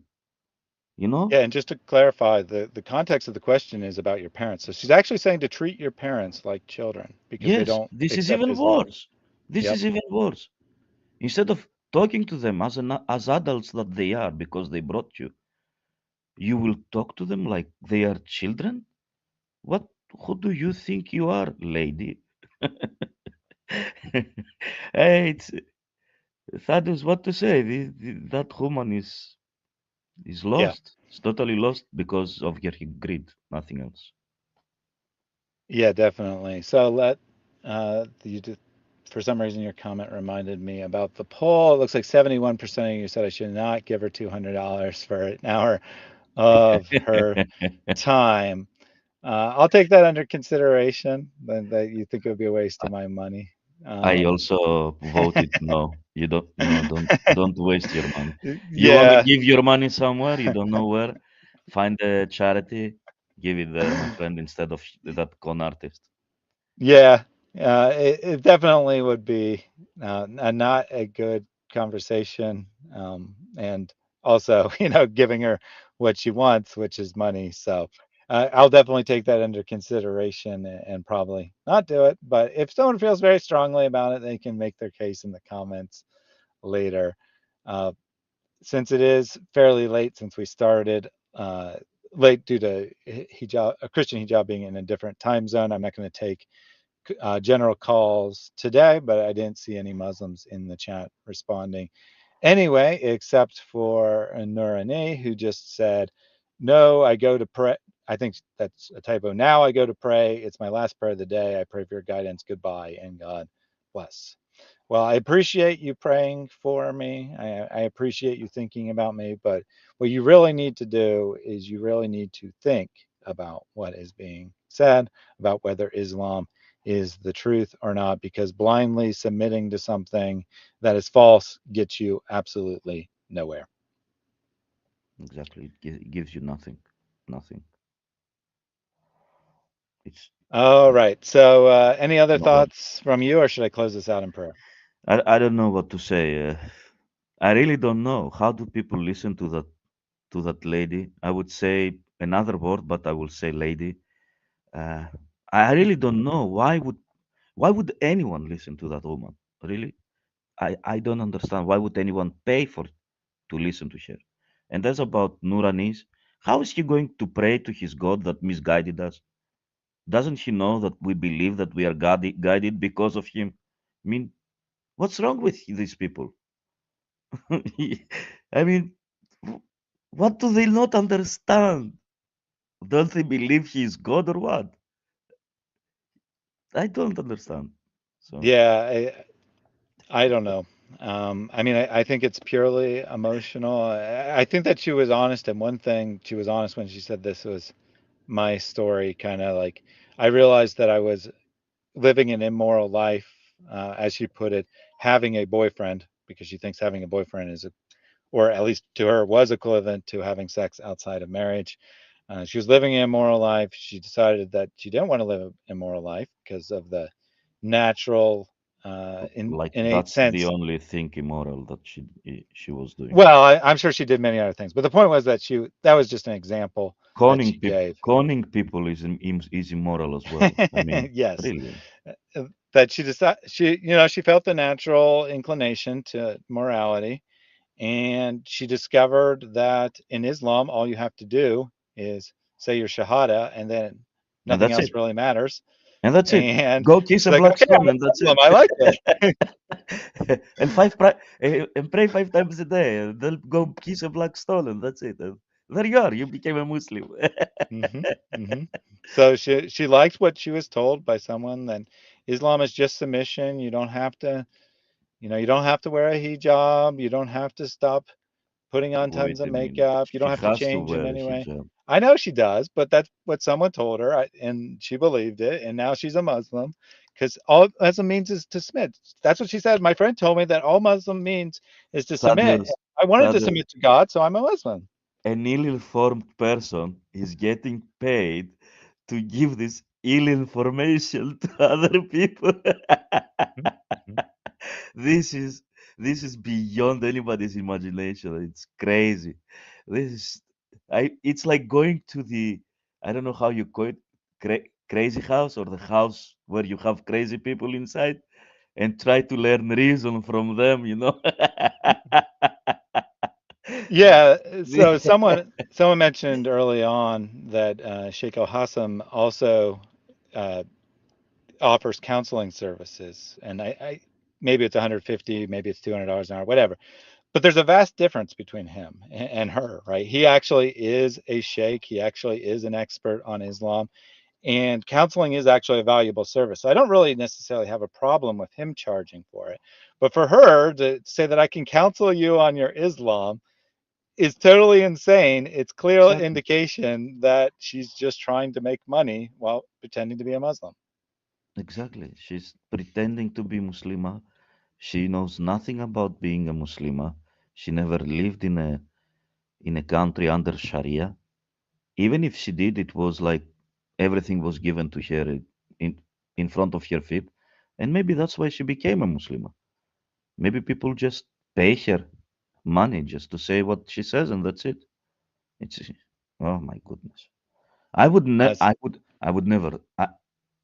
You know? Yeah, and just to clarify, the context of the question is about your parents. So she's actually saying to treat your parents like children because they Yes, don't this is accept even Islam. worse. This Yep. is even worse. Instead of talking to them as adults that they are because they brought you, you will talk to them like they are children? What? Who do you think you are, lady? Hey, that is what to say. That woman is Yeah. lost. It's totally lost because of your greed, nothing else. Yeah, definitely. So for some reason your comment reminded me about the poll. It looks like 71% of you said I should not give her $200 for an hour of her time. I'll take that under consideration. That you think it would be a waste of my money. I Um, also voted no. You don't waste your money. You want to yeah, give your money somewhere, you don't know where, find a charity. Give it there, my friend, instead of that con artist. Yeah, it definitely would be not a good conversation, and also, giving her what she wants, which is money. So I'll definitely take that under consideration and probably not do it. But if someone feels very strongly about it, they can make their case in the comments later. Uh, since it is fairly late since we started, uh, late due to hijab, a Christian hijab being in a different time zone, I'm not going to take general calls today, but I didn't see any Muslims in the chat responding anyway, except for Nurani, who just said, "No, I go to pray." I think that's a typo. Now I go to pray. It's my last prayer of the day. I pray for your guidance. Goodbye and God bless. Well, I appreciate you praying for me. I appreciate you thinking about me. But what you really need to do is you really need to think about what is being said, about whether Islam is the truth or not, because blindly submitting to something that is false gets you absolutely nowhere. Exactly. It gives you nothing. Nothing. It's All right. So, any other not like thoughts from you, or should I close this out in prayer? I don't know what to say. I really don't know. How do people listen to that lady? I would say another word, but I will say lady. Uh, I really don't know. Why would anyone listen to that woman? Really? I don't understand. Why would anyone pay for to listen to her? And that's about Nuranis. How is he going to pray to his God that misguided us? Doesn't he know that we believe that we are guided because of him? I mean, what's wrong with these people? I mean, w- what do they not understand? Don't they believe he is God or what? I don't understand. So Yeah, I don't know. I mean, I think it's purely emotional. I think that she was honest, and one thing she was honest when she said this was my story, kind of like I realized that I was living an immoral life, as she put it, having a boyfriend, because she thinks having a boyfriend is, or at least to her, was equivalent to having sex outside of marriage. She was living an immoral life. She decided that she didn't want to live an immoral life because of the natural, like innate that's the sense. only thing immoral that she was doing. Well, I'm sure she did many other things, but the point was that that was just an example that she gave. Conning people is immoral as well. I mean, Yes, really. that she decided, she felt the natural inclination to morality, and she discovered that in Islam, all you have to do is say your shahada, and then And nothing that's else it. really matters. And that's it. And Go kiss she's a like, black okay, I'm stone, and a that's it. Muslim. I like it. And pray 5 times a day. And then go kiss a black stone, and that's it. And there you are. You became a Muslim. Hmm. Hmm. So she liked what she was told by someone that Islam is just submission. You don't have to wear a hijab. You don't have to stop putting on tons Wait of a minute. makeup. You don't She have to has to change in wear a any way. hijab. I know she does, but that's what someone told her, and she believed it, and now she's a Muslim because all Muslim means is to submit. That's what she said. My friend told me that all Muslim means is to submit. Thaddeus, I wanted to Thaddeus, submit to God, so I'm a Muslim. an ill-informed person is getting paid to give this ill information to other people. Mhm. this is this is beyond anybody's imagination. It's crazy. This is it's like going to the, I don't know how you call it, crazy house, or the house where you have crazy people inside, and try to learn reason from them. Yeah. So The- someone mentioned early on that Sheikh Al Hassam also uh, offers counseling services, and maybe it's 150, maybe it's $200 an hour, whatever. But there's a vast difference between him and her, right? He actually is a sheikh. He actually is an expert on Islam, and counseling is actually a valuable service. So I don't really necessarily have a problem with him charging for it. But for her to say that I can counsel you on your Islam is totally insane. It's clear exactly, indication that she's just trying to make money while pretending to be a Muslim. exactly. She's pretending to be Muslima. She knows nothing about being a Muslima. She never lived in a country under Sharia. Even if she did, it was like everything was given to her in in front of her feet, and maybe that's why she became a Muslim. Maybe people just pay her money just to say what she says, and that's it. It's oh my goodness. As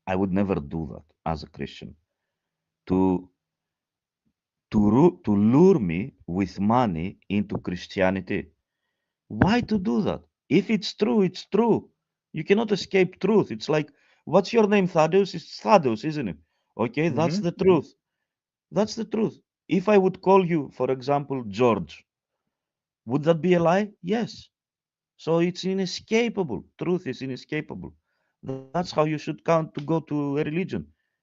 I would never do that as a Christian. To to lure me with money into Christianity. Why to do that? If it's true, it's true. You cannot escape truth. It's like, what's your name, Thaddeus? It's Thaddeus, isn't it? Okay, that's the truth. That's the truth. If I would call you, for example, George, would that be a lie? Yes. So it's inescapable. Truth is inescapable. That's how you should count to go to a religion.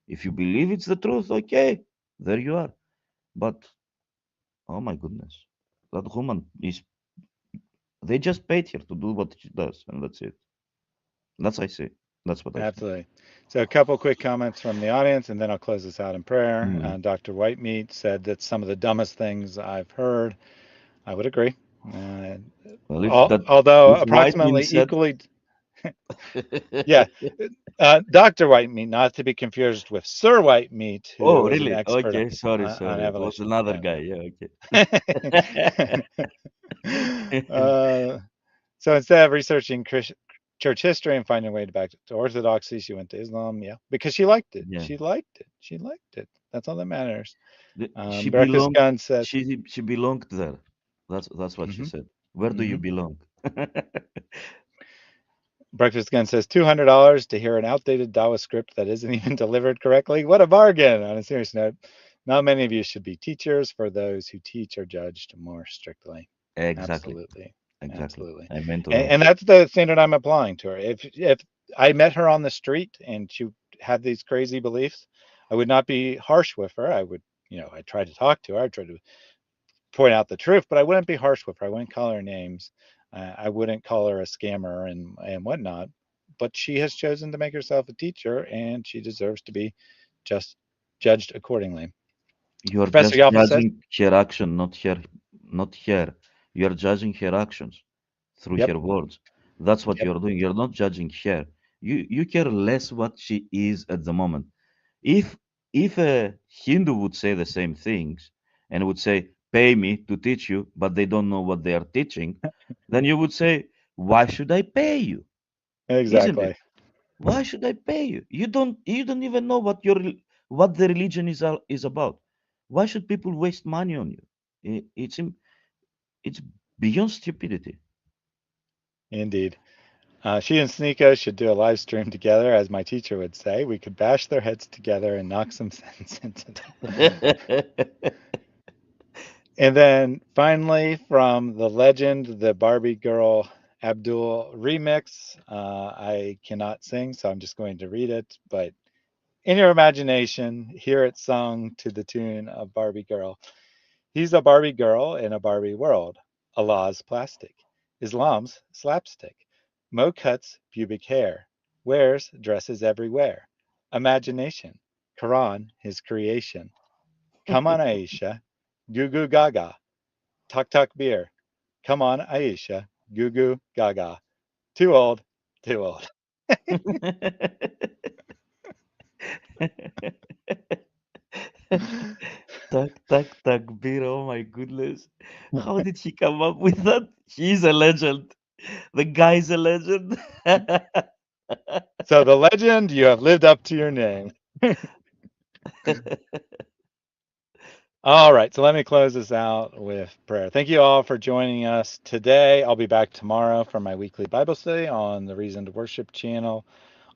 If you believe it's the truth, okay, there you are. But oh my goodness, that woman is. They just paid her to do what she does, and that's it. That's I say. That's what I think. Absolutely. So a couple quick comments from the audience, and then I'll close this out in prayer. Mm. Dr. Whitemeat said that some of the dumbest things I've heard. I would agree. Uh, Well, if that although if White approximately means said, equally, yeah. Dr. Whitemeat, not to be confused with Sir Whitemeat, who oh is an really? expert Okay, sorry, on sorry. It was evolution. another Yeah. guy. Yeah, okay. uh, so instead of researching church history and finding a way to back to orthodoxy, she went to Islam. Yeah, because she liked it. Yeah. She liked it. She liked it. That's all that matters. She Breakfast belonged. Gun says, She belonged there. That's what she hmm said. Where do you hmm belong? Breakfast Gun says $200 to hear an outdated Dawa script that isn't even delivered correctly. What a bargain! On a serious note, not many of you should be teachers. For those who teach are judged more strictly. Exactly. Absolutely, Exactly. absolutely, Amen to that. and that's the standard I'm applying to her. If I met her on the street and she had these crazy beliefs, I would not be harsh with her. I would, I try to talk to her. I try to point out the truth, but I wouldn't be harsh with her. I wouldn't call her names. I wouldn't call her a scammer and whatnot. But she has chosen to make herself a teacher, and she deserves to be just judged accordingly. You're Professor just Yalva says, judging her action, not her. You're judging her actions through "Yep, her words. That's what yep, you're doing. You're not judging her. You care less what she is at the moment. If if a Hindu would say the same things and would say, "Pay me to teach you," but they don't know what they are teaching, then you would say, "Why should I pay you?" Isn't it? exactly." Why should I pay you? You don't even know what the religion is about. Why should people waste money on you? It's beyond stupidity. Indeed. She and Sneeko should do a live stream together, as my teacher would say. We could bash their heads together and knock some sense into them. And then finally, from the legend, the Barbie Girl Abdul remix. I cannot sing, so I'm just going to read it. But in your imagination, hear it sung to the tune of Barbie Girl. He's a Barbie girl in a Barbie world. Allah's plastic. Islam's slapstick. Mo cuts pubic hair. Wears dresses everywhere. Imagination. Quran, his creation. Come on, Aisha. Goo goo gaga. Tuk tuk beer. Come on, Aisha. Goo goo gaga. Too old. Too old. Tak tak tak beer. Oh my goodness. How did she come up with that? She's a legend. The guy's a legend. So the legend, you have lived up to your name. All right, so let me close this out with prayer. Thank you all for joining us today. I'll be back tomorrow for my weekly Bible study on the Reason to Worship channel.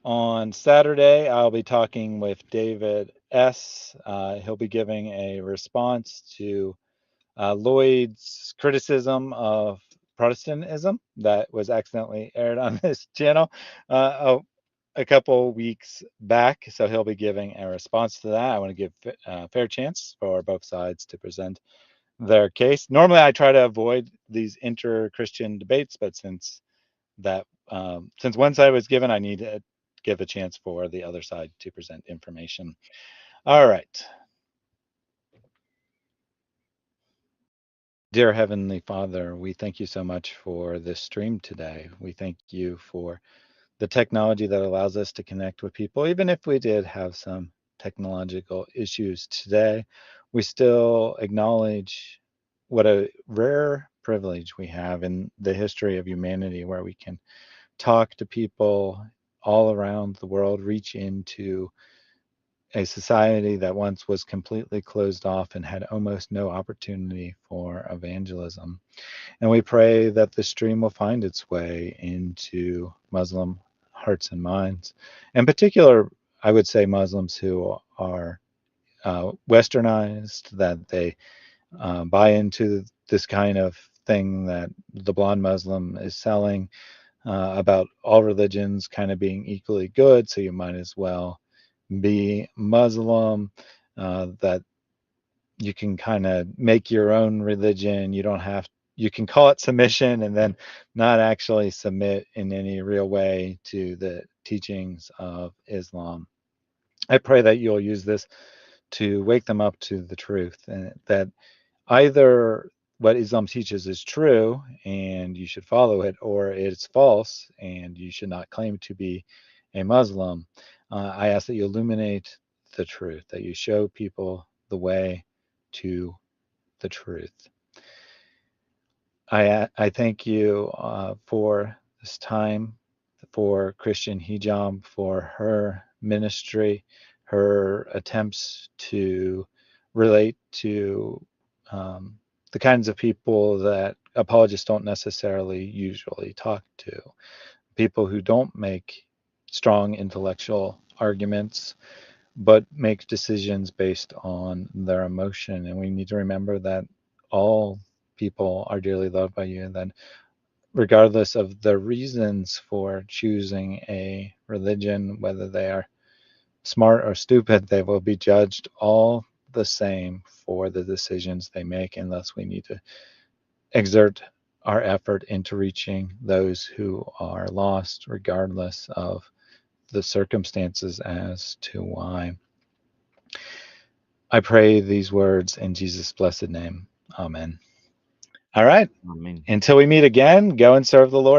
On Saturday, I'll be talking with David S. He'll be giving a response to Lloyd's criticism of Protestantism that was accidentally aired on this channel a couple weeks back. So he'll be giving a response to that. I want to give a fair chance for both sides to present their case. Normally, I try to avoid these inter-Christian debates, but since one side was given, I need to give a chance for the other side to present information. All right. Dear Heavenly Father, we thank you so much for this stream today. We thank you for the technology that allows us to connect with people. Even if we did have some technological issues today, we still acknowledge what a rare privilege we have in the history of humanity, where we can talk to people all around the world, reach into a society that once was completely closed off and had almost no opportunity for evangelism. And we pray that the stream will find its way into Muslim hearts and minds. In particular, I would say Muslims who are westernized, that they buy into this kind of thing that the blonde Muslim is selling, about all religions kind of being equally good, so you might as well be Muslim, that you can kind of make your own religion. You don't have, you can call it submission and then not actually submit in any real way to the teachings of Islam. I pray that you'll use this to wake them up to the truth, and that either what Islam teaches is true and you should follow it, or it's false and you should not claim to be a Muslim. I ask that you illuminate the truth, that you show people the way to the truth. I thank you for this time, for Christian Hijab, for her ministry, her attempts to relate to the kinds of people that apologists don't necessarily usually talk to. People who don't make strong intellectual arguments, but make decisions based on their emotion. And we need to remember that all people are dearly loved by you, and that regardless of the reasons for choosing a religion, whether they are smart or stupid, they will be judged all the same for the decisions they make, unless we need to exert our effort into reaching those who are lost, regardless of the circumstances as to why. I pray these words in Jesus' blessed name. Amen. All right. Amen. Until we meet again, go and serve the Lord.